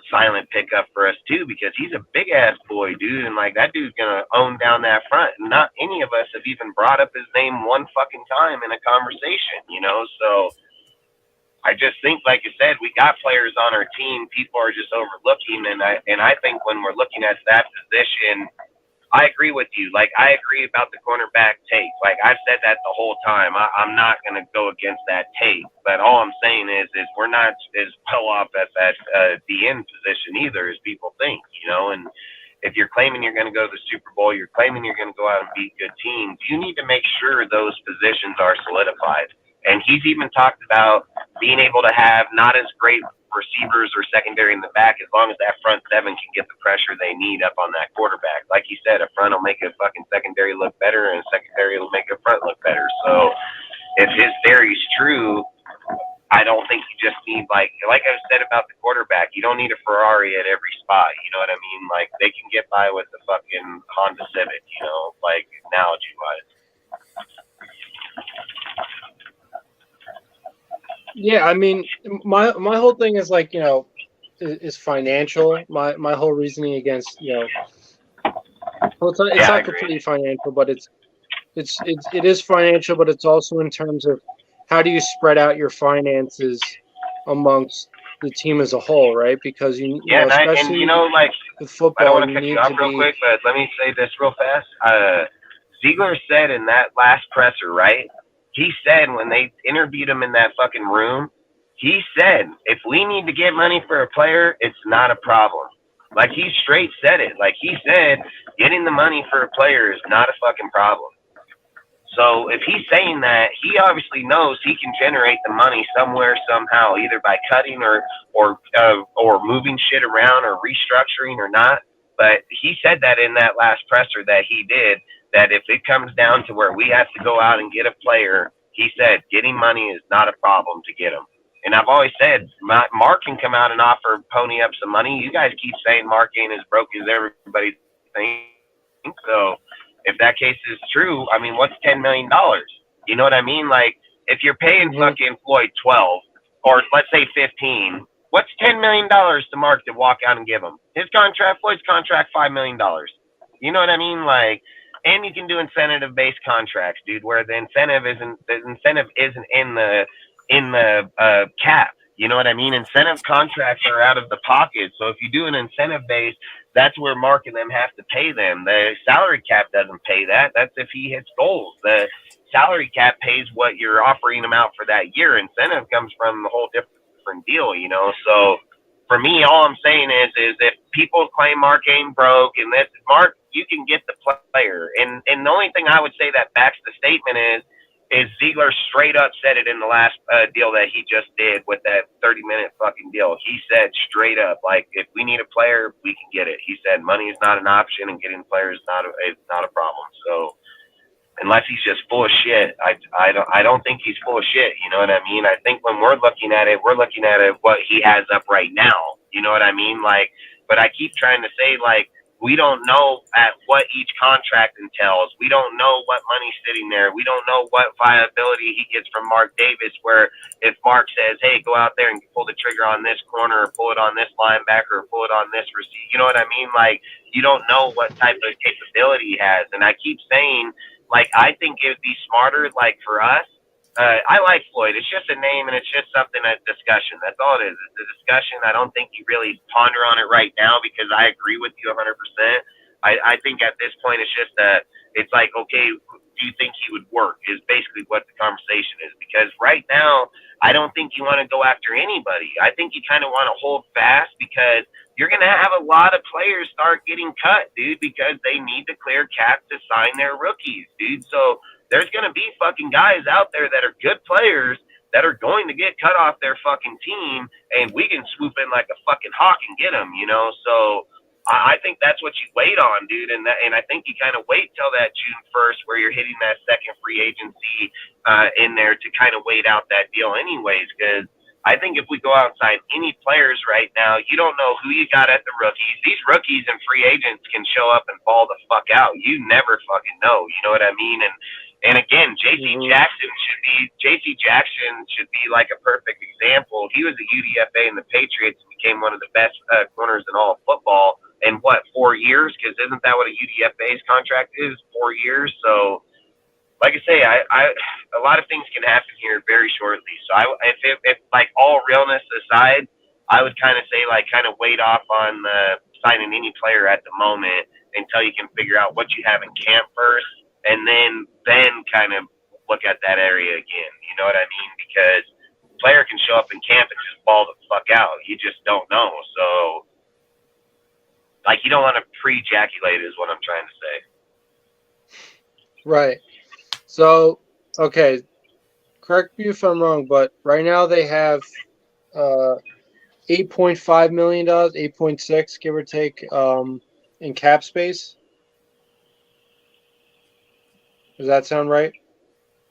silent pickup for us too, because he's a big-ass boy, dude, and like that dude's going to own down that front. And not any of us have even brought up his name one fucking time in a conversation, you know? So I just think, like you said, we got players on our team. People are just overlooking, and I think when we're looking at that position, I agree with you. Like, I agree about the cornerback take. Like, I've said that the whole time. I'm not going to go against that take. But all I'm saying is we're not as well off at that DN position either as people think, you know. And if you're claiming you're going to go to the Super Bowl, you're claiming you're going to go out and beat good teams, you need to make sure those positions are solidified. And he's even talked about being able to have not as great receivers or secondary in the back as long as that front seven can get the pressure they need up on that quarterback. Like you said, a front will make a fucking secondary look better, and a secondary will make a front look better. So if his theory's true, I don't think you just need, like I said about the quarterback, you don't need a Ferrari at every spot. You know what I mean? Like, they can get by with the fucking Honda Civic, you know, like analogy-wise. Yeah, I mean, my whole thing is like, you know, is financial. My whole reasoning against, you know, well, it's not completely financial, but it is financial, but it's also in terms of how do you spread out your finances amongst the team as a whole, right? Because you know, especially you know, like, with football, I don't want to cut you off real quick, but let me say this real fast. Ziegler said in that last presser, right? He said when they interviewed him in that fucking room, He said, if we need to get money for a player, it's not a problem. Like, he straight said it. Like, he said, getting the money for a player is not a fucking problem. So if he's saying that, he obviously knows he can generate the money somewhere, somehow, either by cutting or moving shit around or restructuring or not. But he said that in that last presser that he did, that if it comes down to where we have to go out and get a player, he said getting money is not a problem to get him. And I've always said, Mark can come out and offer pony up some money. You guys keep saying Mark ain't as broke as everybody thinks. So if that case is true, I mean, what's $10 million? You know what I mean? Like, if you're paying fucking Floyd 12, or let's say 15, what's $10 million to Mark to walk out and give him? His contract, Floyd's contract, $5 million. You know what I mean? Like, and you can do incentive-based contracts, dude, where the incentive isn't in the cap. You know what I mean? Incentive contracts are out of the pocket. So if you do an incentive base, that's where Mark and them have to pay them. The salary cap doesn't pay that. That's if he hits goals. The salary cap pays what you're offering him out for that year. Incentive comes from a whole different deal, you know? So for me, all I'm saying is if people claim Mark ain't broke and this, Mark, you can get the player. And the only thing I would say that backs the statement is Ziegler straight up said it in the last deal that he just did with that 30-minute fucking deal. He said straight up, like, if we need a player, we can get it. He said money is not an option and getting players is not a problem. So unless he's just full of shit, I don't think he's full of shit. You know what I mean? I think when we're looking at it what he has up right now. You know what I mean? Like, but I keep trying to say, like, we don't know at what each contract entails. We don't know what money's sitting there. We don't know what viability he gets from Mark Davis, where if Mark says, hey, go out there and pull the trigger on this corner or pull it on this linebacker or pull it on this receiver. You know what I mean? Like, you don't know what type of capability he has. And I keep saying, like, I think it would be smarter, like, for us. I like Floyd. It's just a name, and it's just something, a discussion. That's all it is. It's a discussion. I don't think you really ponder on it right now because I agree with you 100%. I think at this point it's just it's like, okay, do you think he would work is basically what the conversation is. Because right now, I don't think you want to go after anybody. I think you kind of want to hold fast because you're going to have a lot of players start getting cut, dude, because they need to clear cap to sign their rookies, dude. So there's going to be fucking guys out there that are good players that are going to get cut off their fucking team, and we can swoop in like a fucking hawk and get them, you know? So I think that's what you wait on, dude. And I think you kind of wait till that June 1st where you're hitting that second free agency in there to kind of wait out that deal anyways, because I think if we go outside any players right now, you don't know who you got at the rookies. These rookies and free agents can show up and fall the fuck out. You never fucking know. You know what I mean? And again, J.C. Jackson should be like a perfect example. He was a UDFA in the Patriots and became one of the best corners in all of football in, 4 years? Because isn't that what a UDFA's contract is, 4 years? So, like I say, I a lot of things can happen here very shortly. So if like all realness aside, I would kind of say like kind of wait off on signing any player at the moment until you can figure out what you have in camp first. And then kind of look at that area again. You know what I mean? Because a player can show up in camp and just ball the fuck out. You just don't know. So, like, you don't want to pre-ejaculate is what I'm trying to say. Right. So, okay, correct me if I'm wrong, but right now they have $8.5 million, 8.6, give or take, in cap space. Does that sound right?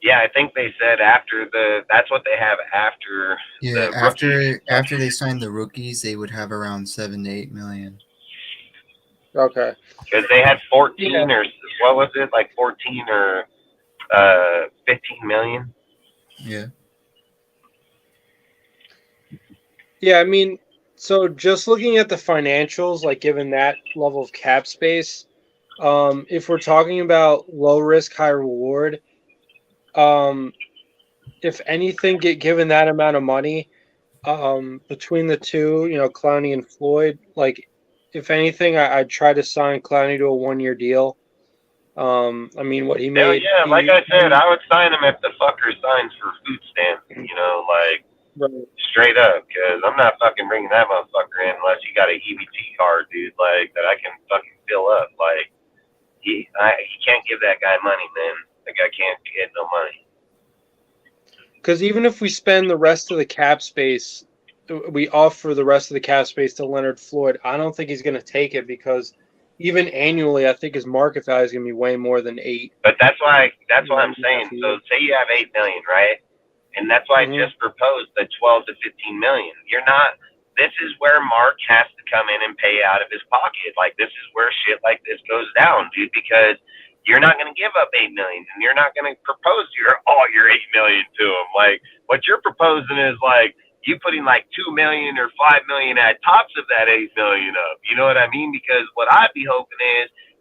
Yeah, I think they said that's what they have after. Yeah, after they signed the rookies, they would have around 7 to 8 million. Okay. Because they had 14 or what was it, like 14 or 15 million? Yeah. Yeah, I mean, so just looking at the financials, like given that level of cap space, if we're talking about low risk, high reward, if anything, given that amount of money, between the two, you know, Clowney and Floyd, like, if anything, I'd try to sign Clowney to a 1-year deal. I mean, what he made. Yeah, like I said, I would sign him if the fucker signs for food stamps, you know, like. Right. Straight up, because I'm not fucking bringing that motherfucker in unless you got a EBT card, dude, like, that I can fucking fill up. Like, he can't give that guy money, man. The guy can't get no money. Because even if we spend the rest of the cap space, we offer the rest of the cap space to Leonard Floyd, I don't think he's going to take it because even annually, I think his market value is going to be way more than 8. But that's why I'm saying. So say you have 8 million, right? And that's why I just proposed the 12 to 15 million. You're not. This is where Mark has to come in and pay out of his pocket. Like, this is where shit like this goes down, dude, because you're not going to give up 8 million and you're not going to propose all your 8 million to him. Like, what you're proposing is like you putting like 2 million or 5 million at tops of that 8 million up. You know what I mean? Because what I'd be hoping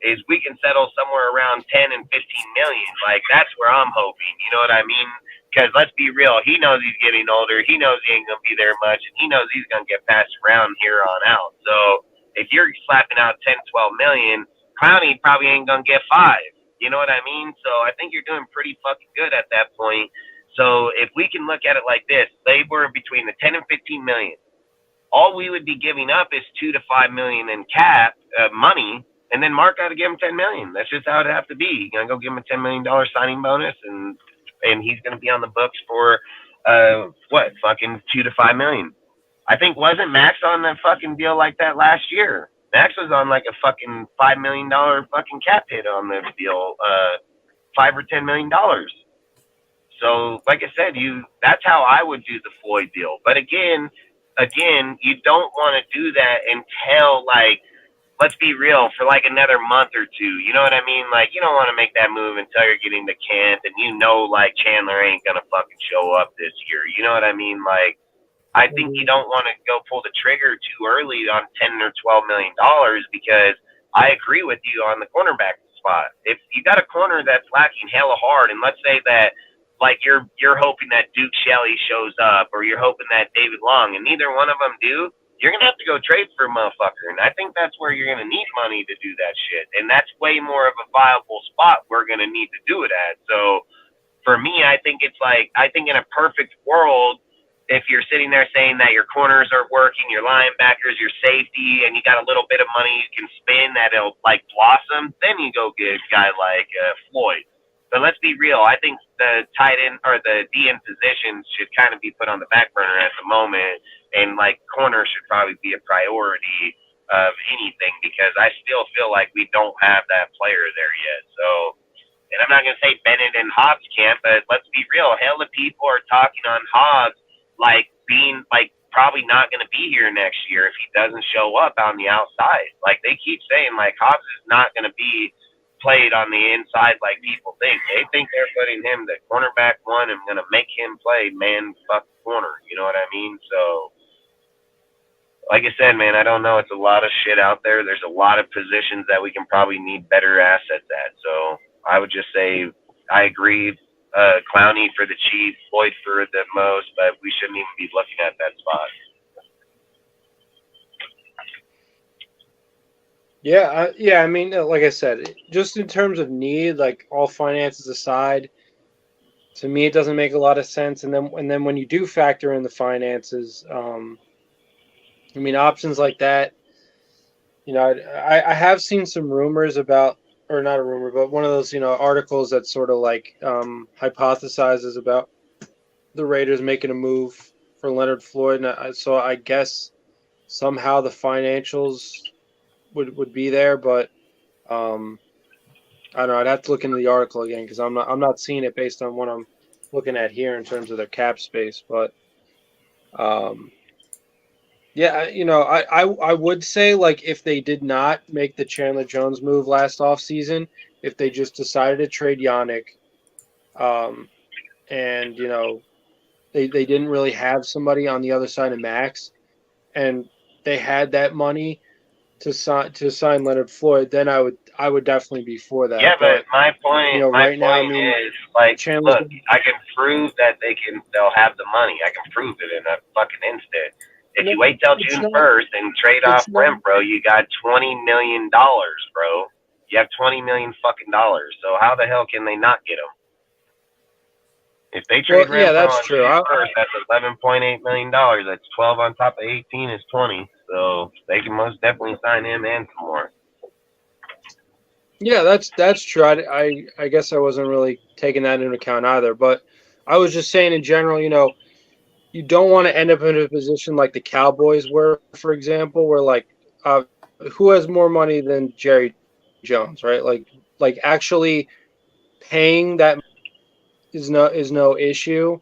is we can settle somewhere around 10 and 15 million. Like, that's where I'm hoping. You know what I mean? Because let's be real, he knows he's getting older. He knows he ain't going to be there much, and he knows he's going to get passed around here on out. So if you're slapping out 10, 12 million, Clowney probably ain't going to get 5. You know what I mean? So I think you're doing pretty fucking good at that point. So if we can look at it like this, they were between the 10 and 15 million. All we would be giving up is 2 to 5 million in cap money, and then Mark got to give him 10 million. That's just how it have to be. You're going to go give him a $10 million signing bonus, and he's going to be on the books for fucking 2 to 5 million. I think wasn't Max on that fucking deal like that last year? Max was on like a fucking $5 million fucking cap hit on this deal, $5 or $10 million. So, like I said, that's how I would do the Floyd deal. But again, you don't want to do that until, like, let's be real, for like another month or two. You know what I mean? Like, you don't want to make that move until you're getting to Kent and you know, like, Chandler ain't going to fucking show up this year. You know what I mean? Like, I think you don't want to go pull the trigger too early on $10 or $12 million because I agree with you on the cornerback spot. If you got a corner that's lacking hella hard, and let's say that, like, you're hoping that Duke Shelley shows up, or you're hoping that David Long, and neither one of them do, you're going to have to go trade for a motherfucker. And I think that's where you're going to need money to do that shit. And that's way more of a viable spot we're going to need to do it at. So for me, I think it's like, I think in a perfect world, if you're sitting there saying that your corners are working, your linebackers, your safety, and you got a little bit of money you can spend that it'll, like, blossom, then you go get a guy like Floyd. But let's be real. I think the tight end or the DN positions should kind of be put on the back burner at the moment, and, like, corner should probably be a priority of anything because I still feel like we don't have that player there yet. So, and I'm not going to say Bennett and Hobbs can't, but let's be real. Hell, if people are talking on Hobbs like being, like, probably not going to be here next year if he doesn't show up on the outside. Like, they keep saying, like, Hobbs is not going to be played on the inside like people think. They think they're putting him the cornerback one and going to make him play man fuck corner. You know what I mean? So, like I said, man, I don't know. It's a lot of shit out there. There's a lot of positions that we can probably need better assets at. So I would just say I agree. Clowney for the Chiefs, Floyd for the most, but we shouldn't even be looking at that spot. Yeah. I mean, like I said, just in terms of need, like, all finances aside, to me it doesn't make a lot of sense. And then when you do factor in the finances, I mean, options like that, you know, I have seen some rumors about, or not a rumor, but one of those, you know, articles that sort of like hypothesizes about the Raiders making a move for Leonard Floyd. And so I guess somehow the financials would be there, but I don't know. I'd have to look into the article again because I'm not seeing it based on what I'm looking at here in terms of their cap space. But yeah, you know, I would say, like, if they did not make the Chandler Jones move last offseason, if they just decided to trade Yannick, and, you know, they didn't really have somebody on the other side of Max, and they had that money to sign Leonard Floyd, then I would definitely be for that. Yeah, but my point, you know, my right point now, I mean, is, like, Chandler's look, I can prove that they'll have the money. I can prove it in a fucking instant. If you wait till June 1st and trade off Brent, bro, you got $20 million, bro. You have $20 million fucking dollars. So how the hell can they not get him? If they trade Well, yeah, Renfro that's on true. June 1st, that's $11.8 million. That's 12 on top of 18 is 20. So they can most definitely sign him and some more. Yeah, that's true. I guess I wasn't really taking that into account either. But I was just saying in general, you don't want to end up in a position like the Cowboys were, for example, where uh, who has more money than Jerry Jones, right? Like actually paying that is no issue.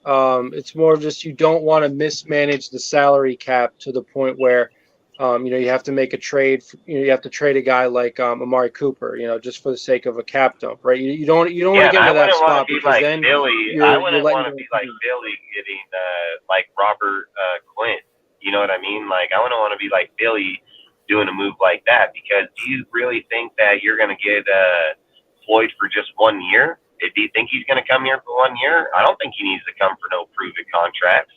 It's more of just you don't want to mismanage the salary cap to the point where, you have to make a trade. You have to trade a guy like Amari Cooper, just for the sake of a cap dump, right? You don't want Yeah, to and get I into that wouldn't want to spot be because like then Philly. I you're wouldn't letting want to go. be like Philly getting like Robert Quinn. You know what I mean? Like I wouldn't want to be like Philly doing a move like that because do you really think that you're going to get Floyd for just 1 year? Do you think he's going to come here for 1 year? I don't think he needs to come for no proven contracts.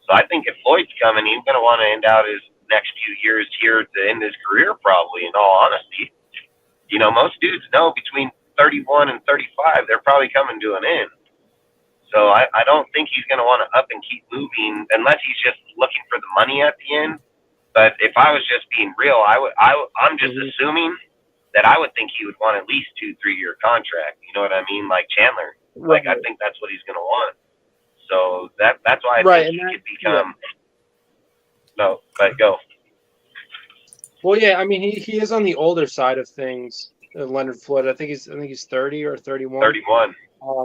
So I think if Floyd's coming, he's going to want to end out his next few years here to end his career probably, in all honesty. Most dudes know between 31 and 35, they're probably coming to an end. So I don't think he's going to want to up and keep moving unless he's just looking for the money at the end. But if I was just being real, I'm just assuming that I would think he would want at least 2-3 year contract. You know what I mean? Like Chandler. Right. Like I think that's what he's going to want. So that's why I Right, think and he could become. No, but go. Well, yeah, I mean he is on the older side of things, Leonard Floyd. I think he's 30 or 31. 31.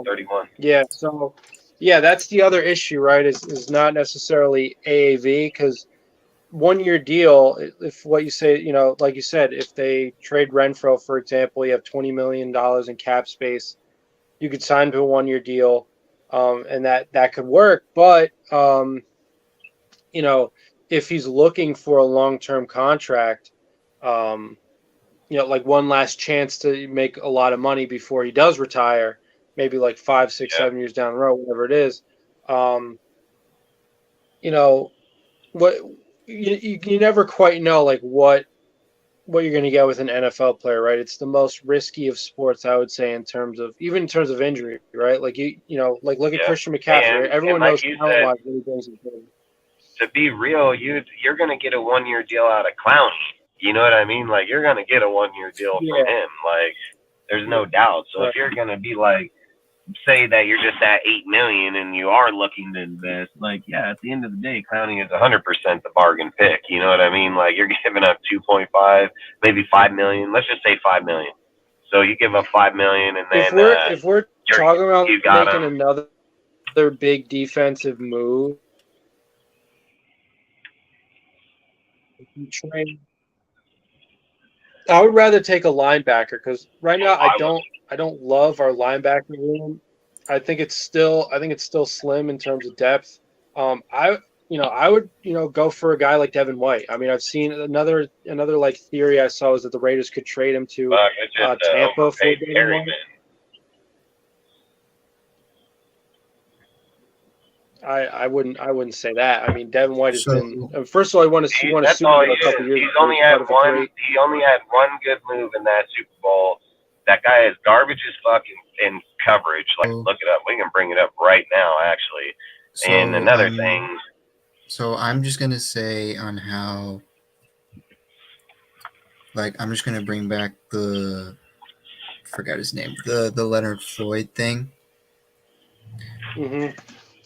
31. Yeah, so yeah, that's the other issue, right? Is not necessarily AAV because 1 year deal. If what you say, like you said, if they trade Renfro, for example, you have $20 million in cap space. You could sign to a 1 year deal, and that could work. But if he's looking for a long term contract, like one last chance to make a lot of money before he does retire, maybe like 5, 6, 7 years down the road, whatever it is. What you never quite know like what you're going to get with an NFL player, right? It's the most risky of sports, I would say, in terms of injury, right? Like like look at Christian McCaffrey. Right? Everyone like knows talent-wise what he brings. To be real, you're going to get a 1 year deal out of Clowney. You know what I mean? Like you're going to get a 1 year deal from him. Like there's no doubt. So if you're going to be like, say that you're just at 8 million and you are looking to invest, like at the end of the day, Clowney is 100% the bargain pick. You know what I mean? Like you're giving up 2.5, maybe 5 million. Let's just say 5 million. So you give up 5 million, and then if we're talking about making another big defensive move, I would rather take a linebacker because right now I don't love our linebacker room. I think it's still slim in terms of depth. I would go for a guy like Devin White. I mean, I've seen another like theory I saw is that the Raiders could trade him to Tampa for Devin White. I wouldn't say that. I mean, Devin White has been. First of all, he won a Super Bowl a couple years ago. He only had one good move in that Super Bowl. That guy is garbage as fuck in coverage. Like, look it up. We can bring it up right now, actually. And another thing. So I'm just gonna say on how. Like, I'm just gonna bring back forgot his name, the Leonard Floyd thing. Mm-hmm.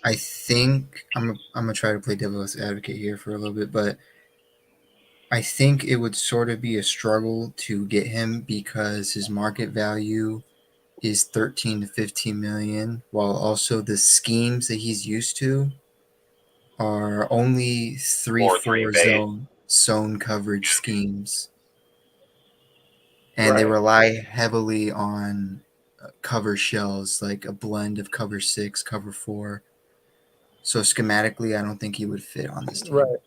I think I'm gonna try to play devil's advocate here for a little bit, but I think it would sort of be a struggle to get him because his market value is 13 to 15 million, while also the schemes that he's used to are only 3-4 zone coverage schemes, and they rely heavily on cover shells, like a blend of cover 6, cover 4. So schematically, I don't think he would fit on this team. Right.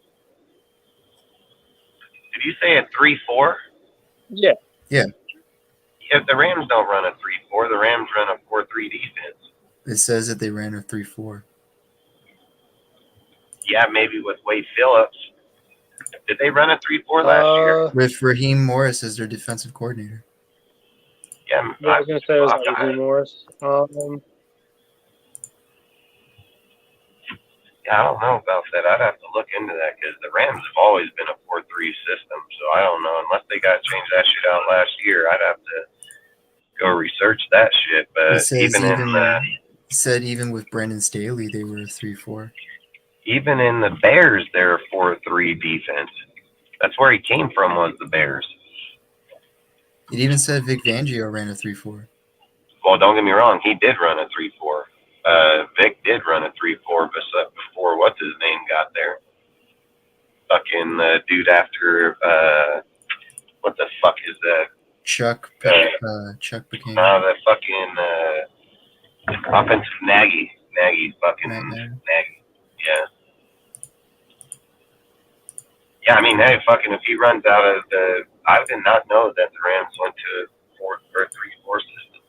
Did you say a 3-4? Yeah. Yeah. If the Rams don't run a 3-4, the Rams run a 4-3 defense. It says that they ran a 3-4. Yeah, maybe with Wade Phillips. Did they run a 3-4 last year? With Raheem Morris as their defensive coordinator. Yeah, I was going to say it was Raheem Morris. Yeah, I don't know about that. I'd have to look into that because the Rams have always been a 4-3 system. So I don't know. Unless they got to change that shit out last year, I'd have to go research that shit. It But says even with Brendan Staley, they were a 3-4. even in the Bears, they're a 4-3 defense. That's where he came from, was the Bears. It even said Vic Fangio ran a 3-4. Well, don't get me wrong. He did run a 3-4. Vic did run a 3-4 before what's his name got there. Fucking dude after what the fuck is that? Chuck became The fucking offensive Nagy fucking Nagy. Yeah. Yeah, I mean, hey, fucking if he runs out of the, I did not know that the Rams went to 3-4 system.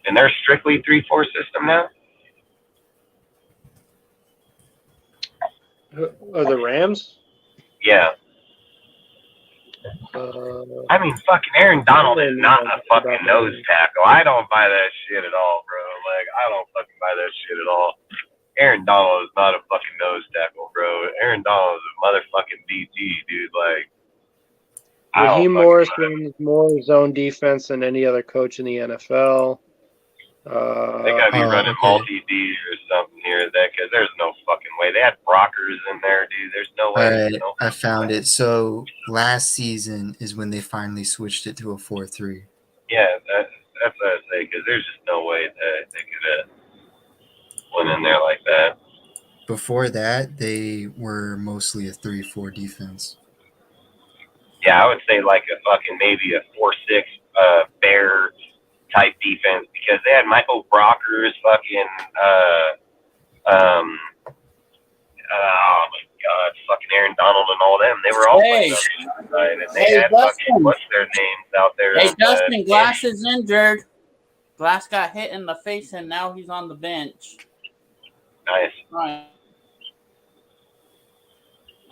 And they're strictly 3-4 system now? Are the Rams? Yeah. I mean, fucking Aaron Donald is not a fucking nose tackle. I don't buy that shit at all, bro. Like, I don't fucking buy that shit at all. Aaron Donald is not a fucking nose tackle, bro. Aaron Donald is a motherfucking DT, dude. Like, Raheem Morris runs more zone defense than any other coach in the NFL. They gotta be running multi-D or something here, because there's no fucking way. They had Brockers in there, dude. There's no way. I found it. So last season is when they finally switched it to a 4-3. Yeah, that's what I say, because there's just no way that they could have went in there like that. Before that, they were mostly a 3-4 defense. Yeah, I would say like a fucking maybe a 4-6 Bear type defense, because they had Michael Brockers, fucking oh my god, fucking Aaron Donald and all them. They were all playing on the other side, and they had fucking what's their names out there. Hey, Dustin, Glass is injured. Glass got hit in the face, and now he's on the bench. Nice. Right.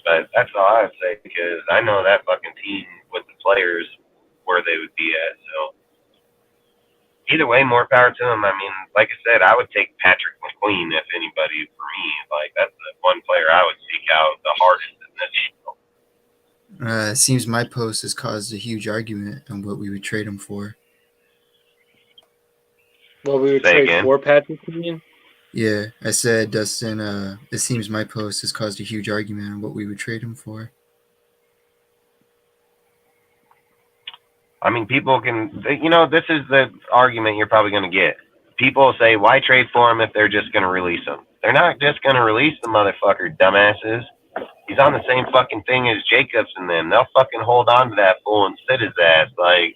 But that's all I would say, because I know that fucking team with the players where they would be at. So either way, more power to them. I mean, like I said, I would take Patrick McQueen if anybody for me. Like, that's the one player I would seek out the hardest in this show. It seems my post has caused a huge argument on what we would trade him for. What we would trade for Patrick McQueen? Yeah, I said, Dustin, it seems my post has caused a huge argument on what we would trade him for. I mean, people can, this is the argument you're probably going to get. People say, why trade for him if they're just going to release him? They're not just going to release the motherfucker, dumbasses. He's on the same fucking thing as Jacobs and them. They'll fucking hold on to that fool and sit his ass. Like,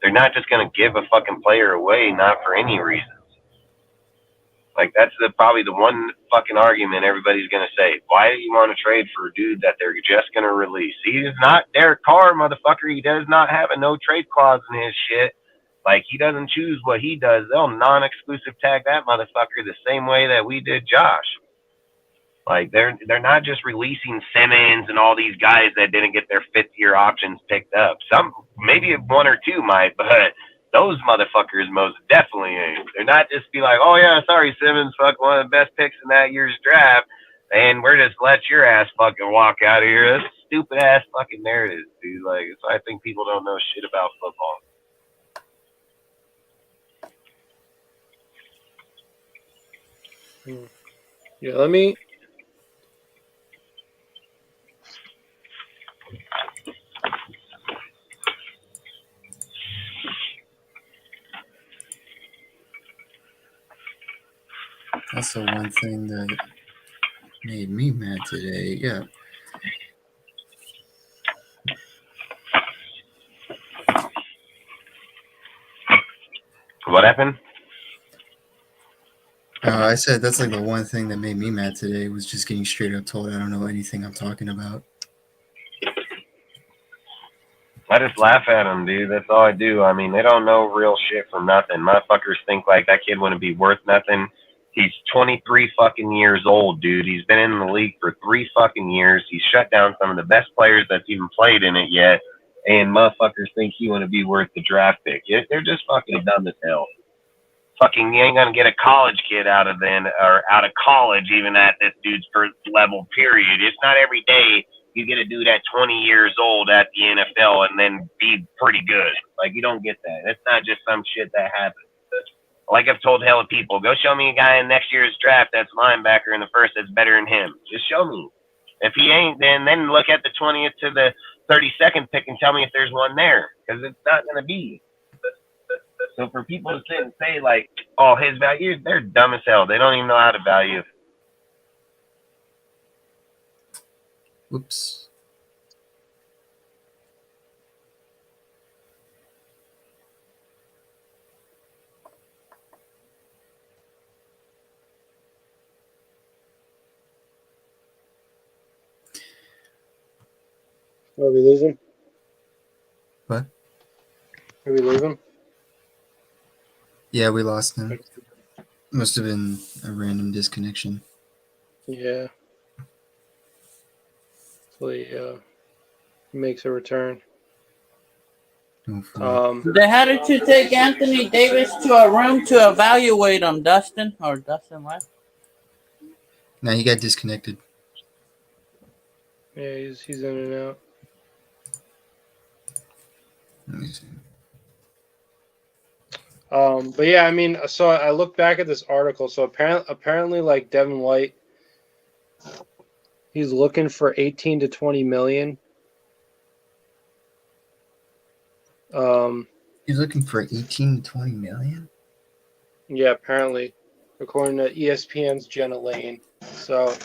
they're not just going to give a fucking player away, not for any reason. Like, that's probably the one fucking argument everybody's going to say. Why do you want to trade for a dude that they're just going to release? He is not Derek Carr, motherfucker. He does not have a no-trade clause in his shit. Like, he doesn't choose what he does. They'll non-exclusive tag that motherfucker the same way that we did Josh. Like, they're not just releasing Simmons and all these guys that didn't get their fifth-year options picked up. Some, maybe one or two might, but those motherfuckers most definitely ain't. They're not just be like, oh, yeah, sorry, Simmons, fuck, one of the best picks in that year's draft, and we're just let your ass fucking walk out of here. That's stupid-ass fucking narrative, dude. Like, so I think people don't know shit about football. Yeah, let me... That's the one thing that made me mad today. Yeah. What happened? I said that's like the one thing that made me mad today was just getting straight up told I don't know anything I'm talking about. I just laugh at them, dude. That's all I do. I mean, they don't know real shit from nothing. Motherfuckers think like that kid wouldn't be worth nothing. He's 23 fucking years old, dude. He's been in the league for 3 fucking years. He's shut down some of the best players that's even played in it yet. And motherfuckers think he wouldn't be worth the draft pick. They're just fucking dumb as hell. fucking, you ain't gonna get a college kid out of then or out of college even at this dude's first level. Period. It's not every day you get a dude at 20 years old at the NFL and then be pretty good. Like, you don't get that. It's not just some shit that happens. Like I've told hella people, go show me a guy in next year's draft that's linebacker in the first that's better than him. Just show me. If he ain't, then look at the 20th to the 32nd pick and tell me if there's one there, because it's not going to be. So for people to sit and say, like, oh, his value, they're dumb as hell. They don't even know how to value. Whoops. Are we losing? What? Are we losing? Yeah, we lost him. Must have been a random disconnection. Yeah. Hopefully, he makes a return. They had to take Anthony Davis to a room to evaluate him. Dustin left. No, he got disconnected. Yeah, he's in and out. Let me see. But yeah, I mean, so I look back at this article. So apparently, like Devin White, he's looking for 18 to 20 million. He's looking for 18 to 20 million? Yeah, apparently, according to ESPN's Jenna Lane. So,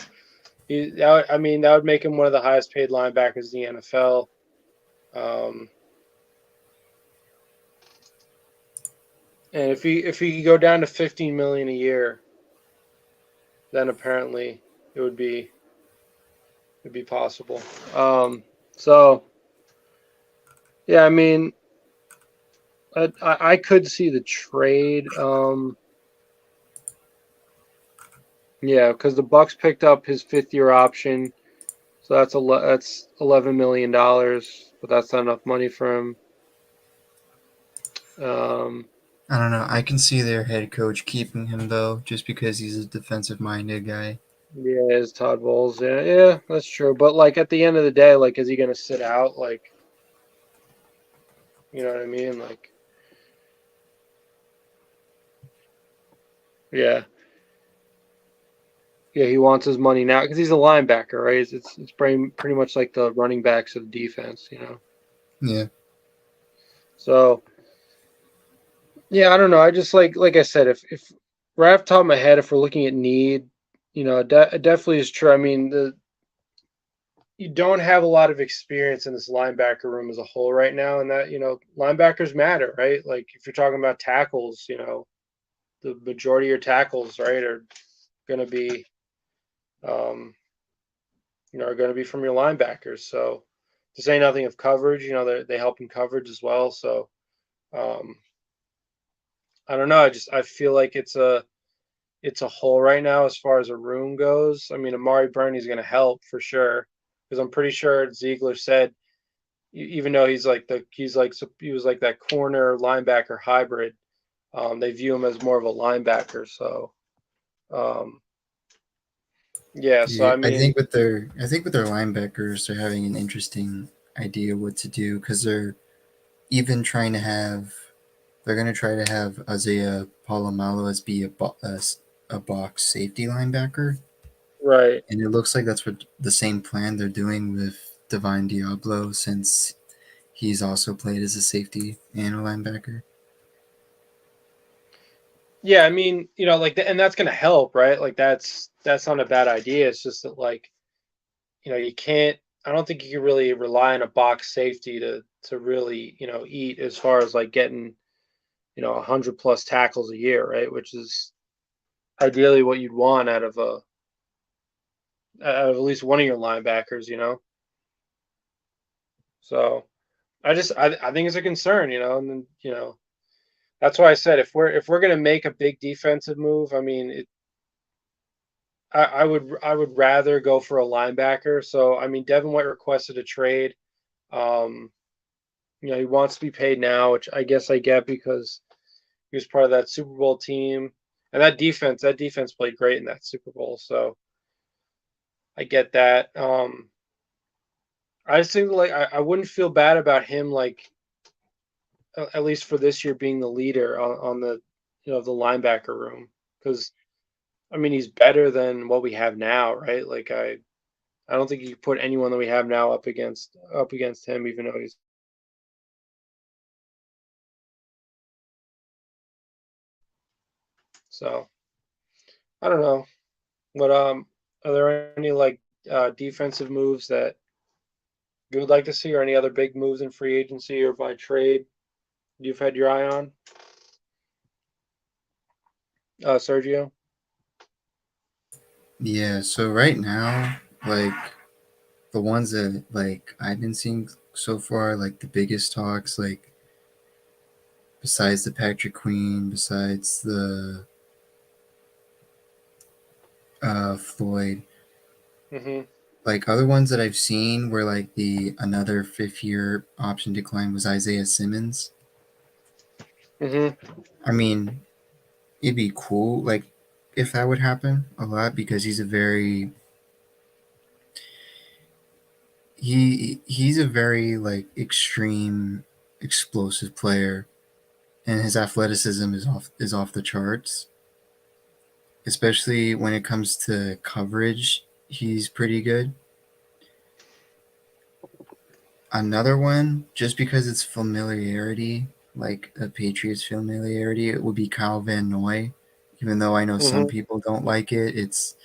that would make him one of the highest paid linebackers in the NFL. And if he could go down to 15 million a year, then apparently it'd be possible. So yeah, I mean, I could see the trade. Yeah, because the Bucks picked up his 5th-year option, so that's $11 million, but that's not enough money for him. I don't know. I can see their head coach keeping him, though, just because he's a defensive-minded guy. Yeah, it's Todd Bowles. Yeah, that's true. But, like, at the end of the day, like, is he going to sit out? Like, you know what I mean? Like, yeah. Yeah, he wants his money now because he's a linebacker, right? It's pretty much like the running backs of the defense, you know? Yeah. So, yeah, I don't know. I just like I said, if right off the top of my head, if we're looking at need, you know, it definitely is true. I mean, you don't have a lot of experience in this linebacker room as a whole right now, and that, you know, linebackers matter, right? Like if you're talking about tackles, you know, the majority of your tackles, right, are going to be, you know, are going to be from your linebackers. So to say nothing of coverage, you know, they help in coverage as well. So, I don't know. I feel like it's a hole right now as far as a room goes. I mean, Amari Burney's going to help for sure, because I'm pretty sure Ziegler said, even though he was like that corner linebacker hybrid, they view him as more of a linebacker. So, yeah. So I mean, I think with their linebackers, they're having an interesting idea what to do, because they're even trying to have. They're going to try to have Isaiah Polamalu as be a box safety linebacker. right. And it looks like that's what the same plan they're doing with Divine Diablo, since he's also played as a safety and a linebacker. Yeah, I mean, you know, like, and that's going to help, right? Like that's not a bad idea. It's just that, like, you know, I don't think you can really rely on a box safety to really, you know, eat as far as like getting, you know, 100+ tackles a year, right? Which is ideally what you'd want out of at least one of your linebackers, you know. So I think it's a concern, you know, and then, you know, that's why I said if we're gonna make a big defensive move, I mean, I would rather go for a linebacker. So I mean, Devin White requested a trade. You know, he wants to be paid now, which I guess I get, because He was part of that Super Bowl team, and that defense played great in that Super Bowl. So I get that. I just think like I wouldn't feel bad about him, like at least for this year, being the leader on the the linebacker room, because I mean he's better than what we have now, right? Like I don't think you can put anyone that we have now up against him, even though he's so. I don't know. But are there any like defensive moves that you would like to see, or any other big moves in free agency or by trade you've had your eye on, Sergio? Yeah, so right now, like the ones that like I've been seeing so far, like the biggest talks, like besides the Patrick Queen, besides the Floyd, Mm-hmm. like other ones that I've seen where like the another 5 year option decline was Isaiah Simmons. Mm-hmm. I mean, it'd be cool like if that would happen a lot because he's a very like extreme explosive player and his athleticism is off the charts, especially when it comes to coverage. He's pretty good. Another one, just because it's familiarity, like a Patriots familiarity, it would be Kyle Van Noy. Even though I know some Mm-hmm. people don't like it, it's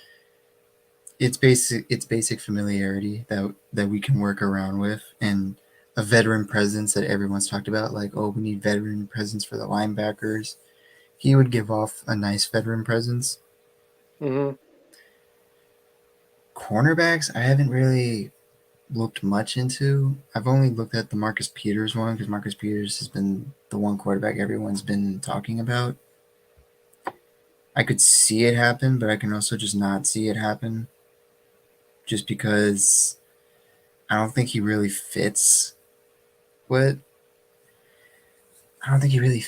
basic familiarity that we can work around with, and a veteran presence that everyone's talked about. Like, oh, we need veteran presence for the linebackers. He would give off a nice veteran presence. Mm-hmm. Cornerbacks, I haven't really looked much into. I've only looked at the Marcus Peters one because Marcus Peters has been the one quarterback everyone's been talking about. I could see it happen, but I can also just not see it happen just because I don't think he really fits what I don't think he really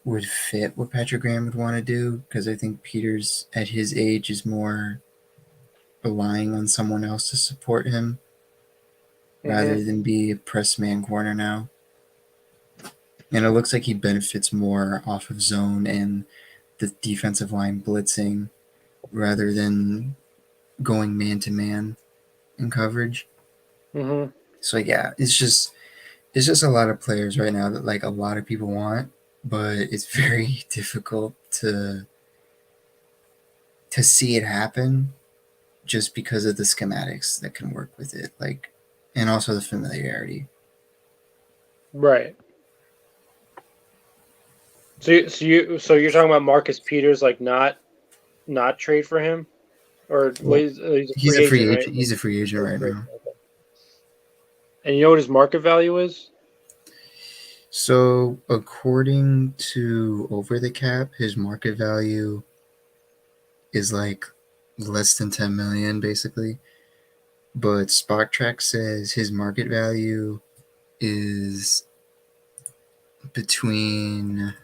would fit what Patrick Graham would want to do because I think Peters at his age is more relying on someone else to support him Mm-hmm. rather than be a press man corner now. And it looks like he benefits more off of zone and the defensive line blitzing rather than going man to man in coverage. Mm-hmm. So yeah, it's just a lot of players right now that like a lot of people want, but it's very difficult to see it happen just because of the schematics that can work with it, like, and also the familiarity. Right. So you're talking about Marcus Peters, like not trade for him, or Well, he's a he's free a free agent, right? agent. He's a free agent Or right free now. agent, okay. And you know what his market value is? So according to Over the Cap, his market value is like less than 10 million basically. But Spotrac says his market value is between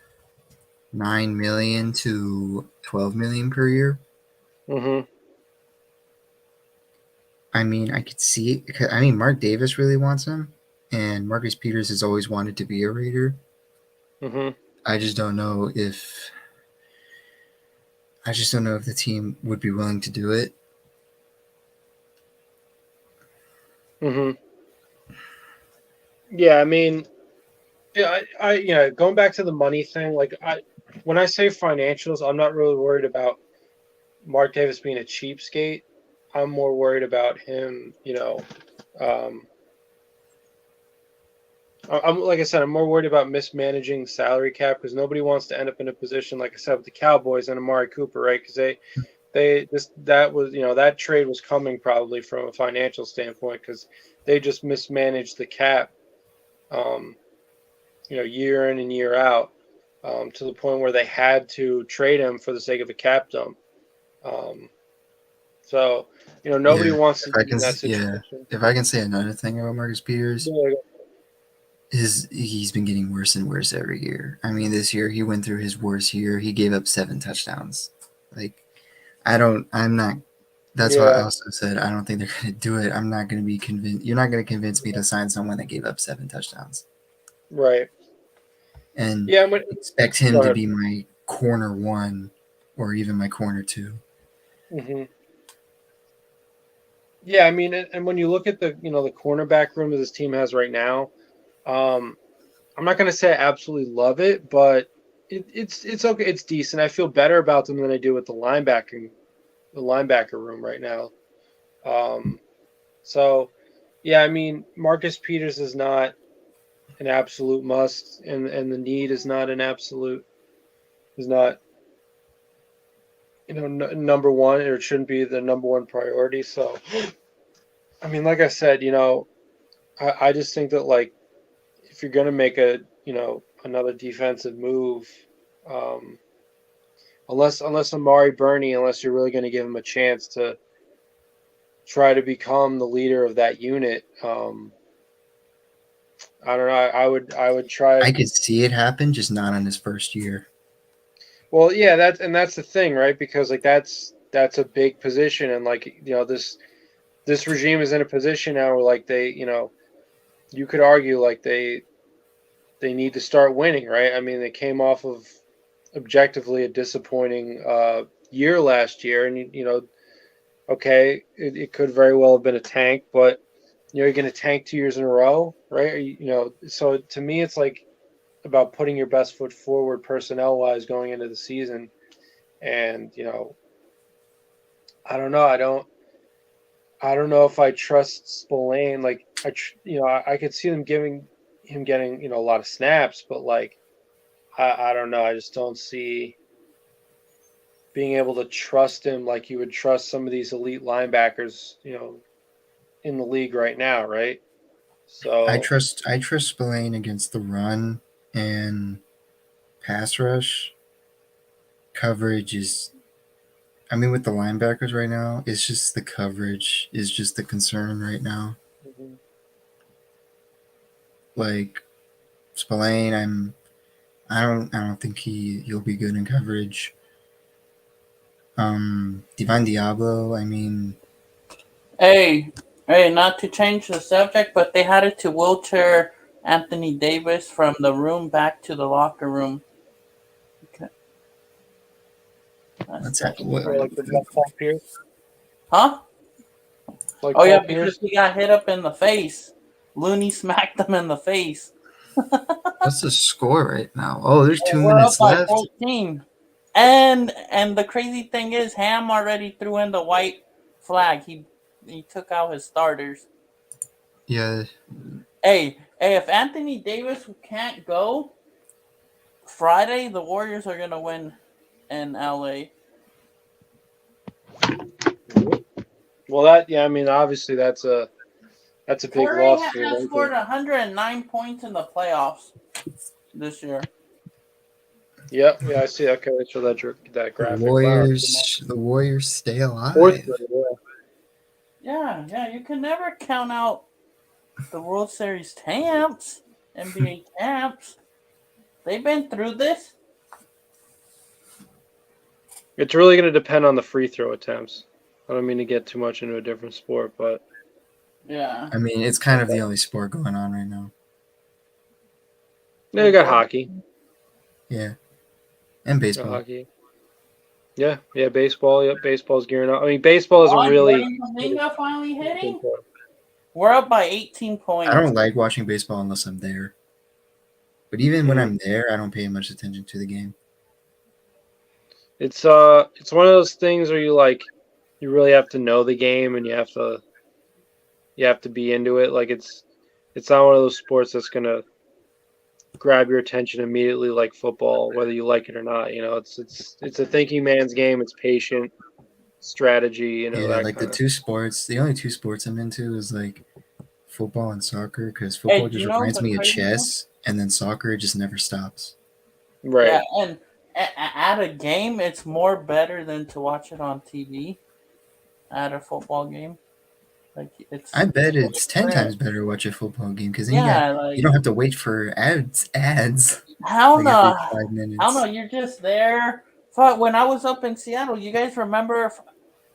9 million to 12 million per year. Mm-hmm. I mean, I could see it. I mean, Mark Davis really wants him, and Marcus Peters has always wanted to be a Raider. Mm-hmm. I just don't know if the team would be willing to do it. Mm-hmm. Yeah, I mean, yeah, going back to the money thing, like when I say financials, I'm not really worried about Mark Davis being a cheapskate. I'm more worried about him, um, I'm like I said, I'm more worried about mismanaging salary cap because nobody wants to end up in a position like I said with the Cowboys and Amari Cooper, right? Because that was that trade was coming probably from a financial standpoint because they just mismanaged the cap, um, year in and year out, to the point where they had to trade him for the sake of a cap dump. Um, so nobody Yeah, wants to if I be can, in that yeah, situation. if I can say another thing about Marcus Peters, Yeah, he's been getting worse and worse every year. I mean, this year he went through his worst year. He gave up 7 touchdowns. Like, I'm not. That's why I Yeah, also said I don't think they're going to do it. I'm not going to be convinced. You're not going to convince me to sign someone that gave up 7 touchdowns right. and Yeah, expect go him to ahead. be my corner 1 or even my corner 2. Hmm. Yeah, I mean, and when you look at the the cornerback room that this team has right now, um, I'm not going to say I absolutely love it, but it's okay. It's decent. I feel better about them than I do with the linebacker room right now. Um, so yeah, I mean, Marcus Peters is not an absolute must, and the need is not an absolute is not number one, or it shouldn't be the number one priority. So I mean, like I said, I just think that like if you're gonna make a another defensive move, um, unless Amari Burney, unless you're really gonna give him a chance to try to become the leader of that unit, I don't know. I would try. I could see it happen, just not in his first year. Well, yeah, that's the thing, right? Because like that's a big position, and like this regime is in a position now where like they you could argue like they need to start winning, right? I mean, they came off of objectively a disappointing year last year, and okay, it could very well have been a tank, but you're going to tank 2 years in a row, right? So to me, it's like about putting your best foot forward personnel wise going into the season, and I don't know, I don't know if I trust Spillane. Like I could see them giving him getting a lot of snaps, but like I don't know, I just don't see being able to trust him like you would trust some of these elite linebackers, in the league right now, right? So I trust Spillane against the run and pass rush. Coverage is, I mean, with the linebackers right now, it's just the coverage is just the concern right now. mhm. Like Spillane, I don't think he'll be good in coverage. Divine Diablo, I mean, Hey, hey, not to change the subject, but they had it to wheelchair Anthony Davis from the room back to the locker room. Okay. That's what's still that? What? Or like the Paul Pierce, huh? like Oh yeah, Paul because Pierce. he got hit up in the face. Looney smacked him in the face. What's the score right now? Oh, there's And two we're up minutes by left. 14. And the crazy thing is, Ham already threw in the white flag. He took out his starters. Yeah, Hey, if Anthony Davis can't go Friday, the Warriors are gonna win in LA. Well, I mean, obviously that's a big Curry loss for has scored Lakers. 109 points in the playoffs this year. Yep, yeah, I see. Okay, so that graphic. Wow, The Warriors stay fourth alive. grade. Yeah. Yeah, you can never count out the World Series champs, NBA champs. They've been through this. It's really going to depend on the free throw attempts. I don't mean to get too much into a different sport, but Yeah. I mean, it's kind of the only sport going on right now. yeah, you got hockey. Yeah, and Got baseball. hockey. Yeah, baseball. Yep, baseball's gearing up. I mean, baseball isn't Oh, really. Jordan Kuminga finally hitting. We're up by 18 I points. don't like watching baseball unless I'm there. But even when I'm there, I don't pay much attention to the game. It's one of those things where you really have to know the game, and you have to be into it. Like it's not one of those sports that's gonna grab your attention immediately like football, whether you like it or not. It's a thinking man's game. It's patient strategy. Yeah, That like kind of. the only 2 sports I'm into is like football and soccer because Hey, football do just you know reminds the me of crazy thing? chess, and then soccer just never stops. Yeah, Right. and at a game, it's more better than to watch it on TV. At a football game, Like it's. I bet so it's 10 different. times better to watch a football game because then Yeah, you like don't have to wait for ads how like every no, 5 minutes. you're just there. Fuck, when I was up in Seattle, you guys remember?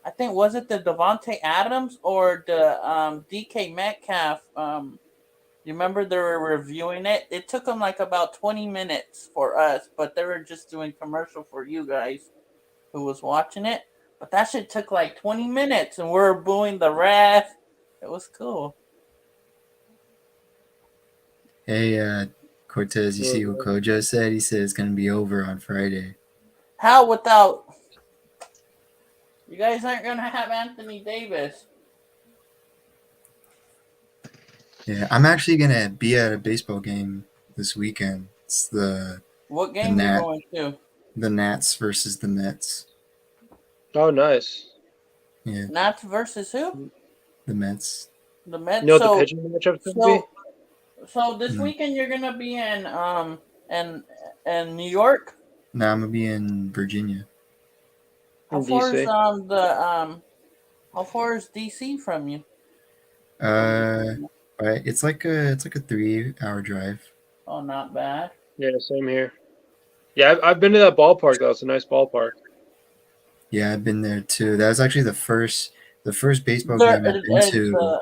I think was it the Devonte Adams or the DK Metcalf? You remember they were reviewing it? It took them like about 20 minutes for us, but they were just doing commercial for you guys who was watching it. But that shit took like 20 minutes, and we're booing the ref. It was cool. Hey, Cortez, you see what Kojo said? He said it's going to be over on Friday. How without you guys aren't gonna have Anthony Davis? Yeah, I'm actually going to be at a baseball game this weekend. It's What game you going to? the Nats versus the Mets. Oh, nice. Yeah, Nats versus who? the Mets. The Mets. You know what the pitching matchup's going to be? So this No. weekend you're gonna be in New York. No, I'm going to be in Virginia. How In far is DC. how far is DC from you? Right. It's like a 3-hour drive. Oh, not bad. Yeah, same here. Yeah, I've been to that ballpark though. It's a nice ballpark. Yeah, I've been there too. That was actually the first baseball game I've been to.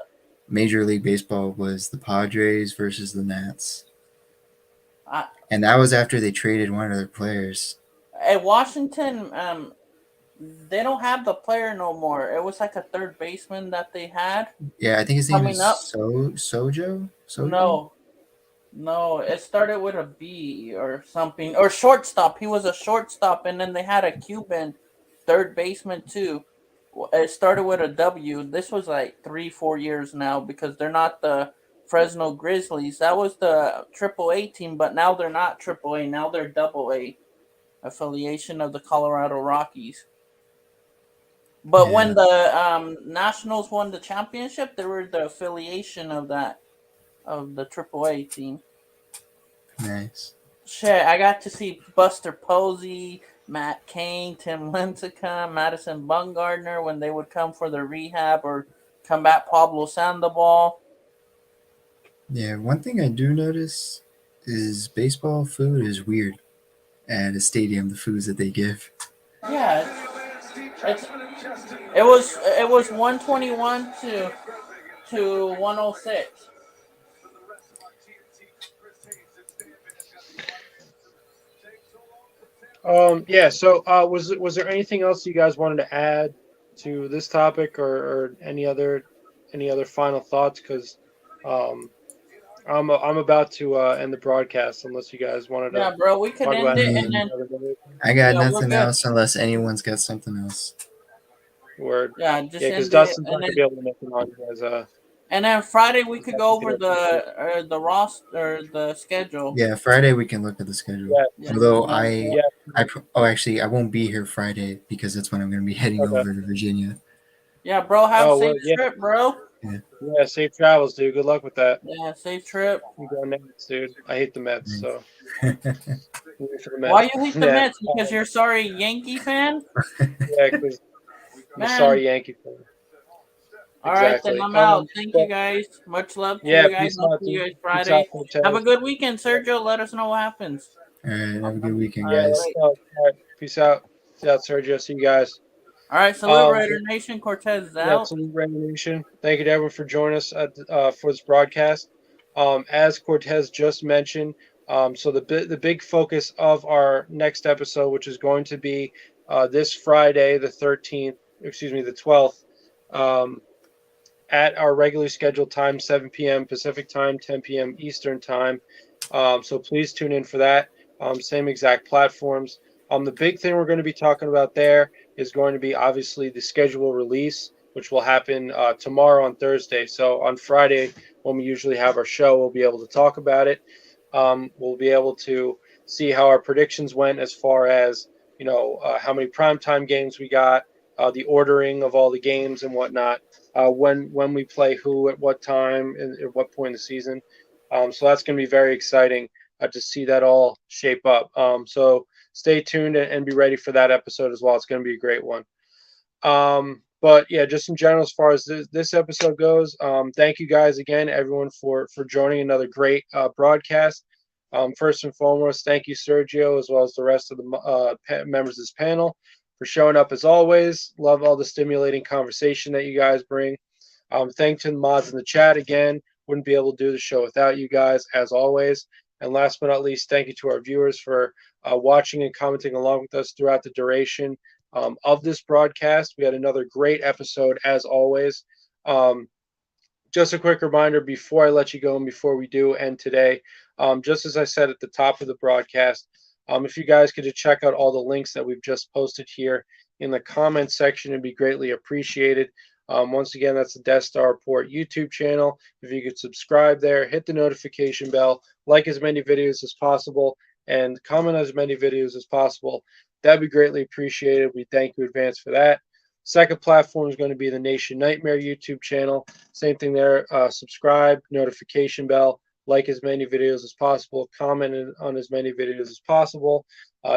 Major League Baseball was the Padres versus the Nats. And that was after they traded one of their players. At Washington, they don't have the player no more. It was like a third baseman that they had. Yeah, I think his name is Sojo. No, it started with a B or something. Or shortstop. He was a shortstop, and then they had a Cuban third baseman too. It started with a W. This was like 3-4 years now because they're not the Fresno Grizzlies. That was the AAA team, but now they're not AAA. Now they're AA affiliation of the Colorado Rockies. But when the Nationals won the championship, they were the affiliation of the AAA team. Nice. Shit, I got to see Buster Posey, Matt Cain, Tim Lincecum, Madison Bumgarner when they would come for their rehab or combat Pablo Sandoval. Yeah, one thing I do notice is baseball food is weird at a stadium. The foods that they give. Yeah, it was 121 to 106. Yeah. So, was there anything else you guys wanted to add to this topic, or any other final thoughts? Because, I'm about to end the broadcast unless you guys wanted to. Yeah, bro, we could talk end about it and then. I got nothing else unless anyone's got something else. Word. Yeah, just because Dustin's not gonna be able to make it on you guys. And then Friday we could go over the roster or the schedule. Yeah, Friday we can look at the schedule. Yeah. Although actually I won't be here Friday because that's when I'm going to be heading over to Virginia. Yeah, bro, have a safe trip, bro. Yeah, safe travels, dude. Good luck with that. Yeah, safe trip. You go Mets, dude. I hate the Mets, so. Why you hate the Mets? Because you're sorry Yankee fan? Yeah, because I'm a sorry Yankee fan. All right, then I'm out. Thank you guys. Much love to you guys. I'll see you guys Friday. Have a good weekend, Sergio. Let us know what happens. All right, have a good weekend, guys. All right, peace out. Peace out, Sergio. See you guys. All right, salute Raider Nation. Cortez is out. Salute Raider Nation. Thank you to everyone for joining us for this broadcast. As Cortez just mentioned, so the big focus of our next episode, which is going to be this Friday, the 12th, at our regularly scheduled time, 7 p.m. Pacific time, 10 p.m. Eastern time. So please tune in for that. Same exact platforms. The big thing we're going to be talking about there is going to be obviously the schedule release, which will happen tomorrow on Thursday. So on Friday, when we usually have our show, we'll be able to talk about it. We'll be able to see how our predictions went as far as, how many primetime games we got, the ordering of all the games and whatnot, when we play who at what time and at what point in the season. So that's going to be very exciting to see that all shape up. So stay tuned and be ready for that episode as well. It's going to be a great one. But yeah, just in general, as far as this episode goes, thank you guys again, everyone, for joining another great broadcast. First and foremost, thank you, Sergio, as well as the rest of the members of this panel for showing up as always. Love all the stimulating conversation that you guys bring. Thank to the mods in the chat again. Wouldn't be able to do the show without you guys, as always. And last but not least, thank you to our viewers for watching and commenting along with us throughout the duration of this broadcast. We had another great episode, as always. Just a quick reminder before I let you go and before we do end today, just as I said at the top of the broadcast, if you guys could just check out all the links that we've just posted here in the comments section, it'd be greatly appreciated. Once again, that's the Death Star Report YouTube channel. If you could subscribe there, hit the notification bell, like as many videos as possible, and comment as many videos as possible, that'd be greatly appreciated. We thank you in advance for that. Second platform is going to be the Nation Nightmare YouTube channel. Same thing there. Subscribe, notification bell, like as many videos as possible, comment on as many videos as possible.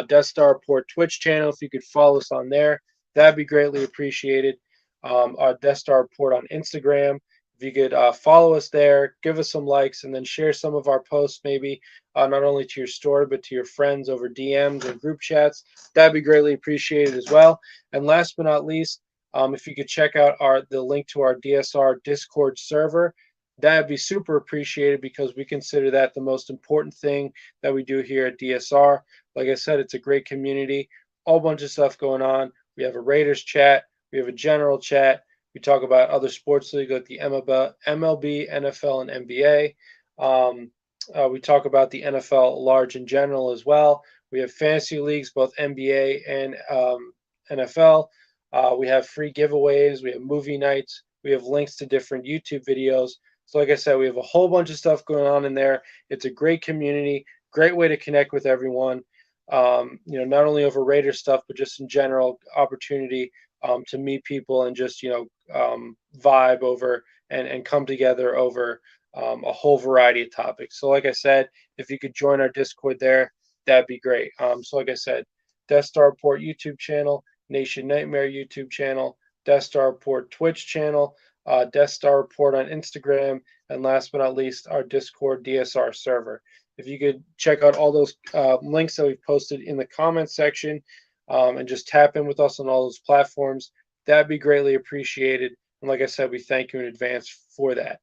Death Star Report Twitch channel, if you could follow us on there, that'd be greatly appreciated. Our Death Star Report on Instagram, if you could follow us there, give us some likes, and then share some of our posts, maybe not only to your story, but to your friends over DMs or group chats. That'd be greatly appreciated as well. And last but not least, if you could check out the link to our DSR Discord server, that'd be super appreciated because we consider that the most important thing that we do here at DSR. Like I said, it's a great community, all bunch of stuff going on. We have a Raiders chat. We have a general chat. We talk about other sports leagues like the MLB, NFL, and NBA. We talk about the NFL large in general as well. We have fantasy leagues, both NBA and NFL. We have free giveaways. We have movie nights. We have links to different YouTube videos. So like I said, we have a whole bunch of stuff going on in there. It's a great community, great way to connect with everyone. Not only over Raider stuff, but just in general opportunity to meet people and just, vibe over and come together over a whole variety of topics. So like I said, if you could join our Discord there, that'd be great. So like I said, Death Star Report YouTube channel, Nation Nightmare YouTube channel, Death Star Report Twitch channel, Death Star Report on Instagram, and last but not least, our Discord DSR server. If you could check out all those links that we've posted in the comments section and just tap in with us on all those platforms, that'd be greatly appreciated. And like I said, we thank you in advance for that.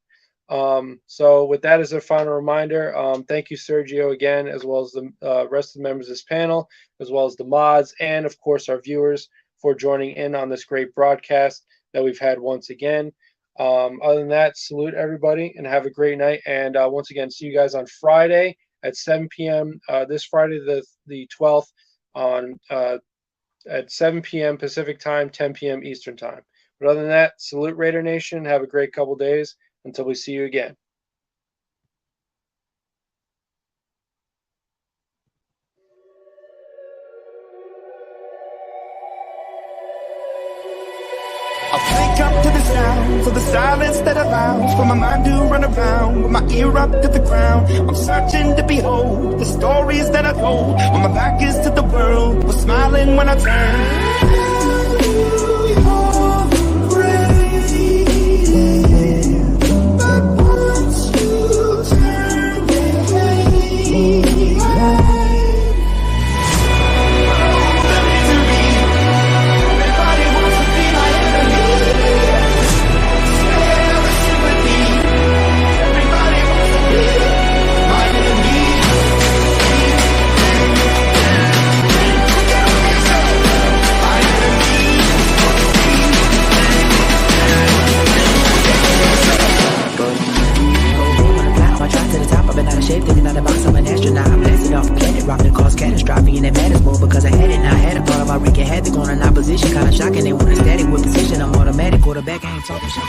So with that as a final reminder, thank you, Sergio, again, as well as the rest of the members of this panel, as well as the mods, and of course our viewers for joining in on this great broadcast that we've had once again. Other than that, salute everybody and have a great night. And once again, see you guys on Friday at 7 p.m. This Friday, the 12th, at 7 p.m. Pacific time, 10 p.m. Eastern time. But other than that, salute Raider Nation. Have a great couple days until we see you again. Wake up to the sounds of the silence that allows for my mind to run around with my ear up to the ground. I'm searching to behold the stories that I told when my back is to the world, was smiling when I turned. Shape, thinking out the box, I'm an astronaut. I'm blasted off a planet, rock that cause catastrophe. And it matters more because I had it now. I had a thought about wreaking havoc on an opposition. Kinda shocking, they want a static with precision. I'm automatic, quarterback, I ain't talking shit.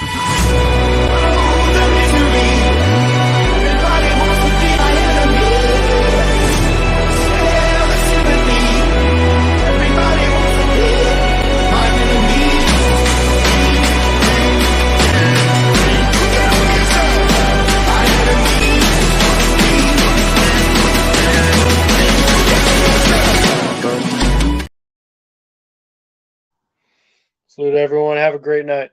Salute everyone. Have a great night.